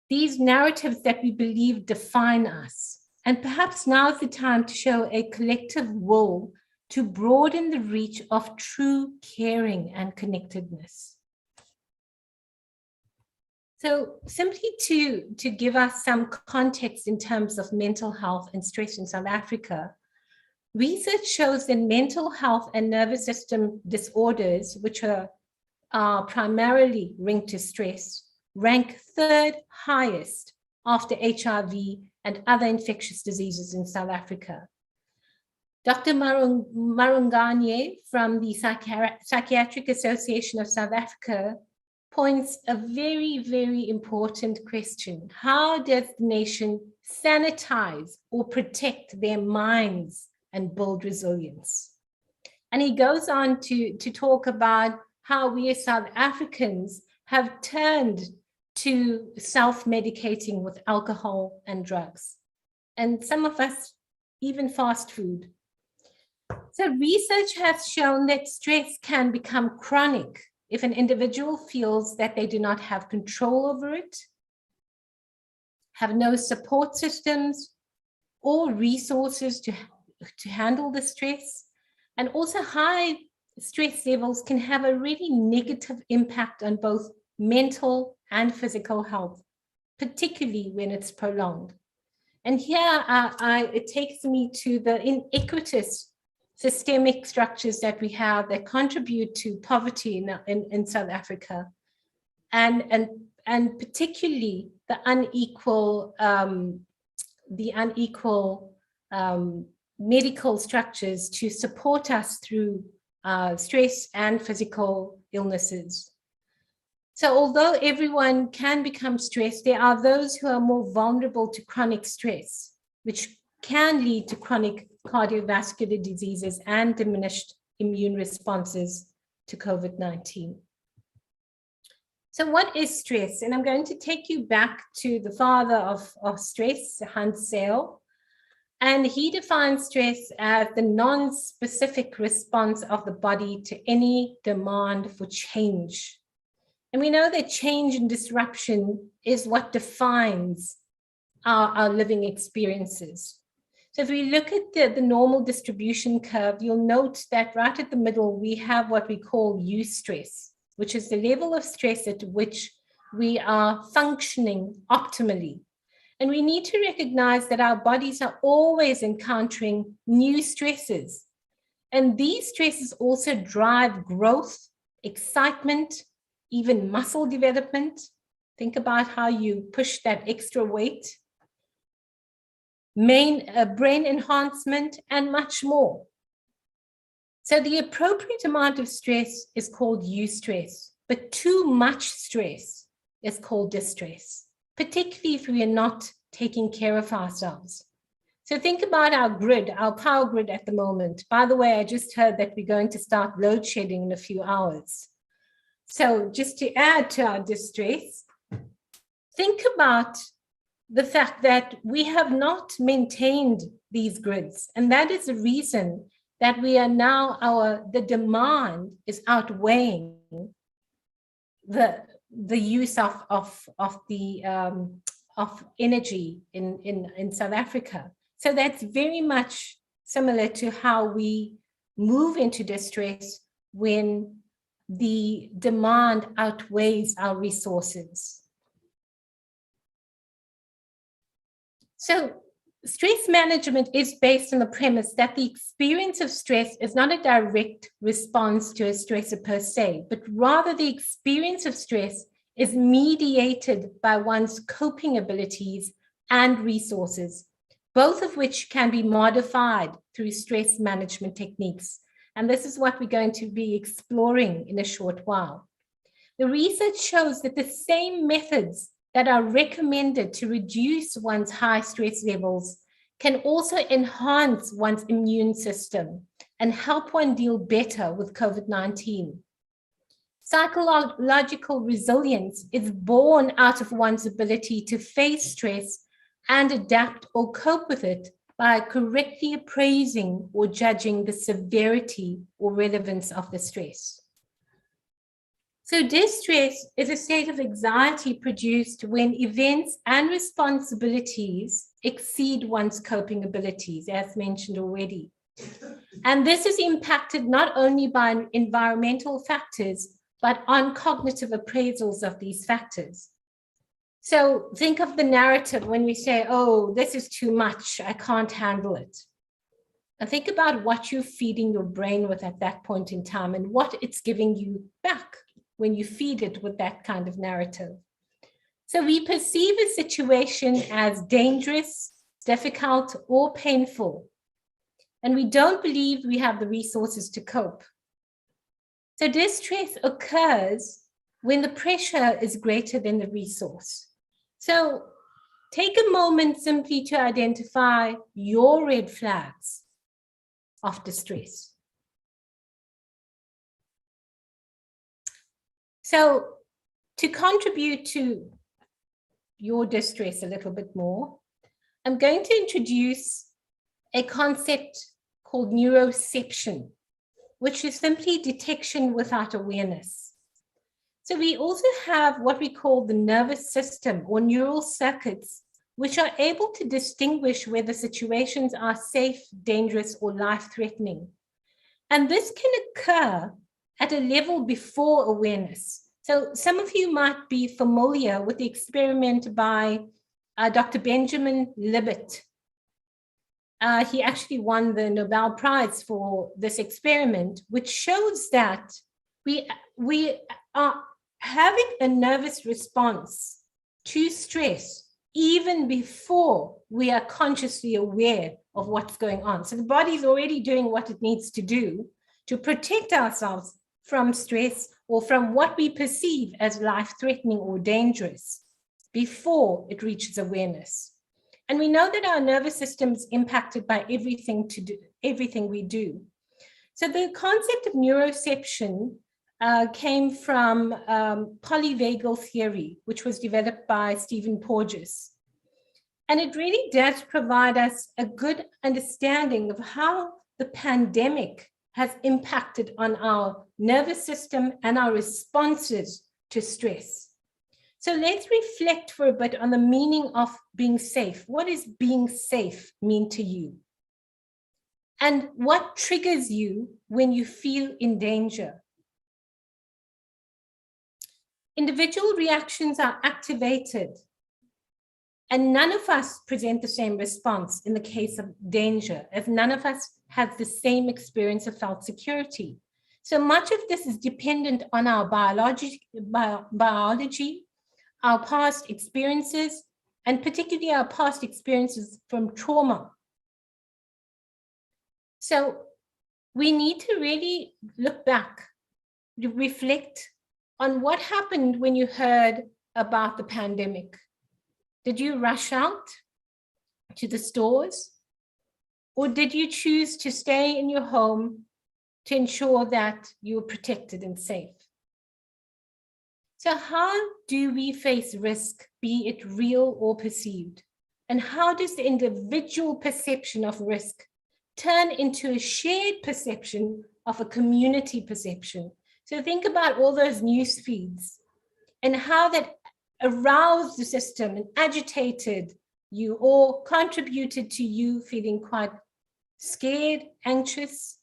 These narratives that we believe define us. And perhaps now is the time to show a collective will to broaden the reach of true caring and connectedness. So simply to give us some context in terms of mental health and stress in South Africa, research shows that mental health and nervous system disorders, which are primarily linked to stress, rank third highest after HIV and other infectious diseases in South Africa. Dr. Marunganye from the Psychiatric Association of South Africa points a very, very important question. How does the nation sanitize or protect their minds and build resilience? And he goes on to talk about how we as South Africans have turned to self-medicating with alcohol and drugs. And some of us, even fast food. So research has shown that stress can become chronic if an individual feels that they do not have control over it, have no support systems or resources to handle the stress, and also high stress levels can have a really negative impact on both mental and physical health, particularly when it's prolonged. And here it takes me to the inequitous systemic structures that we have that contribute to poverty in South Africa, and particularly the unequal medical structures to support us through stress and physical illnesses. So although everyone can become stressed, there are those who are more vulnerable to chronic stress, which can lead to chronic cardiovascular diseases and diminished immune responses to COVID-19. So what is stress? And I'm going to take you back to the father of stress, Hans Sale. And he defines stress as the non-specific response of the body to any demand for change. And we know that change and disruption is what defines our living experiences. So if we look at the normal distribution curve, you'll note that right at the middle, we have what we call eustress, which is the level of stress at which we are functioning optimally. And we need to recognize that our bodies are always encountering new stresses. And these stresses also drive growth, excitement, even muscle development. Think about how you push that extra weight, brain enhancement, and much more. So the appropriate amount of stress is called eustress, but too much stress is called distress, particularly if we are not taking care of ourselves. So think about our grid, our power grid at the moment. By the way, I just heard that we're going to start load shedding in a few hours. So just to add to our distress, think about the fact that we have not maintained these grids. And that is the reason that we are now, the demand is outweighing the use of energy in South Africa. So that's very much similar to how we move into distress when the demand outweighs our resources. So stress management is based on the premise that the experience of stress is not a direct response to a stressor per se, but rather the experience of stress is mediated by one's coping abilities and resources, both of which can be modified through stress management techniques. And this is what we're going to be exploring in a short while. The research shows that the same methods that are recommended to reduce one's high stress levels can also enhance one's immune system and help one deal better with COVID-19. Psychological resilience is born out of one's ability to face stress and adapt or cope with it by correctly appraising or judging the severity or relevance of the stress. So distress is a state of anxiety produced when events and responsibilities exceed one's coping abilities, as mentioned already. And this is impacted not only by environmental factors, but on cognitive appraisals of these factors. So think of the narrative when we say, oh, this is too much, I can't handle it. And think about what you're feeding your brain with at that point in time and what it's giving you back when you feed it with that kind of narrative. So we perceive a situation as dangerous, difficult, or painful, and we don't believe we have the resources to cope. So distress occurs when the pressure is greater than the resource. So take a moment simply to identify your red flags of distress. So to contribute to your distress a little bit more, I'm going to introduce a concept called neuroception, which is simply detection without awareness. So we also have what we call the nervous system or neural circuits, which are able to distinguish whether situations are safe, dangerous, or life-threatening. And this can occur at a level before awareness. So some of you might be familiar with the experiment by Dr. Benjamin Libet. He actually won the Nobel Prize for this experiment, which shows that we are having a nervous response to stress even before we are consciously aware of what's going on. So the body's already doing what it needs to do to protect ourselves from stress or from what we perceive as life-threatening or dangerous before it reaches awareness. And we know that our nervous system is impacted by everything we do. So the concept of neuroception came from polyvagal theory, which was developed by Stephen Porges. And it really does provide us a good understanding of how the pandemic has impacted on our nervous system and our responses to stress. So let's reflect for a bit on the meaning of being safe. What does being safe mean to you? And what triggers you when you feel in danger? Individual reactions are activated, and none of us present the same response in the case of danger, as none of us have the same experience of felt security. So much of this is dependent on our biology, our past experiences, and particularly our past experiences from trauma. So we need to really look back, reflect on what happened when you heard about the pandemic. Did you rush out to the stores? Or did you choose to stay in your home to ensure that you were protected and safe? So how do we face risk, be it real or perceived? And how does the individual perception of risk turn into a shared perception of a community perception? So think about all those news feeds and how that aroused the system and agitated you or contributed to you feeling quite scared, anxious.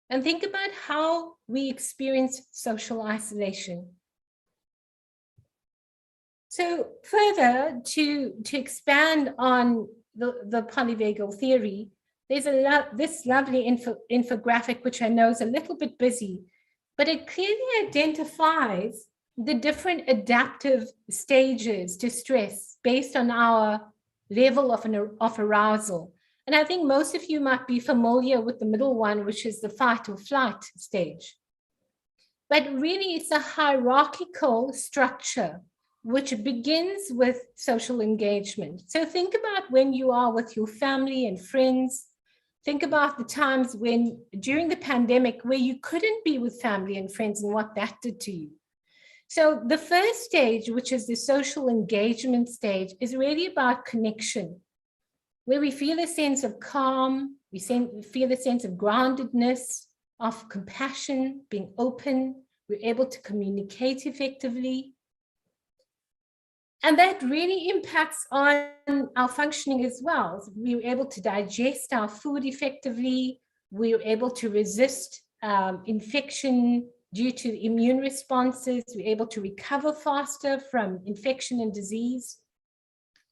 and think about how we experience social isolation. So further, to expand on the polyvagal theory, there's this lovely infographic, which I know is a little bit busy, but it clearly identifies the different adaptive stages to stress based on our level of arousal. And I think most of you might be familiar with the middle one, which is the fight or flight stage. But really, it's a hierarchical structure which begins with social engagement. So think about when you are with your family and friends. Think about the times when, during the pandemic, where you couldn't be with family and friends and what that did to you. So the first stage, which is the social engagement stage, is really about connection, where we feel a sense of calm, we feel a sense of groundedness, of compassion, being open, we're able to communicate effectively. And that really impacts on our functioning as well. We were able to digest our food effectively. We were able to resist infection due to immune responses. We're able to recover faster from infection and disease.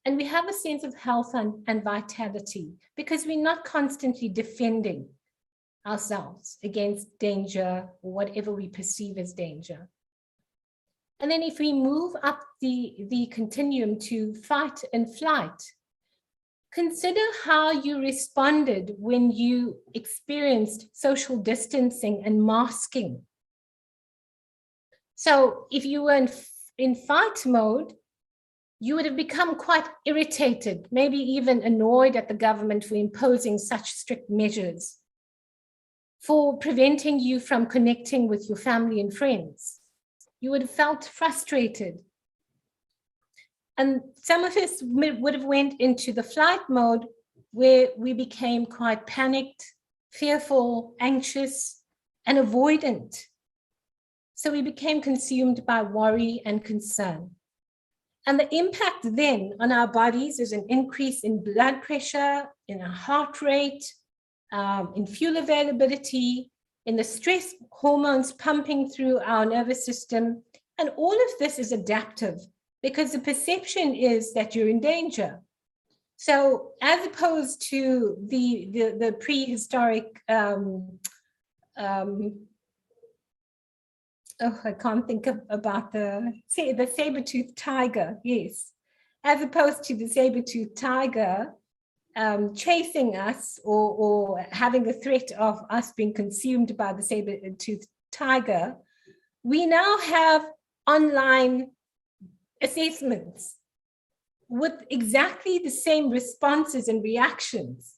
And we have a sense of health and vitality because we're not constantly defending ourselves against danger or whatever we perceive as danger. And then if we move up the continuum to fight and flight, consider how you responded when you experienced social distancing and masking. So if you were in fight mode, you would have become quite irritated, maybe even annoyed at the government for imposing such strict measures, for preventing you from connecting with your family and friends. You would have felt frustrated. And some of us would have went into the flight mode where we became quite panicked, fearful, anxious, and avoidant. So we became consumed by worry and concern. And the impact then on our bodies is an increase in blood pressure, in our heart rate, in fuel availability, in the stress hormones pumping through our nervous system. And all of this is adaptive because the perception is that you're in danger. So as opposed to the prehistoric, I can't think about the saber-toothed tiger, yes. As opposed to the saber-toothed tiger chasing us or having the threat of us being consumed by the saber-toothed tiger, we now have online assessments with exactly the same responses and reactions.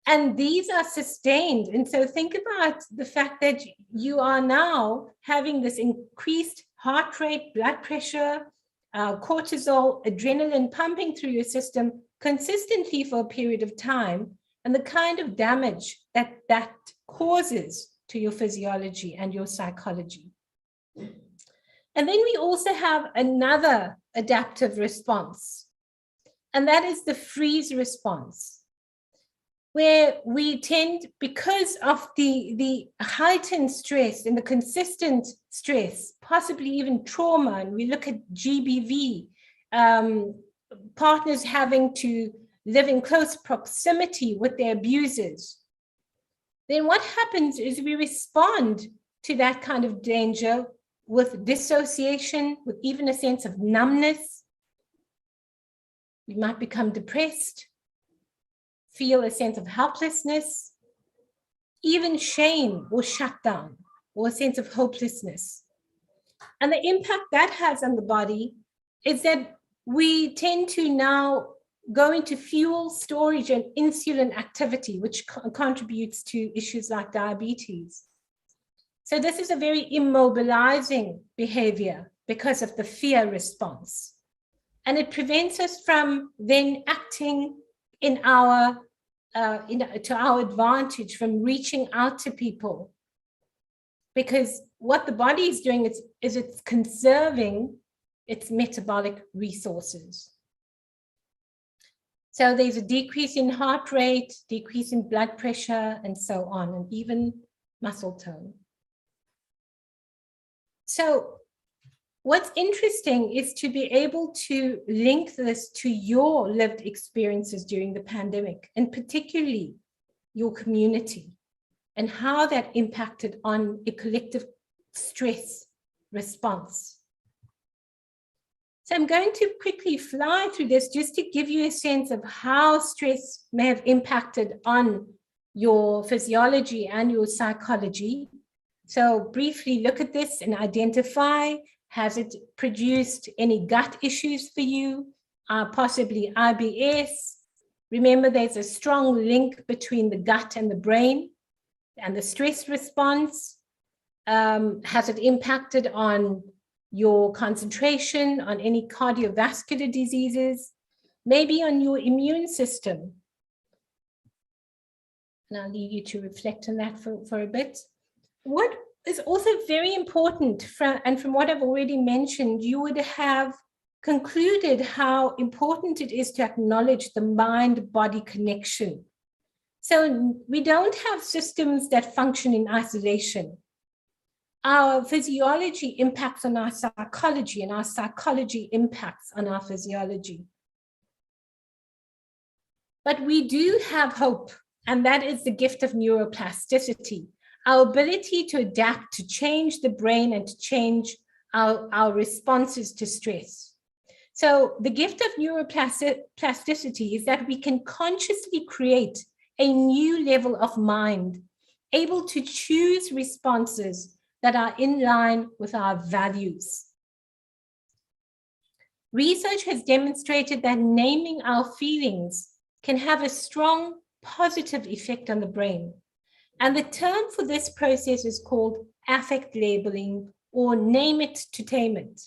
And these are sustained. And so think about the fact that you are now having this increased heart rate, blood pressure, cortisol, adrenaline pumping through your system consistently for a period of time, and the kind of damage that that causes to your physiology and your psychology. And then we also have another adaptive response, and that is the freeze response, where we tend, because of the heightened stress and the consistent stress, possibly even trauma, and we look at GBV, partners having to live in close proximity with their abusers, then what happens is we respond to that kind of danger with dissociation, with even a sense of numbness. We might become depressed, feel a sense of helplessness, even shame or shutdown, or a sense of hopelessness. And the impact that has on the body is that we tend to now go into fuel storage and insulin activity, which contributes to issues like diabetes. So this is a very immobilizing behavior because of the fear response. And it prevents us from then acting in our to our advantage, from reaching out to people, because what the body is doing is it's conserving its metabolic resources. So there's a decrease in heart rate, decrease in blood pressure, and so on. And even muscle tone. So what's interesting is to be able to link this to your lived experiences during the pandemic, and particularly your community, and how that impacted on a collective stress response. So I'm going to quickly fly through this just to give you a sense of how stress may have impacted on your physiology and your psychology. So briefly look at this and identify, has it produced any gut issues for you, possibly IBS? Remember, there's a strong link between the gut and the brain and the stress response. Has it impacted on your concentration, on any cardiovascular diseases, maybe on your immune system? And I'll leave you to reflect on that for a bit. What is also very important, and from what I've already mentioned, you would have concluded how important it is to acknowledge the mind-body connection. So we don't have systems that function in isolation. Our physiology impacts on our psychology, and our psychology impacts on our physiology. But we do have hope, and that is the gift of neuroplasticity, our ability to adapt, to change the brain and to change our responses to stress. So the gift of neuroplasticity is that we can consciously create a new level of mind, able to choose responses that are in line with our values. Research has demonstrated that naming our feelings can have a strong positive effect on the brain. And the term for this process is called affect labeling, or name it to tame it.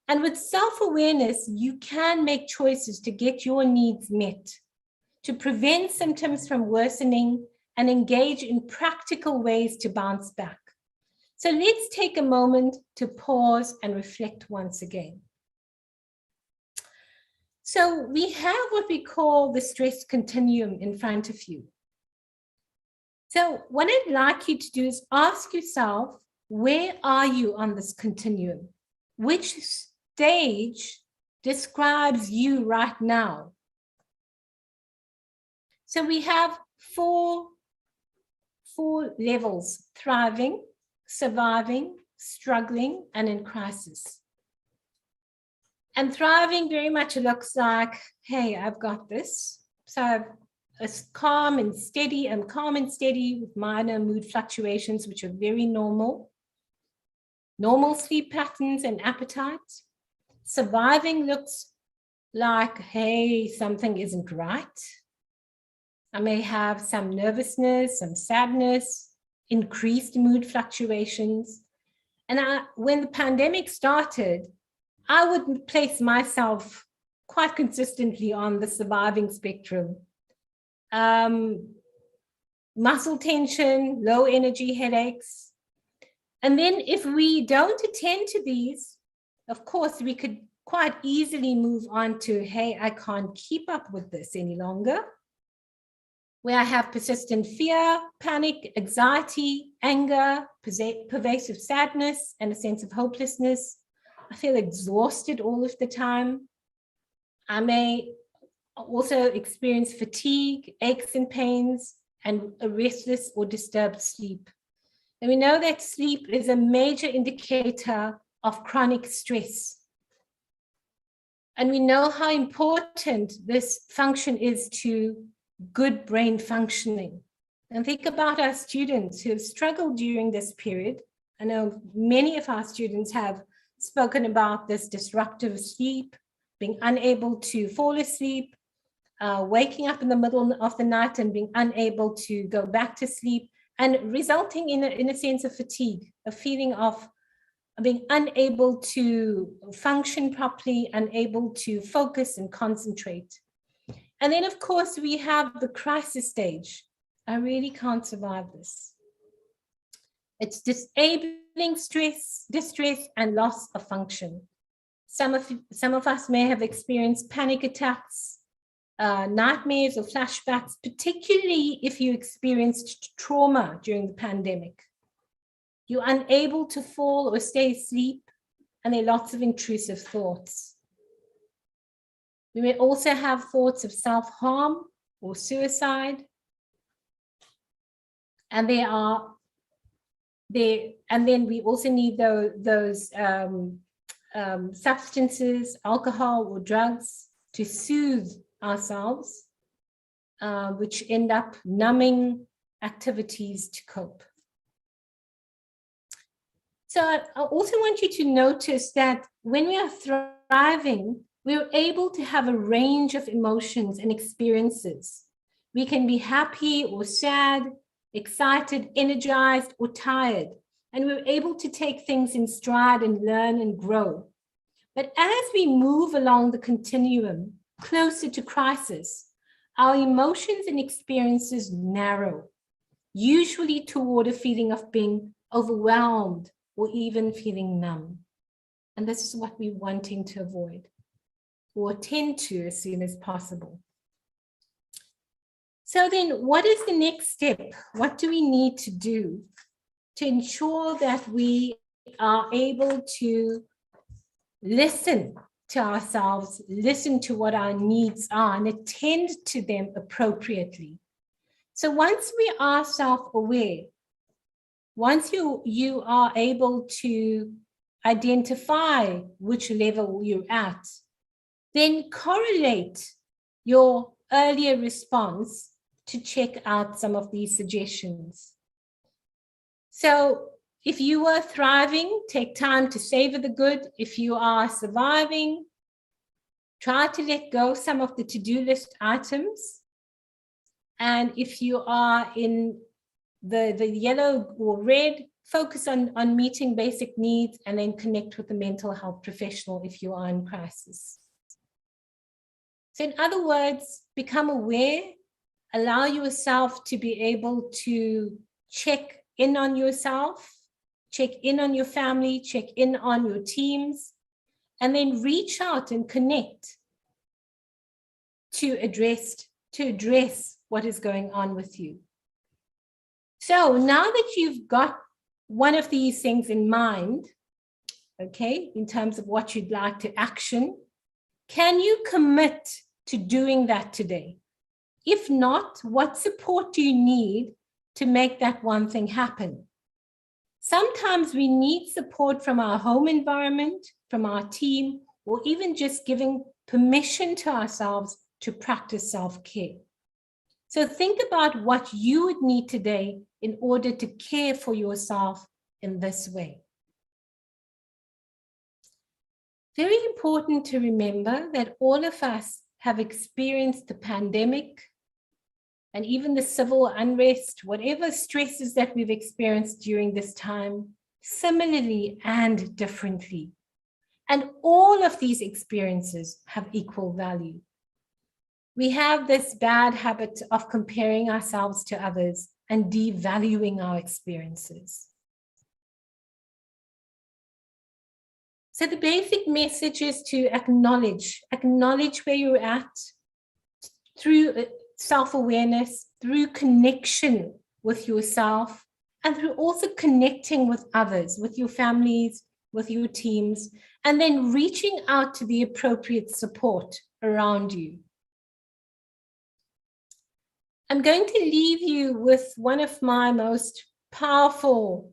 And with self-awareness, you can make choices to get your needs met, to prevent symptoms from worsening, and engage in practical ways to bounce back. So let's take a moment to pause and reflect once again. So we have what we call the stress continuum in front of you. So what I'd like you to do is ask yourself, where are you on this continuum? Which stage describes you right now? So we have four levels: thriving, surviving, struggling, and in crisis. And thriving very much looks like, hey, I've got this. So I'm calm and steady. I'm calm and steady with minor mood fluctuations, which are very normal. Normal sleep patterns and appetite. Surviving looks like, hey, something isn't right. I may have some nervousness, some sadness, increased mood fluctuations. And when the pandemic started, I would place myself quite consistently on the surviving spectrum. Muscle tension, low energy headaches. And then if we don't attend to these, of course, we could quite easily move on to, hey, I can't keep up with this any longer. Where I have persistent fear, panic, anxiety, anger, pervasive sadness, and a sense of hopelessness. I feel exhausted all of the time. I may also experience fatigue, aches and pains, and a restless or disturbed sleep. And we know that sleep is a major indicator of chronic stress. And we know how important this function is to good brain functioning. And think about our students who have struggled during this period. I know many of our students have spoken about this disruptive sleep, being unable to fall asleep, waking up in the middle of the night and being unable to go back to sleep, and resulting in a sense of fatigue, a feeling of being unable to function properly, unable to focus and concentrate. And then, of course, we have the crisis stage. I really can't survive this. It's disabling stress, distress, and loss of function. Some of us may have experienced panic attacks, nightmares or flashbacks, particularly if you experienced trauma during the pandemic. You're unable to fall or stay asleep, and there are lots of intrusive thoughts. We may also have thoughts of self-harm or suicide. And and then we also need those substances, alcohol or drugs, to soothe ourselves, which end up numbing activities to cope. So I also want you to notice that when we are thriving, we're able to have a range of emotions and experiences. We can be happy or sad, excited, energized, or tired, and we're able to take things in stride and learn and grow. But as we move along the continuum closer to crisis, our emotions and experiences narrow, usually toward a feeling of being overwhelmed or even feeling numb. And this is what we're wanting to avoid or tend to as soon as possible. So then what is the next step? What do we need to do to ensure that we are able to listen to ourselves, listen to what our needs are, and attend to them appropriately? So once we are self-aware, once you are able to identify which level you're at, then correlate your earlier response to check out some of these suggestions. So if you are thriving, take time to savor the good. If you are surviving, try to let go some of the to-do list items. And if you are in the yellow or red, focus on meeting basic needs and then connect with a mental health professional if you are in crisis. So in other words, become aware, allow yourself to be able to check in on yourself, check in on your family, check in on your teams, and then reach out and connect to address what is going on with you. So now that you've got one of these things in mind, okay, in terms of what you'd like to action, can you commit to doing that today? If not, what support do you need to make that one thing happen? Sometimes we need support from our home environment, from our team, or even just giving permission to ourselves to practice self-care. So think about what you would need today in order to care for yourself in this way. Very important to remember that all of us have experienced the pandemic and even the civil unrest, whatever stresses that we've experienced during this time, similarly and differently. And all of these experiences have equal value. We have this bad habit of comparing ourselves to others and devaluing our experiences. So the basic message is to acknowledge where you're at through self-awareness, through connection with yourself, and through also connecting with others, with your families, with your teams, and then reaching out to the appropriate support around you. I'm going to leave you with one of my most powerful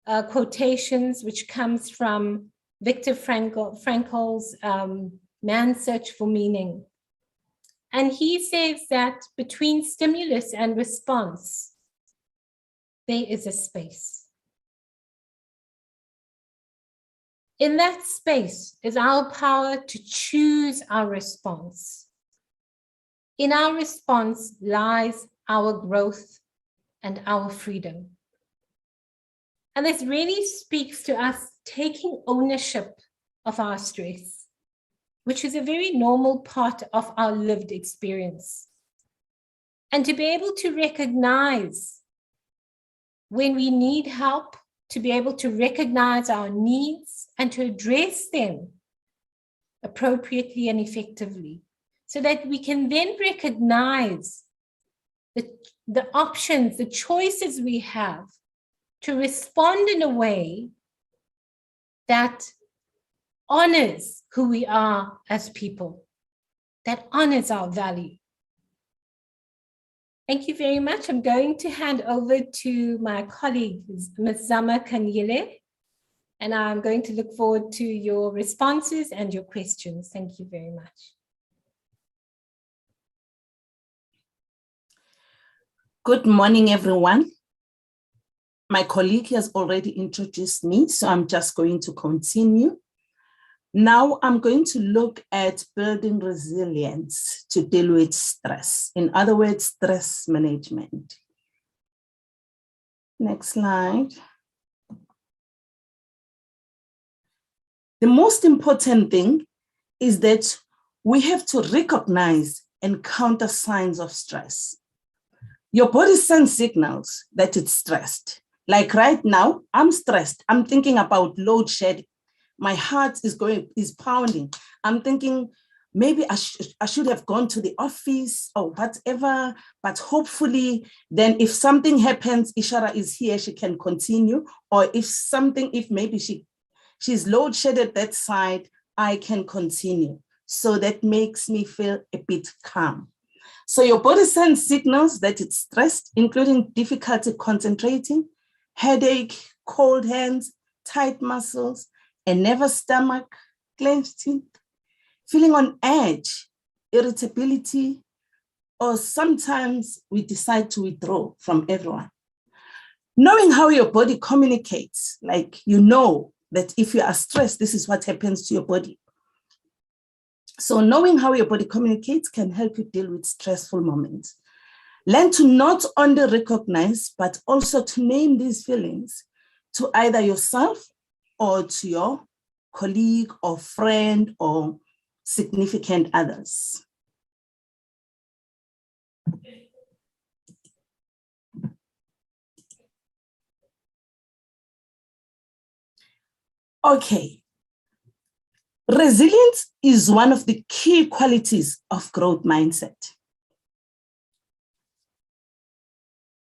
quotations, which comes from Viktor Frankl's Man's Search for Meaning. And he says that between stimulus and response, there is a space. In that space is our power to choose our response. In our response lies our growth and our freedom. And this really speaks to us taking ownership of our stress, which is a very normal part of our lived experience. And to be able to recognize when we need help, to be able to recognize our needs and to address them appropriately and effectively, so that we can then recognize the options, the choices we have to respond in a way that honors who we are as people, that honors our value. Thank you very much. I'm going to hand over to my colleague, Ms. Zama Kanyile, and I'm going to look forward to your responses and your questions. Thank you very much. Good morning, everyone. My colleague has already introduced me, so I'm just going to continue. Now I'm going to look at building resilience to deal with stress. In other words, stress management. Next slide. The most important thing is that we have to recognize and counter signs of stress. Your body sends signals that it's stressed. Like right now, I'm stressed. I'm thinking about load shedding. My heart is pounding. I'm thinking maybe I should have gone to the office or whatever, but hopefully then if something happens, Ishara is here, she can continue. Or if maybe she's load shedded that side, I can continue. So that makes me feel a bit calm. So your body sends signals that it's stressed, including difficulty concentrating, headache, cold hands, tight muscles, a nervous stomach, clenched teeth, feeling on edge, irritability, or sometimes we decide to withdraw from everyone. Knowing how your body communicates, like you know that if you are stressed, this is what happens to your body. So knowing how your body communicates can help you deal with stressful moments. Learn to not only recognize, but also to name these feelings to either yourself or to your colleague or friend or significant others. Okay. Resilience is one of the key qualities of growth mindset.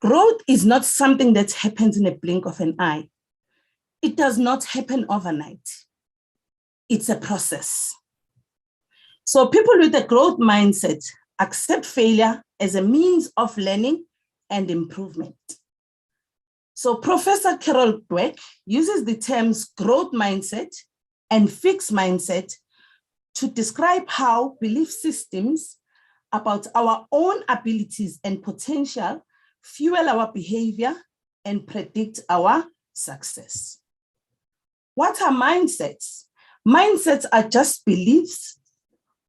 Growth is not something that happens in a blink of an eye. It does not happen overnight. It's a process. So people with a growth mindset accept failure as a means of learning and improvement. So Professor Carol Dweck uses the terms growth mindset and fixed mindset to describe how belief systems about our own abilities and potential fuel our behavior and predict our success. What are mindsets? Mindsets are just beliefs,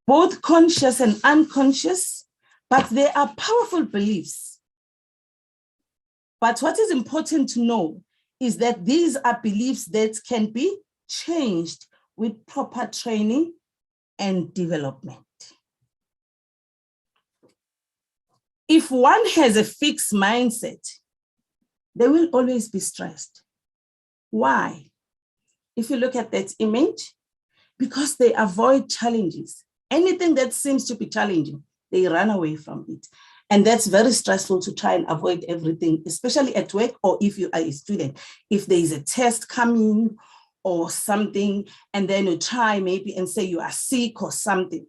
both conscious and unconscious, but they are powerful beliefs. But what is important to know is that these are beliefs that can be changed with proper training and development. If one has a fixed mindset, they will always be stressed. Why? If you look at that image, because they avoid challenges. Anything that seems to be challenging, they run away from it. And that's very stressful to try and avoid everything, especially at work or if you are a student. If there is a test coming or something, and then you try maybe and say you are sick or something,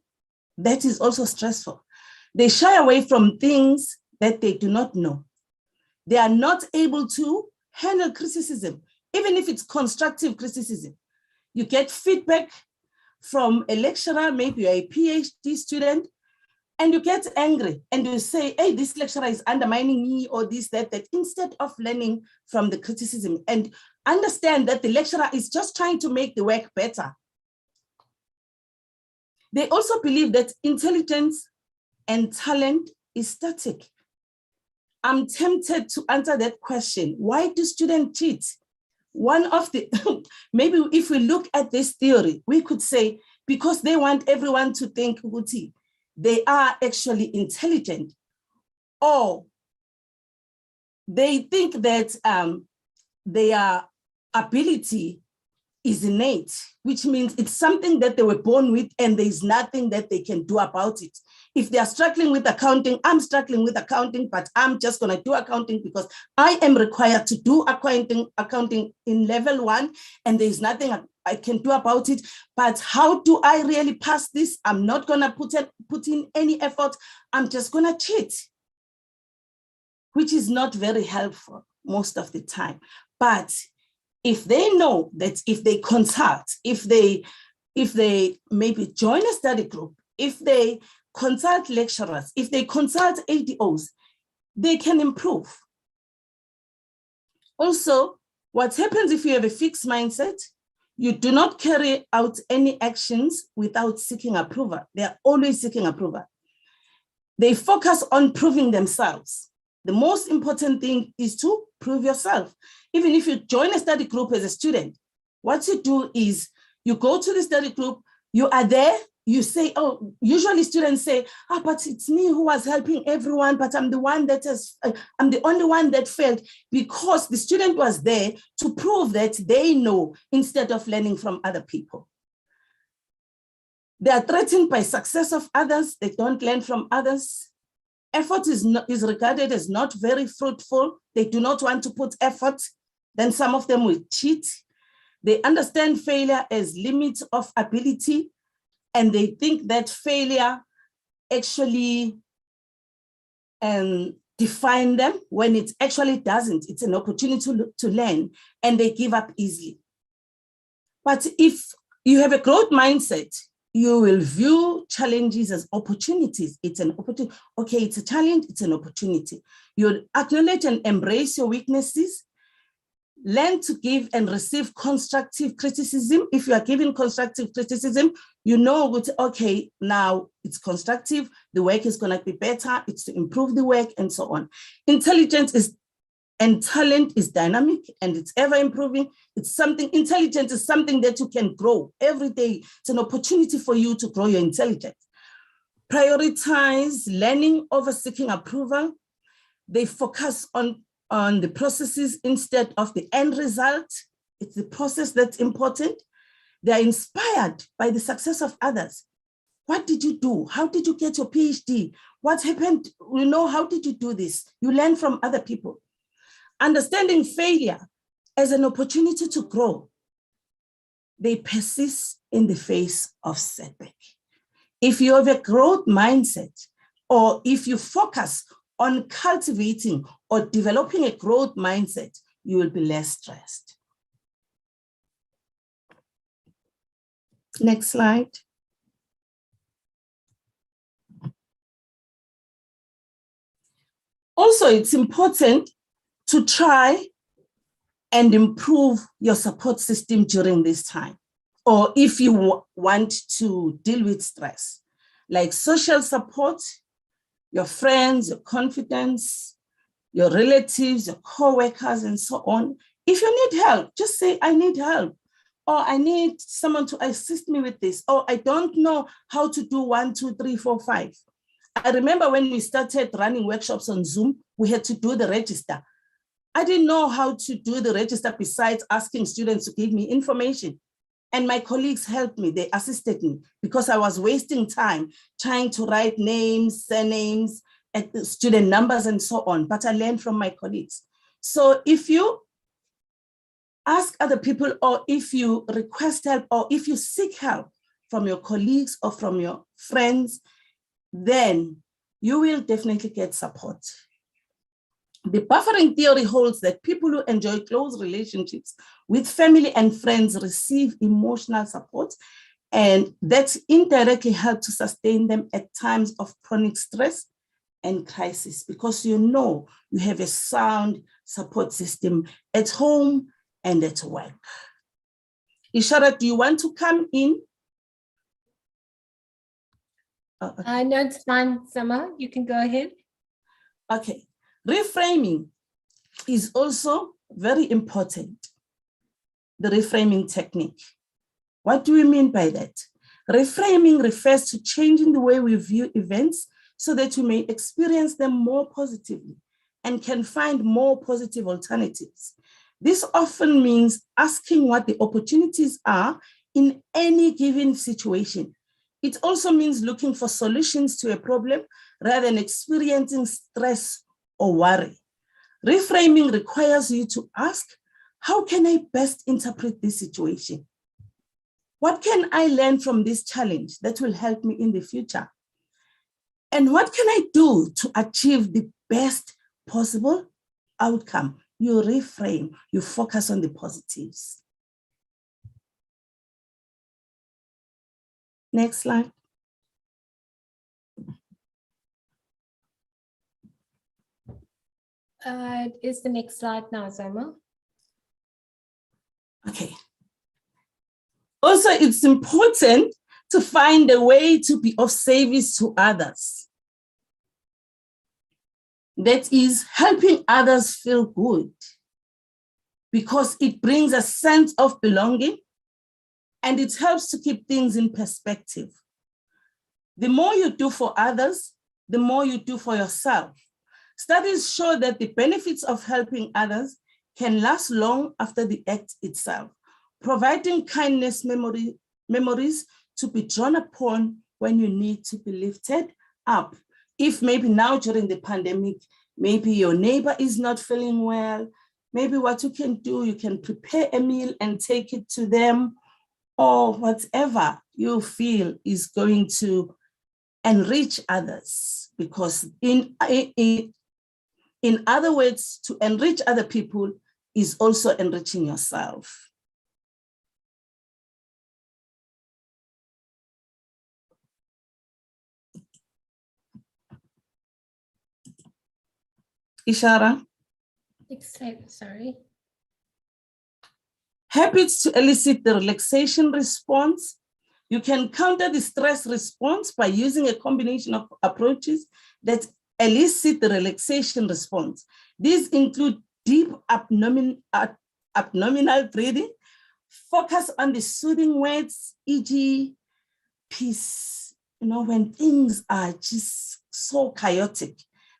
that is also stressful. They shy away from things that they do not know. They are not able to handle criticism, even if it's constructive criticism. You get feedback from a lecturer, maybe you're a PhD student, and you get angry and you say, hey, this lecturer is undermining me or this, that, instead of learning from the criticism and understand that the lecturer is just trying to make the work better. They also believe that intelligence and talent is static. I'm tempted to answer that question. Why do students cheat? One of the, maybe if we look at this theory, we could say, because they want everyone to think Uti, they are actually intelligent, or they think that their ability is innate, which means it's something that they were born with and there's nothing that they can do about it. If they are struggling with accounting, I'm struggling with accounting, but I'm just going to do accounting because I am required to do accounting in level 1, and there's nothing I can do about it. But how do I really pass this? I'm not going to put in any effort. I'm just going to cheat, which is not very helpful most of the time. But if they know that if they consult, if they maybe join a study group, if they consult lecturers, if they consult ADOs, they can improve. Also, what happens if you have a fixed mindset? You do not carry out any actions without seeking approval. They are always seeking approval. They focus on proving themselves. The most important thing is to prove yourself. Even if you join a study group as a student, what you do is you go to the study group, you are there, you say, oh, usually students say, but it's me who was helping everyone, but I'm the only one that failed, because the student was there to prove that they know instead of learning from other people. They are threatened by success of others. They don't learn from others. Effort is regarded as not very fruitful. They do not want to put effort. Then some of them will cheat. They understand failure as limit of ability, and they think that failure actually define them when it actually doesn't. It's an opportunity to learn, and they give up easily. But if you have a growth mindset, you will view challenges as opportunities. It's an opportunity. Okay, it's a challenge, it's an opportunity. You'll acknowledge and embrace your weaknesses. Learn to give and receive constructive criticism. If you are giving constructive criticism, you know, okay, now it's constructive, the work is going to be better, it's to improve the work, and so on. Intelligence and talent is dynamic, and it's ever improving. Intelligence is something that you can grow every day. It's an opportunity for you to grow your intelligence. Prioritize learning over seeking approval. They focus on the processes instead of the end result. It's the process that's important. They are inspired by the success of others. What did you do? How did you get your PhD? What happened? How did you do this? You learn from other people. Understanding failure as an opportunity to grow. They persist in the face of setback. If you have a growth mindset, or if you focus on cultivating or developing a growth mindset, you will be less stressed. Next slide. Also, it's important to try and improve your support system during this time, or if you want to deal with stress, like social support, your friends, your confidants, your relatives, your co-workers, and so on. If you need help, just say, I need help, or I need someone to assist me with this, or I don't know how to do 1, 2, 3, 4, 5. I remember when we started running workshops on Zoom, we had to do the register. I didn't know how to do the register besides asking students to give me information. And my colleagues helped me, they assisted me, because I was wasting time trying to write names, surnames, and student numbers, and so on. But I learned from my colleagues. So if you ask other people, or if you request help, or if you seek help from your colleagues or from your friends, then you will definitely get support. The buffering theory holds that people who enjoy close relationships with family and friends receive emotional support, and that indirectly helps to sustain them at times of chronic stress and crisis, because you have a sound support system at home and at work. Ishara, do you want to come in? Okay. No, it's fine, Summer. You can go ahead. Okay. Reframing is also very important, the reframing technique. What do we mean by that? Reframing refers to changing the way we view events so that we may experience them more positively and can find more positive alternatives. This often means asking what the opportunities are in any given situation. It also means looking for solutions to a problem rather than experiencing stress or worry. Reframing requires you to ask, how can I best interpret this situation? What can I learn from this challenge that will help me in the future? And what can I do to achieve the best possible outcome? You reframe, you focus on the positives. Next slide. Is the next slide now, Zoma? Okay. Also, it's important to find a way to be of service to others. That is helping others feel good, because it brings a sense of belonging and it helps to keep things in perspective. The more you do for others, the more you do for yourself. Studies show that the benefits of helping others can last long after the act itself, providing kindness memories to be drawn upon when you need to be lifted up. If maybe now during the pandemic, maybe your neighbor is not feeling well, maybe what you can do, you can prepare a meal and take it to them, or whatever you feel is going to enrich others. Because in other words, to enrich other people is also enriching yourself. Ishara. Sorry. Habits to elicit the relaxation response. You can counter the stress response by using a combination of approaches that elicit the relaxation response. These include deep abdominal breathing, focus on the soothing words, e.g. peace. You know, when things are just so chaotic,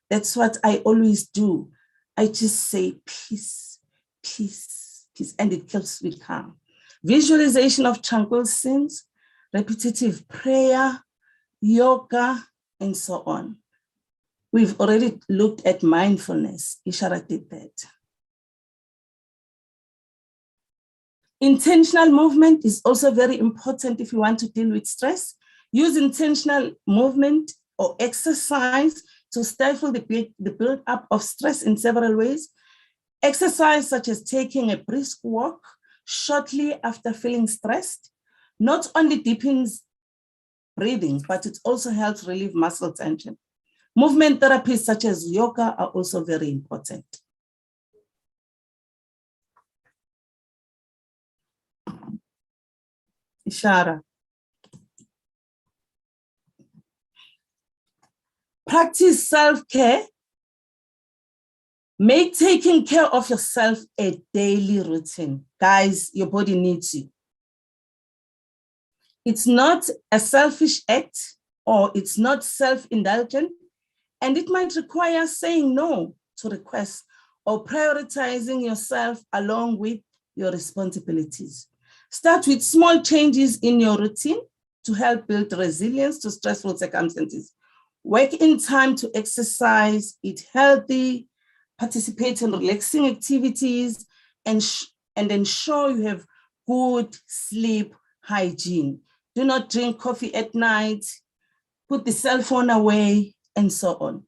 that's what I always do. I just say peace, peace, peace, and it helps me calm. Visualization of tranquil scenes, repetitive prayer, yoga, and so on. We've already looked at mindfulness. Ishara did that. Intentional movement is also very important if you want to deal with stress. Use intentional movement or exercise to stifle the build-up of stress in several ways. Exercise such as taking a brisk walk shortly after feeling stressed not only deepens breathing, but it also helps relieve muscle tension. Movement therapies such as yoga are also very important. Ishara. Practice self-care. Make taking care of yourself a daily routine. Guys, your body needs you. It's not a selfish act, or it's not self-indulgent, and it might require saying no to requests or prioritizing yourself along with your responsibilities. Start with small changes in your routine to help build resilience to stressful circumstances. Work in time to exercise, eat healthy, participate in relaxing activities, and ensure you have good sleep hygiene. Do not drink coffee at night, put the cell phone away, and so on.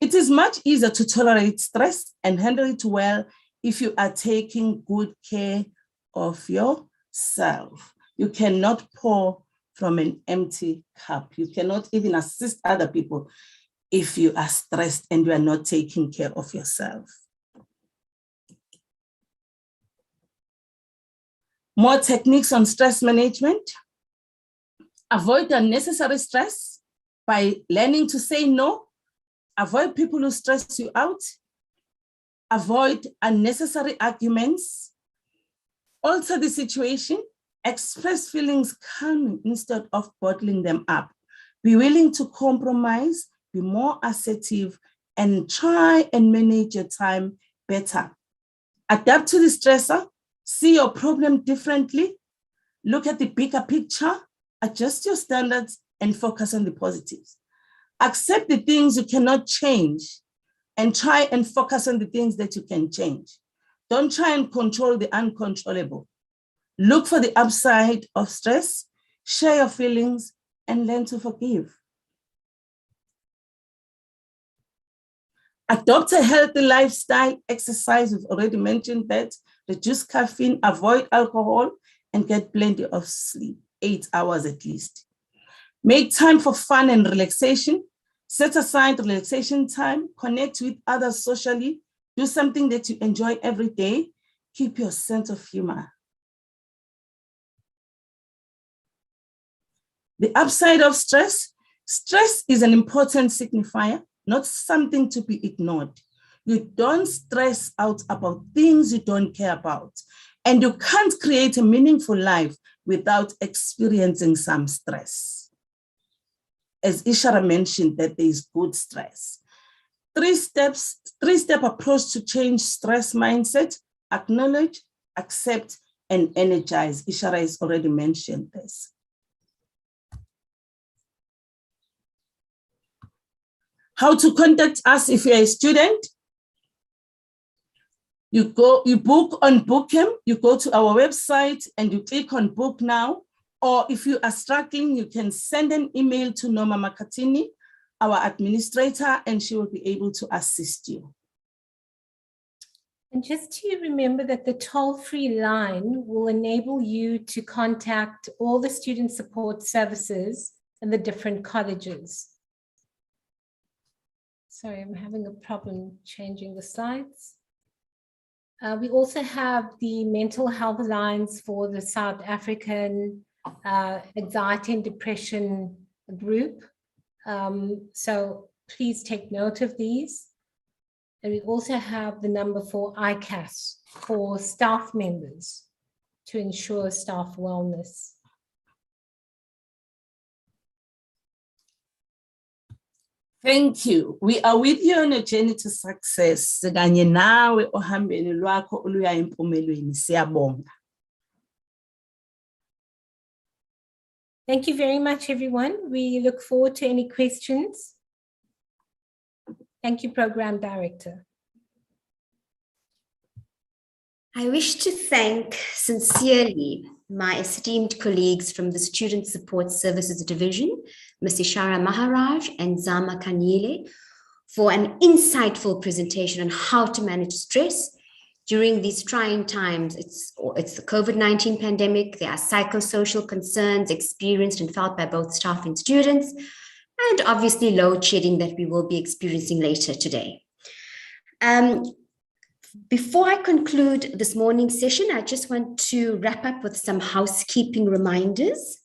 It is much easier to tolerate stress and handle it well if you are taking good care of yourself. You cannot pour from an empty cup. You cannot even assist other people if you are stressed and you are not taking care of yourself. More techniques on stress management. Avoid unnecessary stress by learning to say no. Avoid people who stress you out. Avoid unnecessary arguments. Alter the situation. Express feelings calmly instead of bottling them up. Be willing to compromise, be more assertive, and try and manage your time better. Adapt to the stressor, see your problem differently, look at the bigger picture, adjust your standards, and focus on the positives. Accept the things you cannot change and try and focus on the things that you can change. Don't try and control the uncontrollable. Look for the upside of stress, share your feelings, and learn to forgive. Adopt a healthy lifestyle, exercise, we've already mentioned that, reduce caffeine, avoid alcohol, and get plenty of sleep, 8 hours at least. Make time for fun and relaxation. Set aside relaxation time, connect with others socially, do something that you enjoy every day, keep your sense of humor. The upside of stress. Stress is an important signifier, not something to be ignored. You don't stress out about things you don't care about, and you can't create a meaningful life without experiencing some stress. As Ishara mentioned, that there is good stress. Three-step approach to change stress mindset: acknowledge, accept, and energize. Ishara has already mentioned this. How to contact us if you're a student? You book on Bookem, you go to our website and you click on book now. Or if you are struggling, you can send an email to Norma Makatini, our administrator, and she will be able to assist you. And just to remember that the toll-free line will enable you to contact all the student support services in the different colleges. Sorry, I'm having a problem changing the slides. We also have the mental health lines for the South African anxiety and depression group. So please take note of these. And we also have the number for ICAS for staff members to ensure staff wellness. Thank you. We are with you on a journey to success. Kanye nawe ohambeni lwakho oluya empumelweni. Siyabonga. Thank you very much, everyone. We look forward to any questions. Thank you, Program Director. I wish to thank sincerely my esteemed colleagues from the Student Support Services Division, Ms. Ishara Maharaj and Zama Kanyile, for an insightful presentation on how to manage stress during these trying times. It's the COVID-19 pandemic. There are psychosocial concerns experienced and felt by both staff and students, and obviously load shedding that we will be experiencing later today. Before I conclude this morning's session, I just want to wrap up with some housekeeping reminders.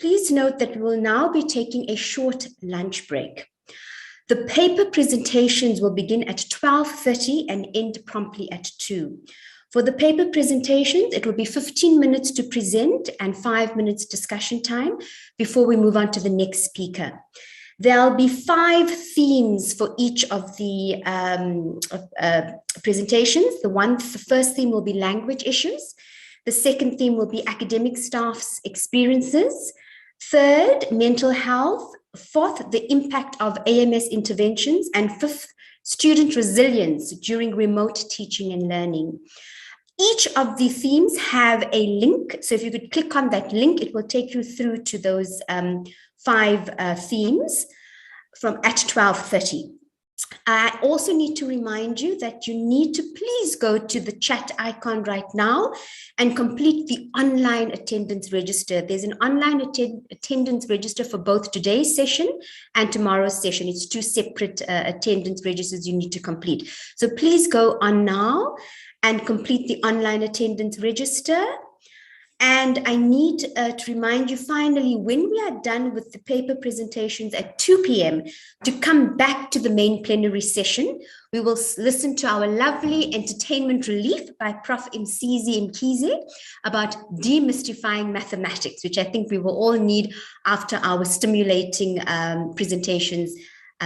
Please note that we will now be taking a short lunch break. The paper presentations will begin at 12:30 and end promptly at 2. For the paper presentations, it will be 15 minutes to present and 5 minutes discussion time before we move on to the next speaker. There'll be 5 themes for each of the presentations. The first theme will be language issues. The second theme will be academic staff's experiences. Third, mental health. Fourth, the impact of AMS interventions. And fifth, student resilience during remote teaching and learning. Each of the themes have a link. So if you could click on that link, it will take you through to those 5 themes from at 12:30. I also need to remind you that you need to please go to the chat icon right now and complete the online attendance register. There's an online attendance register for both today's session and tomorrow's session. It's 2 separate attendance registers you need to complete. So please go on now and complete the online attendance register. And I need to remind you finally, when we are done with the paper presentations at 2 p.m., to come back to the main plenary session. We will listen to our lovely entertainment relief by Prof. Msizi Mkize about demystifying mathematics, which I think we will all need after our stimulating presentations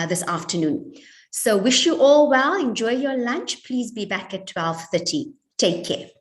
this afternoon. So wish you all well. Enjoy your lunch. Please be back at 12:30. Take care.